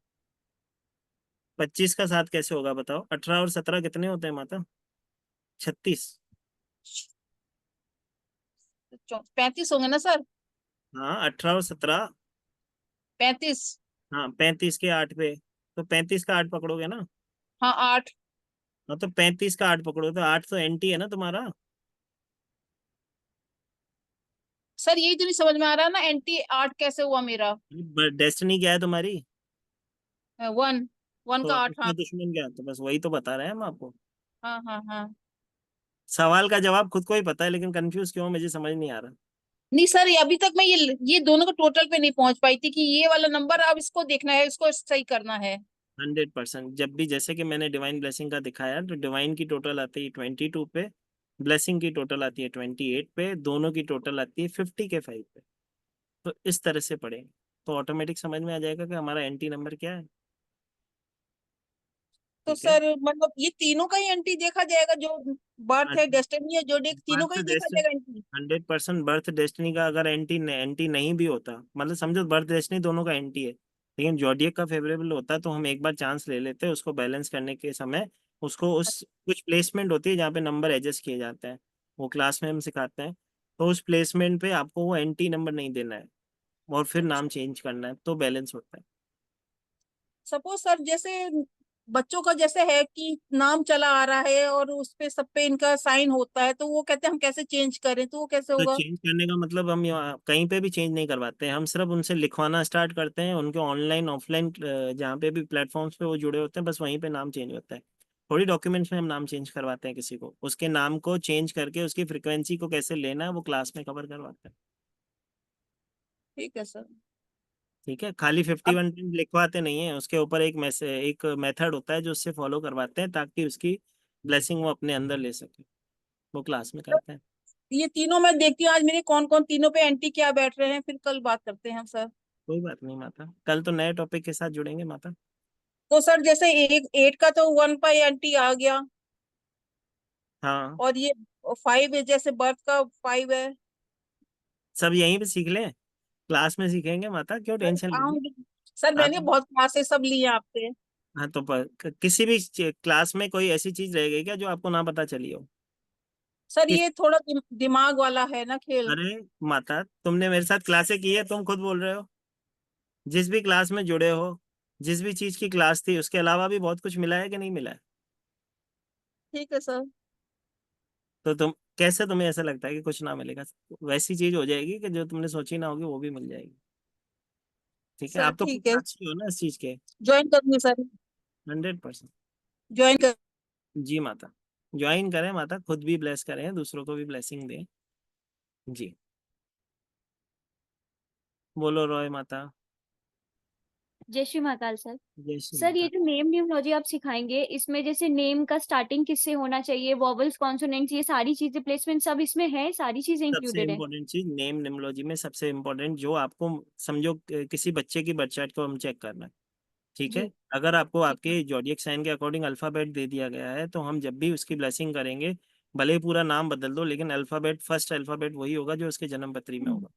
25 का 7 कैसे होगा बताओ? 18 और 17 कितने होते हैं माता? 36। 35 होंगे ना सर? हाँ, 18 और 17। 35। हाँ, 35 के 8 पे, तो 35 का 8 पकड़ोगे ना? हाँ 8। हाँ तो 35 का 8 पकड़ो, तो 8 तो एंटी है ना तुम्हारा। सर यही तो नहीं समझ में आ रहा ना, एंटी 8 कैसे हुआ मेरा? डेस्टिनी क्या है तुम्हारी? 1 1 तो का 8। हाँ उसमें दुश्मन क्या है? तो बस वही तो बता रहे हैं हम आपको। हाँ हाँ हाँ। सवाल का जवाब खुद को ही पता है, लेकिन कंफ्यूज क्यों हो, मुझे समझ नहीं आ रहा। नहीं सर, ये अभी तक मैं ये दोनों को टोटल पे नहीं पहुंच पाई थी कि ये वाला नंबर अब इसको देखना है, इसको सही करना है। 100%। जब भी जैसे कि मैंने डिवाइन ब्लेसिंग का दिखाया, तो डिवाइन की टोटल आती है 22 पे, ब्लेसिंग की टोटल आती है 28 पे, दोनों की टोटल आती है 50 के 5 पे। तो इस तरह से पढ़ेंगे तो ऑटोमेटिक समझ में आ जाएगा कि हमारा एंटी नंबर क्या है। तो ठीक है। सर मतलब ये तीनों का ही एंटी देखा जाएगा, जो बर्थ है, डेस्टिनी है, जो तीनों का बर्थ ही देखा डेस्टिनी, जाएगा एंटी? 100% बर्थ डेस्टिनी का अगर एंटी एंटी नहीं भी होता, मतलब समझो बर्थ डेस्टिनी दोनों का एंटी है, लेकिन जॉडियक का फेवरेबल होता है, तो हम एक बार चांस ले लेते हैं उसको बैलेंस करने के समय। उसको उस कुछ प्लेसमेंट होती है जहाँ पे नंबर एडजस्ट किए जाते हैं, वो क्लास में हम सिखाते हैं। तो उस प्लेसमेंट पे आपको वो एंटी नंबर नहीं देना है, और फिर नाम चेंज करना है, तो बैलेंस होता है। सपोज सर जैसे बच्चों का जैसे है कि नाम चला आ रहा है और उस पे सब पे इनका साइन होता है, तो वो कहते हैं हम कैसे चेंज करें, तो वो कैसे तो होगा? चेंज करने का मतलब हम कहीं पे भी चेंज नहीं करवाते हैं, हम सिर्फ उनसे लिखवाना स्टार्ट करते हैं, उनके ऑनलाइन ऑफलाइन जहाँ पे भी प्लेटफॉर्म्स पे वो जुड़े होते हैं, बस वहीं पे नाम चेंज होता है। थोड़ी डॉक्यूमेंट्स में हम नाम चेंज करवाते हैं किसी को, उसके नाम को चेंज करके उसकी फ्रिक्वेंसी को कैसे लेना है वो क्लास में कवर करवाते हैं। ठीक है सर। ठीक है, खाली फिफ्टी अब वन लिखवाते नहीं है, उसके ऊपर एक मेथड होता है जो उससे फॉलो करवाते हैं, ताकि उसकी ब्लेसिंग वो अपने अंदर ले सके, वो क्लास में करते हैं। ये तीनों मैं देखती हूँ आज मेरे कौन कौन तीनों पे एंटी क्या बैठ रहे हैं, फिर कल बात करते हैं हम सर। कोई बात नहीं माता, कल तो नए टॉपिक के साथ जुड़ेंगे माता। तो सर जैसे एक 8 का तो 1 पर एंटी आ गया, हाँ, और ये 5 है, जैसे बर्थ का 5 है। सब यहीं पे सीख लें, क्लास में सीखेंगे माता, क्यों सर टेंशन ले रही है? आऊंगी। सर हाँ मैंने तो, बहुत क्लासेस सब लिए हैं आपसे। हाँ तो किसी भी क्लास में कोई ऐसी चीज रहेगी क्या जो आपको ना पता चली हो? सर किस ये थोड़ा दिमाग वाला है ना खेल। अरे माता, तुमने मेरे साथ क्लासें की है, तुम खुद बोल रहे हो। जिस भी क्लास में जुड़े हो, जिस भी चीज की क्लास थी, उसके अलावा भी बहुत कुछ मिला है कि नहीं मिला है? ठीक है सर। तो तुम कैसे, तुम्हें ऐसा लगता है कि कुछ ना मिलेगा? वैसी चीज हो जाएगी कि जो तुमने सोची ना होगी वो भी मिल जाएगी। ठीक है, सर आप तो खुद ठीक है, साक्षी हो ना इस चीज के। ज्वाइन करूंगी सर। 100%। ज्वाइन कर। जी माता। ज्वाइन करें माता, खुद भी ब्लेस करें, दूसरों को भी ब्लेसिंग दें। जी बोलो रॉय माता। जय श्री महाकाल सर। जय श्री सर ये माता। जो नेम न्यूमरोलॉजी आप सिखाएंगे, इसमें जैसे नेम का स्टार्टिंग किससे होना चाहिए, वॉवल्स, कॉन्सोनेंट्स, ये सारी चीजें, प्लेसमेंट सब इसमें है, सारी चीजें सबसे इंक्लूडेड है? इम्पोर्टेंट चीज नेम निमोलॉजी में, सबसे इम्पोर्टेंट जो आपको समझो किसी बच्चे की बर्थ चार्ट को हम चेक करना है, ठीक है। जी। अगर आपको ठीक है। आपके जॉडियक साइन के अकॉर्डिंग अल्फाबेट दे दिया गया है, तो हम जब भी उसकी ब्लेसिंग करेंगे, भले ही पूरा नाम बदल दो, लेकिन अल्फाबेट, फर्स्ट अल्फाबेट वही होगा जो उसके जन्म पत्री में होगा।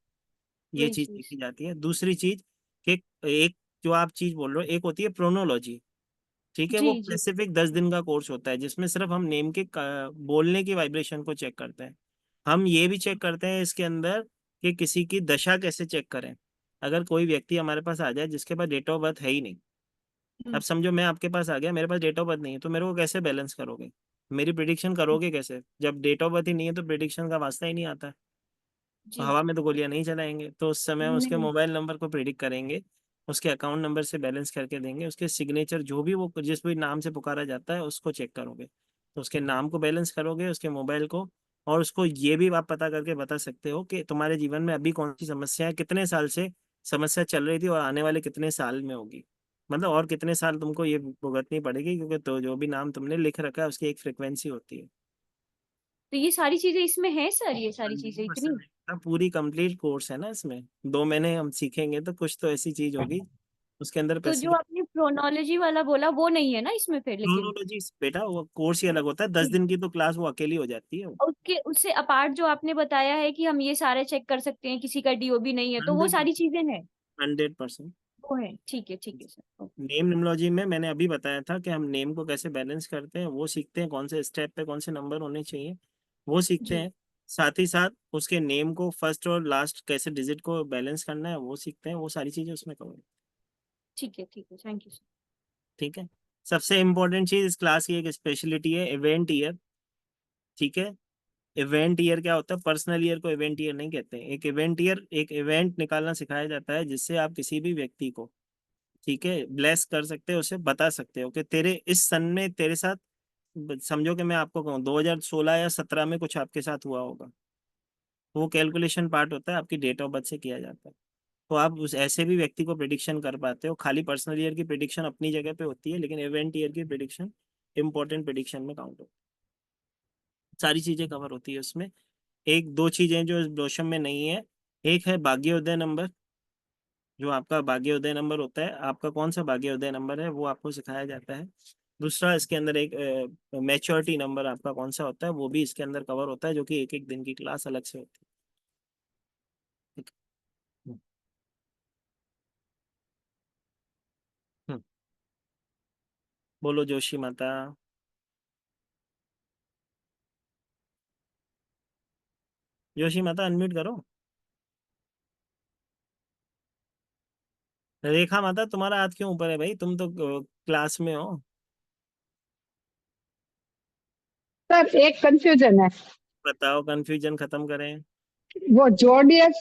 ये यस चीज यस। देखी जाती है। दूसरी चीज कि एक जो आप चीज बोल रहे हो, एक होती है प्रोनोलॉजी, ठीक है। जी वो जी। स्पेसिफिक 10 दिन का कोर्स होता है, जिसमें सिर्फ हम नेम के बोलने की वाइब्रेशन को चेक करते हैं। हम ये भी चेक करते हैं इसके अंदर कि किसी की दशा कैसे चेक करें। अगर कोई व्यक्ति हमारे पास आ जाए जिसके पास डेट ऑफ बर्थ है ही नहीं, अब समझो मैं आपके पास आ गया, मेरे पास डेट ऑफ बर्थ नहीं है, तो मेरे को कैसे बैलेंस करोगे, मेरी प्रिडिक्शन करोगे कैसे? जब डेट ऑफ बर्थ ही नहीं है तो प्रिडिक्शन का वास्ता ही नहीं आता है। जी। हवा में तो गोलियां नहीं चलाएंगे, तो उस समय उसके नहीं। मोबाइल नंबर को प्रिडिक्ट करेंगे, उसके अकाउंट नंबर से बैलेंस करके देंगे, उसके सिग्नेचर जो भी वो जिस भी नाम से पुकारा जाता है उसको चेक करोगे, तो उसके नाम को बैलेंस करोगे, उसके मोबाइल को, और उसको ये भी आप पता करके बता सकते हो कि तुम्हारे जीवन में अभी कौन सी समस्या है, कितने साल से समस्या चल रही थी और आने वाले कितने साल में होगी, मतलब और कितने साल तुमको ये भुगतनी पड़ेगी, क्योंकि तो जो भी नाम तुमने लिख रखा है उसकी एक फ्रिक्वेंसी होती है। तो ये सारी चीजें इसमें है सर, ये सारी चीजें इतनी? 100% है। पूरी कंप्लीट कोर्स है ना इसमें, 2 महीने हम सीखेंगे तो कुछ तो ऐसी चीज होगी उसके अंदर तो जो पैसिफिक। आपने प्रोनोलॉजी वाला बोला वो नहीं है ना इसमें फिर, लेकिन? क्रोनोलॉजी बेटा वो कोर्स ही अलग होता है, 10 दिन की तो क्लास वो अकेली हो जाती है। और उसके उससे अपार्ट जो आपने बताया है कि हम ये सारे चेक कर सकते हैं, किसी का डीओबी नहीं है, तो वो 100। सारी चीजें हैं? 100%। वो है, ठीक है सर, ओके। नेम निमोलॉजी में मैंने अभी बताया था कि हम नेम को कैसे बैलेंस करते हैं, वो सीखते हैं, कौन से स्टेप पे कौन से नंबर होने चाहिए वो सीखते जी। हैं। साथ ही साथ उसके नेम को फर्स्ट और लास्ट कैसे डिजिट को बैलेंस करना है वो सीखते हैं, वो सारी चीजें उसमें कवर। ठीक है, थैंक यू सर। ठीक है। सबसे इम्पोर्टेंट चीज इस क्लास की एक स्पेशलिटी है, इवेंट ईयर, ठीक है। इवेंट ईयर क्या होता है? पर्सनल ईयर को इवेंट ईयर नहीं कहते हैं। एक इवेंट ईयर, एक इवेंट निकालना सिखाया जाता है जिससे आप किसी भी व्यक्ति को, ठीक है, ब्लेस कर सकते हो, उसे बता सकते हो कि तेरे इस सन में तेरे साथ, समझो कि मैं आपको कहूँ 2016 या 17 में कुछ आपके साथ हुआ होगा, वो कैलकुलेशन पार्ट होता है, आपकी डेट ऑफ बर्थ से किया जाता है। तो आप उस ऐसे भी व्यक्ति को प्रिडिक्शन कर पाते हो। खाली पर्सनल ईयर की प्रिडिक्शन अपनी जगह पे होती है, लेकिन इवेंट ईयर की प्रिडिक्शन इंपॉर्टेंट प्रिडिक्शन में काउंट होती है, सारी चीजें कवर होती है उसमें। एक दो चीजें जो इस ब्रोशम में नहीं है, एक है भाग्योदय नंबर, जो आपका भाग्योदय नंबर होता है, आपका कौन सा भाग्योदय नंबर है वो आपको सिखाया जाता है। दूसरा इसके अंदर एक मैच्योरिटी नंबर आपका कौन सा होता है वो भी इसके अंदर कवर होता है, जो कि एक एक दिन की क्लास अलग से होती है। ठीक है। हम्म, बोलो जोशी माता। जोशी माता अनम्यूट करो। रेखा माता तुम्हारा हाथ क्यों ऊपर है भाई, तुम तो क्लास में हो। सर एक कंफ्यूजन है, बताओ, कंफ्यूजन खत्म करें। वो जोडियक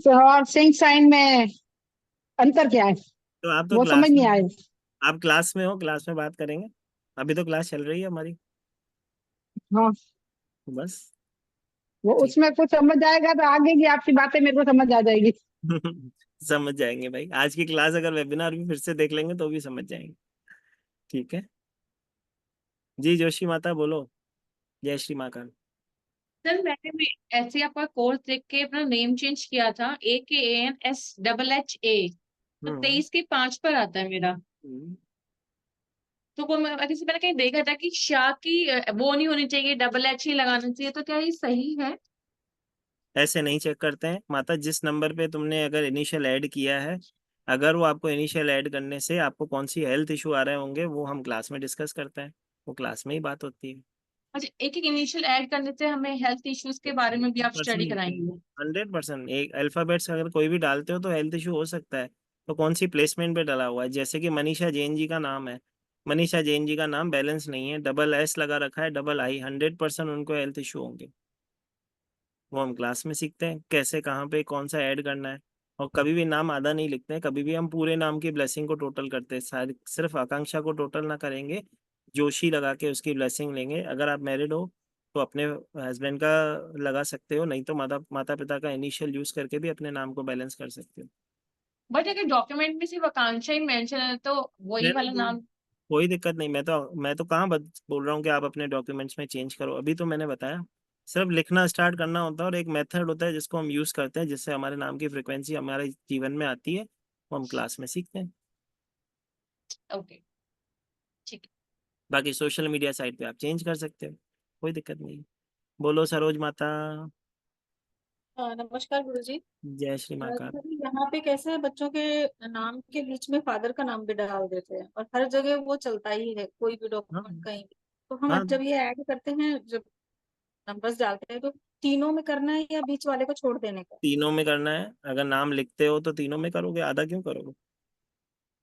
और सिंह साइन में अंतर क्या है, तो आप तो वो समझ क्लास में नहीं हो, आया। आप क्लास में हो, क्लास में बात करेंगे, अभी तो क्लास चल रही है हमारी। हाँ, बस। वो ठीक। उसमें कुछ समझ आएगा तो आगे की आपकी बातें मेरे को समझ आ जाएगी। समझ जाएंगे भाई, आज की क्लास अगर वेबिनार भी फिर से देख लेंगे तो भी समझ जाएंगे। ठीक है। जी जोशी माता बोलो। जय श्री महाकाल। सर मैंने भी ऐसे ही आपका कोर्स देख के अपना नेम चेंज किया था, AKANSHHA, तो हम्म 23/5 पर आता है मेरा। हम्म। तो वो किसी मैंने कहीं देखा था कि शाह की वो नहीं होनी चाहिए, DH ही लगाना चाहिए, तो क्या ये सही है? ऐसे नहीं चेक करते हैं माता, जिस नंबर पे तुमने अगर इनिशियल ऐड किया है, अगर वो आपको इनिशियल ऐड करने से आपको कौन सी हेल्थ इशू आ रहे होंगे वो हम क्लास में डिस्कस करते हैं, वो क्लास में ही बात होती है। अच्छा, एक एक इनिशियल ऐड करने से हमें हेल्थ इश्यूज के बारे में भी आप स्टडी कराएंगे? 100%। एक अल्फाबेट्स अगर कोई भी डालते हो तो हेल्थ इशू हो सकता है, तो कौन सी प्लेसमेंट पे डाला हुआ है, जैसे कि मनीषा जैन जी का नाम है, मनीषा जैन जी का नाम बैलेंस नहीं है, डबल S लगा रखा है, डबल I, 100% उनको हेल्थ इशू होंगे। वो हम क्लास में सीखते हैं कैसे कहाँ पे कौन सा ऐड करना है। और कभी भी नाम आधा नहीं लिखते हैं, कभी भी हम पूरे नाम की ब्लेसिंग को टोटल करते हैं, सारी सिर्फ आकांक्षा को टोटल ना करेंगे, जोशी लगा के उसकी ब्लेसिंग लेंगे। अगर आप मैरिड हो तो अपने हस्बैंड का लगा सकते हो, नहीं तो माता पिता का इनिशियल यूज करके भी अपने नाम को बैलेंस कर सकते हो। बट अगर डॉक्यूमेंट में सिर्फ आकांक्षा ही मेंशन है तो वही रहने वाला दो, नाम। कोई दिक्कत नहीं। मैं तो कहाँ बोल रहा हूँ कि आप अपने डॉक्यूमेंट्स में चेंज करो, अभी तो मैंने बताया। सिर्फ लिखना स्टार्ट करना होता है और एक मेथड होता है जिसको हम यूज करते हैं, जिससे हमारे नाम की फ्रिक्वेंसी हमारे जीवन में आती है, वो हम क्लास में सीखते हैं। ओके ठीक है। बाकी सोशल मीडिया साइट पे आप चेंज कर सकते हो, कोई दिक्कत नहीं। बोलो सरोज माता। नमस्कार गुरुजी। जय श्री महाकाल। सर, यहाँ पे कैसे है, बच्चों के नाम के बीच में फादर का नाम भी डाल देते हैं और हर जगह वो चलता ही है, कोई भी हाँ डॉक्यूमेंट कहीं भी। तो हम हाँ, जब ये ऐड करते हैं, जब नंबर्स डालते हैं, तो तीनों में करना है या बीच वाले को छोड़ देने का? तीनों में करना है। अगर नाम लिखते हो तो तीनों में करोगे, आधा क्यों करोगे?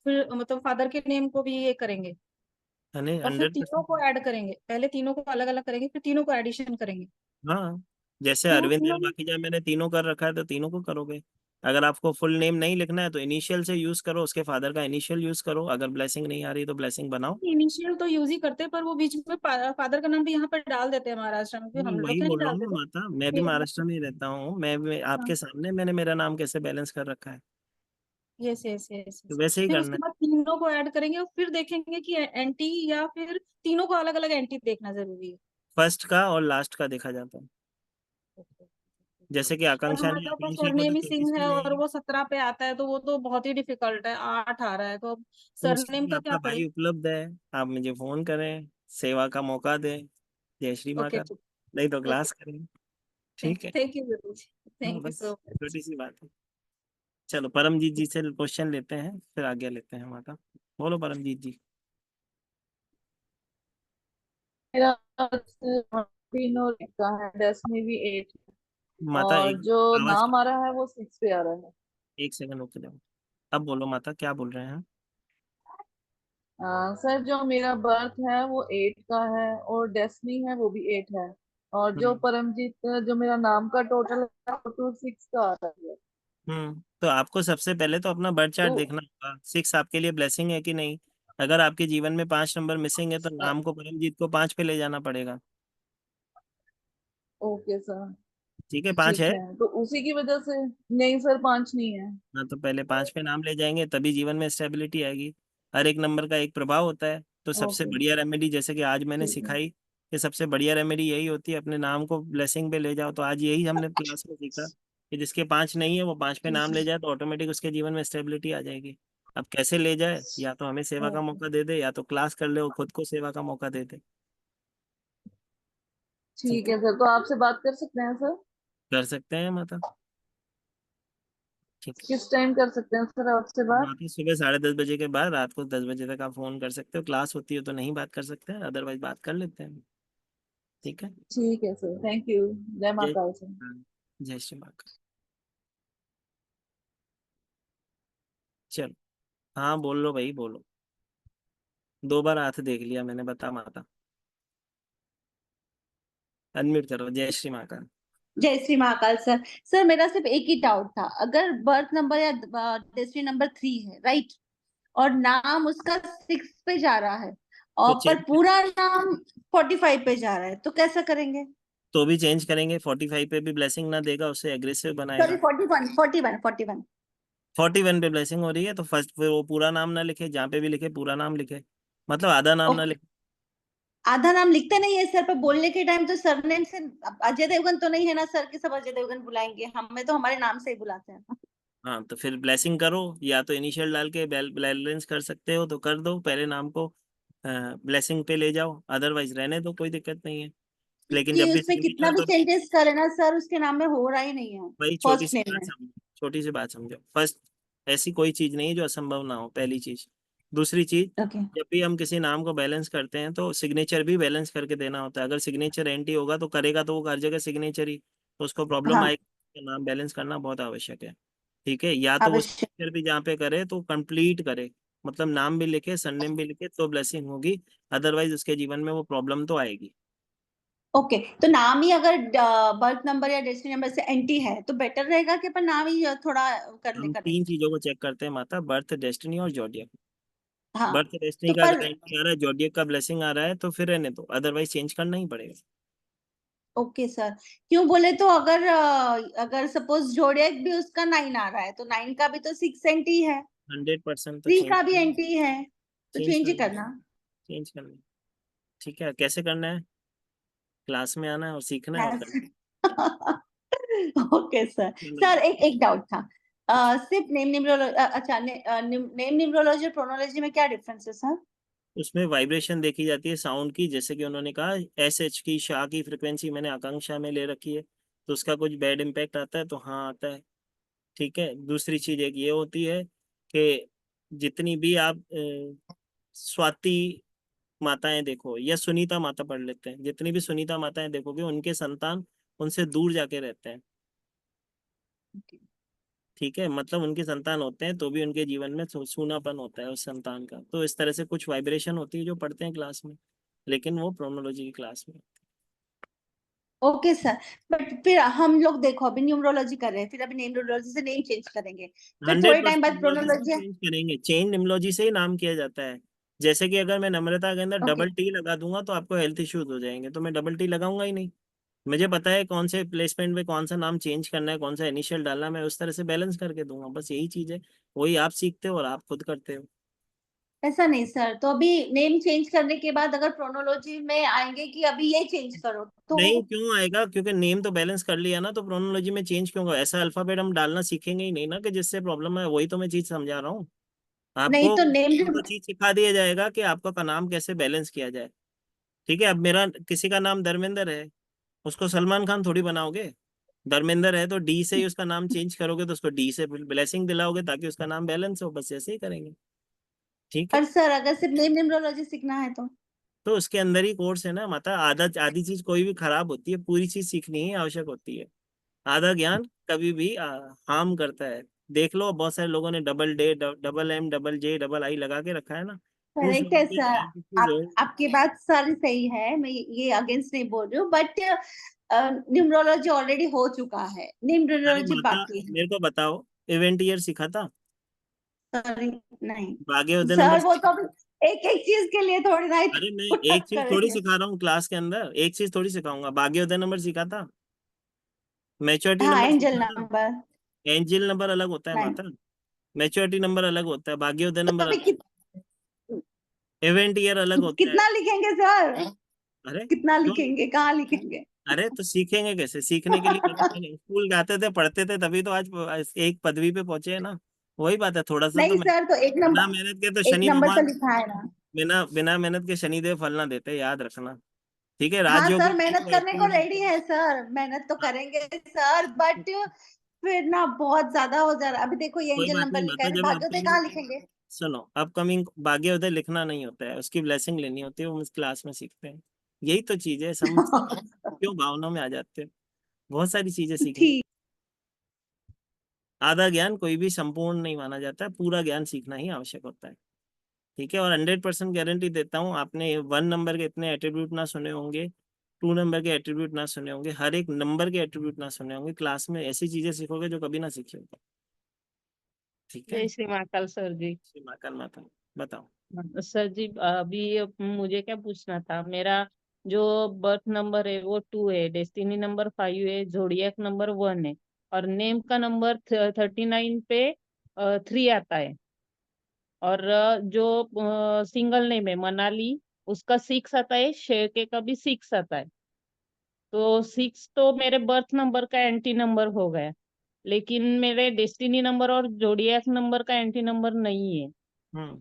फिर मतलब फादर के नेम को भी ये करेंगे यानी और फिर 100%। तीनों को ऐड करेंगे? पहले तीनों को अलग अलग करेंगे, फिर तीनों को एडिशन करेंगे? हाँ, जैसे तो अरविंद तीनों एल माखीजा मैंने तीनों कर रखा है तो तीनों को करोगे। अगर आपको फुल नेम नहीं लिखना है तो इनिशियल से यूज करो, उसके फादर का इनिशियल यूज करो। अगर ब्लेसिंग नहीं आ रही तो ब्लेसिंग बनाओ। इनिशियल तो यूज ही करते हैं, पर वो बीच में फादर का नाम भी यहाँ पर डाल देते हैं महाराष्ट्र में भी, हम लोग वही क्या नहीं बोल रहा हूँ डालते ना थे? माता, मैं भी महाराष्ट्र में ही रहता हूँ। मैं हाँ, आपके सामने मैंने मेरा नाम कैसे बैलेंस कर रखा है, यस यस यस। तो वैसे ही फिर करना उसके है। बाद तीनों को ऐड करेंगे और फिर देखेंगे कि एंटी, या फिर तीनों को अलग अलग एंटी देखना जरूरी है? फर्स्ट का और लास्ट का देखा जाता है। जैसे कि और आकांक्षा ने हमारे पास आकांक्षा को तो सरनेम ही 24 सिंह में है और नहीं। वो 17 पे आता है, तो वो तो बहुत ही डिफिकल्ट है, 8 आ रहा है, तो अब तो उसके सरनेम लिए का क्या आपका करें? भाई उपलब्ध है, आप मुझे फोन करें, सेवा का मौका दें। जय श्री माँ ओके का। ठीक। नहीं तो ओके, क्लास करें। ठीक है। थैंक यू गुरुजी, हाँ, थैंक यू बस सो मच। छोटी सी बात है। चलो परमजीत जी से क्वेश्चन लेते हैं, फिर आगे लेते हैं माता। बोलो परमजीत जी। मेरा तीनों का है, 10 में भी 8, माता और एक जो आवाज नाम आ रहा है वो 6 पे आ रहा है। एक सेकंड रुक जाओ। अब बोलो माता, क्या बोल रहे हैं? सर जो मेरा बर्थ है वो 8 का है, और डेस्टिनी है वो भी 8 है, और जो हम्म परमजीत जो मेरा नाम का टोटल है वो 6 का आ रहा है। तो आपको सबसे पहले तो अपना बर्थ चार्ट तो देखना होगा। 6 आपके लिए ब्लेसिंग है कि नहीं। अगर आपके जीवन में 5 नंबर मिसिंग है तो नाम को परमजीत को 5 पे ले जाना पड़ेगा। ओके सर, ठीक है, 5 ठीक है। है, तो उसी की वजह से। नहीं सर, 5 नहीं है। हाँ, तो पहले 5 पे नाम ले जाएंगे तभी जीवन में स्टेबिलिटी आएगी। हर एक नंबर का एक प्रभाव होता है। तो सबसे ओके, बढ़िया रेमेडी, जैसे कि आज मैंने ठीक है। सिखाई कि सबसे बढ़िया रेमेडी यही होती है, अपने नाम को ब्लेसिंग पे ले जाओ। तो आज यही हमने क्लास में सीखा कि जिसके 5 नहीं है वो 5 पे ठीक नाम है। ले जाए तो ऑटोमेटिक उसके जीवन में स्टेबिलिटी आ जाएगी। अब कैसे ले जाए, या तो हमें सेवा का ओके, मौका दे दे, या तो क्लास कर ले और खुद को सेवा का मौका दे दे। ठीक ठीक है, है सर, तो आपसे बात कर सकते हैं सर? कर सकते हैं माता। ठीक है। किस टाइम कर सकते हैं सर आपसे बात? माता सुबह 10:30 बजे के बाद रात को 10 बजे तक आप फोन कर सकते हो। क्लास होती है तो नहीं बात कर सकते हैं, अदरवाइज बात कर लेते हैं। ठीक है। ठीक है सर, थैंक यू। जय जय माता दी सर। हाँ, जय श्री माँ का। चलो, हाँ बोल लो भाई बोलो। 2 बार हाथ देख लिया मैंने, बता माता। अनम्यूट करो। जय श्री माँ का। जय श्री महाकाल सर। सर मेरा सिर्फ एक ही डाउट था, अगर बर्थ नंबर या डेस्टिनी नंबर 3 है, राइट, और नाम उसका 6 पे जा रहा है, तो और पर चेंज, पूरा नाम 45 पे जा रहा है, तो कैसा करेंगे? तो भी चेंज करेंगे। 45 पे भी ब्लेसिंग ना देगा, उसे एग्रेसिव सॉरी, बनाएगा। 41 41 पे ब्लेसिंग हो रही है तो फर्स्ट फिर वो पूरा नाम ना लिखे, जहाँ पे भी लिखे पूरा नाम लिखे, मतलब आधा नाम ना ओके। लिखे। आधा नाम लिखते नहीं है सर, पर बोलने के टाइम तो सरनेम से, अब अजय देवगन तो नहीं है ना सर कि सब अजय देवगन बुलाएंगे, हमें तो हमारे नाम से ही बुलाते हैं। हाँ, तो फिर ब्लेसिंग करो, या तो इनिशियल डाल के बैलेंस कर सकते हो तो कर दो, पहले नाम को ब्लेसिंग पे ले जाओ, अदरवाइज रहने दो, कोई दिक्कत नहीं है। लेकिन कि जब भी उसमें कितना सिग्नेचर भी तो चेंजेस करे ना सर, उसके नाम में हो रहा ही नहीं है भाई छोटी फर्स्ट सी नेम बात में। समझो, छोटी सी बात समझो। फर्स्ट, ऐसी कोई चीज नहीं है जो असंभव ना हो, पहली चीज। दूसरी चीज, ओके। जब भी हम किसी नाम को बैलेंस करते हैं तो सिग्नेचर भी बैलेंस करके देना होता है। अगर सिग्नेचर एंटी होगा तो करेगा तो वो हर जगह सिग्नेचर ही, तो उसको प्रॉब्लम हाँ, आएगी। नाम बैलेंस करना बहुत आवश्यक है। ठीक है, या तो वो अवश्य। सिग्नेचर भी जहाँ पे करे तो कंप्लीट करे, मतलब नाम भी लिखे सरनेम भी लिखे तो ब्लेसिंग होगी। अदरवाइज उसके जीवन में वो प्रॉब्लम तो आएगी। ओके, तो नाम ही अगर बर्थ नंबर या डेस्टिनी नंबर से एंटी है तो बेटर रहेगा कि अपन नाम ही थोड़ा कर ले हम करें? 3 चीजों को चेक करते हैं माता, बर्थ, डेस्टिनी और जॉडियक। हाँ बर्थ डेस्टिनी तो का पर अगर एंटी आ रहा है, जोडियक का ब्लेसिंग आ रहा है तो फिर रहने दो, अदरवाइज चेंज करना ही पड़ेगा। ओके सर, क्यों बोले तो अगर सपोज जोडियक भी उसका 9 आ रहा है तो 9 का भी तो 6 एंटी है, 100% तो 3 चेंज का भी करना, एंटी है, तो चेंज चेंज ही करना, करना। चेंज करना। ठीक है, कैसे करना है? क्लास में आना है और सीखना है और करना ओके सर। है। सर एक डाउट था, सिर्फ नेम न्यूमरोलॉजी, अच्छा नेम न्यूमरोलॉजी और प्रोनोलॉजी में क्या डिफरेंस है सर? उसमें वाइब्रेशन देखी जाती है साउंड की, जैसे कि उन्होंने कहा एच की शाह की फ्रिक्वेंसी मैंने आकांक्षा में ले रखी है, तो उसका कुछ बैड इम्पैक्ट आता है तो हाँ आता है। ठीक है, दूसरी चीज एक ये होती है कि जितनी भी आप स्वाति माताएं देखो या सुनीता माता पढ़ लेते हैं, जितनी भी सुनीता माताएं देखोगे उनके संतान उनसे दूर जाके रहते हैं। ठीक है, मतलब उनके संतान होते हैं तो भी उनके जीवन में सूनापन होता है उस संतान का, तो इस तरह से कुछ वाइब्रेशन होती है जो पढ़ते हैं क्लास में, लेकिन वो प्रोनोलॉजी की क्लास में। ओके सर, बट फिर हम लोग देखो अभी न्यूमरोलॉजी कर रहे हैं, फिर अभी न्यूमरोलॉजी से नेम चेंज करेंगे, फिर थोड़े टाइम 100% बाद निम्नोलॉजी से प्रोनोलॉजी। चेंज करेंगे, चेंज निम्नोलॉजी से ही नाम किया जाता है। जैसे कि अगर मैं नम्रता के अंदर ओके डबल टी लगा दूंगा तो आपको हेल्थ इश्यूज हो जाएंगे, तो मैं डबल टी लगाऊंगा ही नहीं। मुझे पता है कौन से प्लेसमेंट में कौन सा नाम चेंज करना है, कौन सा इनिशियल डालना है, मैं उस तरह से बैलेंस करके दूंगा, बस यही चीज है। वही आप सीखते हो और आप खुद करते हो। ऐसा नहीं सर, तो अभी नेम चेंज करने के बाद अगर प्रोनोलॉजी में आएंगे कि अभी ये चेंज करो तो? नहीं, क्यों आएगा? क्योंकि नेम तो बैलेंस कर लिया ना, तो प्रोनोलॉजी में चेंज क्यों होगा? ऐसा अल्फाबेट हम डालना सीखेंगे ही नहीं ना कि जिससे प्रॉब्लम है, वही तो मैं चीज समझा रहा हूँ नहीं आपको। तो नेम वो तो चीज सिखा दिया जाएगा कि आपका का नाम कैसे बैलेंस किया जाए। ठीक है, अब मेरा किसी का नाम धर्मेंद्र है, उसको सलमान खान थोड़ी बनाओगे। धर्मेंद्र है तो डी से ही उसका नाम चेंज करोगे, तो उसको डी से ब्लेसिंग दिलाओगे ताकि उसका नाम बैलेंस हो, बस ऐसे ही करेंगे। ठीक है, पर सर अगर सिर्फ नेम न्यूमरोलॉजी सीखना है तो उसके अंदर ही कोर्स है ना माता, आधा आधी चीज कोई भी खराब होती है, पूरी चीज सीखनी ही आवश्यक होती है। आधा ज्ञान कभी भी हार्म करता है। देख लो बहुत सारे लोगों ने double D double M double J double I लगा के रखा है ना, पूछ लो करेक्ट है उनके सर। health issues हो। आपकी बात सारी सही है, मैं ये अगेंस्ट नहीं बोल रही हूँ, बट न्यूमरोलॉजी ऑलरेडी हो चुका है, अरे न्यूमरोलॉजी माता, बाकी है। मेरे को बताओ, इवेंट ईयर सीखा था? सॉरी, नहीं भाग्योदय नंबर सर, वो सीखा तो था? एक एक चीज के लिए थोड़ी ना अरे मैं इतना एक चीज थोड़ी करेंगे। सिखा रहा हूँ क्लास के अंदर, एक चीज थोड़ी सिखाऊंगा। भाग्योदय नंबर सीखा था? मैच्योरिटी हाँ, नंबर एंजल सीखा था? नंबर एंजल नंबर अलग होता है नहीं। माता, मैच्योरिटी नंबर अलग होता है, भाग्योदय तो नंबर अभी अलग, इवेंट ईयर अलग होता है। कितना लिखेंगे सर? अरे कितना क्यों? लिखेंगे, कहाँ लिखेंगे? अरे तो सीखेंगे कैसे? सीखने के लिए स्कूल जाते थे, पढ़ते थे, तभी तो आज एक पदवी पे पहुंचे हैं ना। वही बात है, थोड़ा सा तो नहीं सर, तो बिना मेहनत के तो एक शनि नंबर तो भगवान, लिखा है ना। बिना बिना मेहनत के शनिदेव फल ना देते, याद रखना। ठीक है, हाँ राजयोगी सर, मेहनत करने को रेडी एक्टिविटी। है सर, मेहनत तो करेंगे सर, बट फिर ना बहुत ज्यादा हो जा रहा है। अभी देखो ये कोई एंजल बात नंबर नहीं लिखा माता, है, जब भाग्योदय अपकमिंग, कहाँ लिखेंगे? सुनो, अपकमिंग भाग्योदय लिखना नहीं होता है, उसकी ब्लेसिंग लेनी होती है, वो हम इस क्लास में सीखते हैं। यही तो चीज है, क्यों भावनाओं में आ जाते हैं? बहुत सारी चीजें सीखनी। ठीक। आधा ज्ञान कोई भी संपूर्ण नहीं माना जाता है, पूरा ज्ञान सीखना ही आवश्यक होता है। ठीक है, और 100% गारंटी देता हूँ, आपने 1 नंबर के इतने एट्रीब्यूट ना सुने होंगे, 2 नंबर के एट्रीब्यूट ना सुने होंगे, हर एक नंबर के एट्रीब्यूट ना सुने होंगे, क्लास में ऐसी चीजें सीखोगे जो कभी ना सीखे होगे। ठीक है, जय श्री महाकाल सर जी। माता माता बताओ। सर जी अभी मुझे क्या पूछना था, मेरा जो बर्थ नंबर है वो 2 है, डेस्टिनी नंबर 5 है, जोडियक नंबर 1 है, और नेम का नंबर 39 पे 3 आता है, और जो सिंगल नेम है मनाली, उसका 6 आता है, शेरके का भी 6 आता है। तो 6 तो मेरे बर्थ नंबर का एंटी नंबर हो गया, लेकिन मेरे डेस्टिनी नंबर और जोडियक नंबर का एंटी नंबर नहीं है।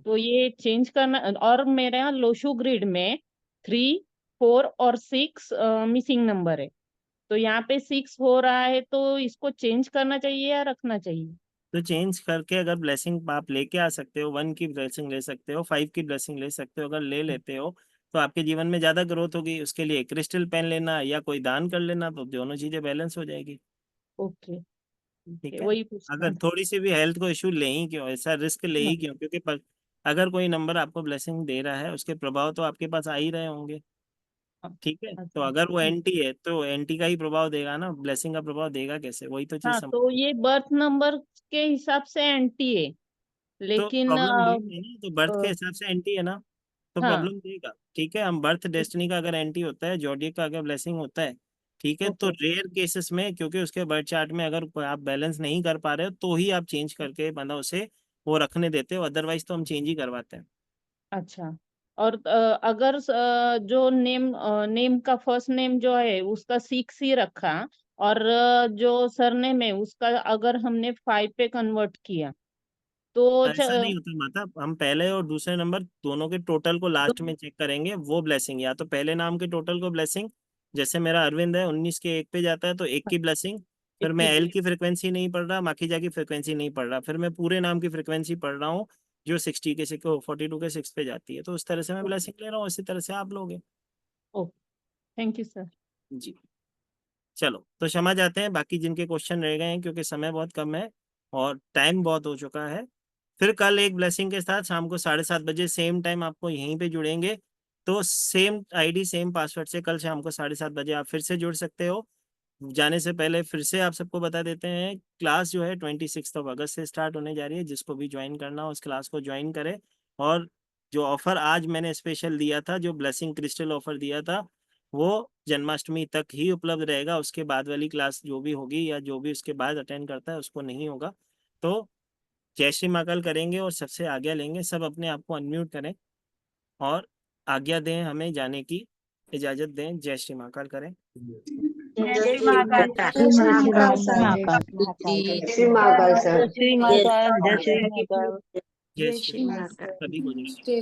तो ये चेंज करना, और मेरे यहाँ लोशो ग्रिड में 3, 4 और 6 मिसिंग नंबर है, तो यहाँ पे 6 हो रहा है, तो इसको चेंज करना चाहिए या रखना चाहिए? तो चेंज करके अगर ब्लेसिंग आप लेके आ सकते हो, 1 की ब्लेसिंग ले सकते हो, 5 की ब्लेसिंग ले सकते हो, अगर ले लेते हो तो आपके जीवन में ज्यादा ग्रोथ होगी। उसके लिए क्रिस्टल पेन लेना या कोई दान कर लेना, तो दोनों चीजें बैलेंस हो जाएगी। ओके, ठीक है, वही पूछना अगर थोड़ी सी भी हेल्थ को इशू ले ही क्यों, ऐसा रिस्क ले था। ही क्यों, क्योंकि अगर कोई नंबर आपको ब्लेसिंग दे रहा है उसके प्रभाव तो आपके पास आ ही रहे होंगे। ठीक है, तो अगर वो एंटी है तो एंटी का ही प्रभाव देगा ना, ब्लेसिंग का प्रभाव देगा कैसे? वही तो चीज हाँ, तो ये बर्थ नंबर के हिसाब से एंटी है, तो लेकिन प्रॉब्लम देगा ना, तो बर्थ के अ, हिसाब से एंटी है ना, तो हाँ प्रॉब्लम देगा। ठीक है, हम बर्थ डेस्टिनी का अगर एंटी होता है, जॉडियक का अगर ब्लेसिंग होता है, ठीक है, तो ओके रेयर केसेस में, क्योंकि उसके बर्थ चार्ट में अगर आप बैलेंस नहीं कर पा रहे हो, तो ही आप चेंज करके मतलब उसे वो रखने देते हो, अदरवाइज तो हम चेंज ही करवाते हैं। अच्छा। और अगर जो नेम का फर्स्ट नेम जो है उसका 6 ही रखा, और जो सरनेम है उसका अगर हमने 5 पे कन्वर्ट किया तो ऐसा नहीं होता माता, हम पहले और दूसरे नंबर दोनों के टोटल को लास्ट में चेक करेंगे, वो ब्लेसिंग, या तो पहले नाम के टोटल को ब्लेसिंग, जैसे मेरा अरविंद है 19 के 1 पे जाता है तो 1 की ब्लेसिंग, फिर मैं एल की फ्रिक्वेंसी नहीं पढ़ रहा, माखीजा की फ्रिक्वेंसी नहीं पढ़ रहा, फिर मैं पूरे नाम की फ्रिक्वेंसी पढ़ रहा हूँ जो 60 के 6 42 के 6 पे जाती है, तो उस तरह से मैं ब्लेसिंग ले रहा हूँ, इसी तरह से आप लोगे। Okay, thank you sir. जी, चलो तो क्षमा चाहते हैं बाकी जिनके क्वेश्चन रह गए हैं, क्योंकि समय बहुत कम है और टाइम बहुत हो चुका है। फिर कल एक ब्लेसिंग के साथ शाम को 7:30 बजे सेम टाइम आपको यहीं पे जुड़ेंगे, तो सेम आईडी सेम पासवर्ड से कल शाम को 7:30 बजे आप फिर से जुड़ सकते हो। जाने से पहले फिर से आप सबको बता देते हैं, क्लास जो है 26 अगस्त से स्टार्ट होने जा रही है, जिसको भी ज्वाइन करना हो उस क्लास को ज्वाइन करें। और जो ऑफर आज मैंने स्पेशल दिया था, जो ब्लेसिंग क्रिस्टल ऑफर दिया था, वो जन्माष्टमी तक ही उपलब्ध रहेगा, उसके बाद वाली क्लास जो भी होगी या जो भी उसके बाद अटेंड करता है उसको नहीं होगा। तो जय श्री महाकाल करेंगे और सबसे आज्ञा लेंगे, सब अपने आप को अनम्यूट करें और आज्ञा दें, हमें जाने की इजाजत दें। जय श्री महाकाल करें। जय श्री महाकाल। जय श्री महाकाल सर। जय श्री महाकाल सर। जय श्री महाकाल। जय श्री महाकाल। जय श्री महाकाल। सभी को जय श्री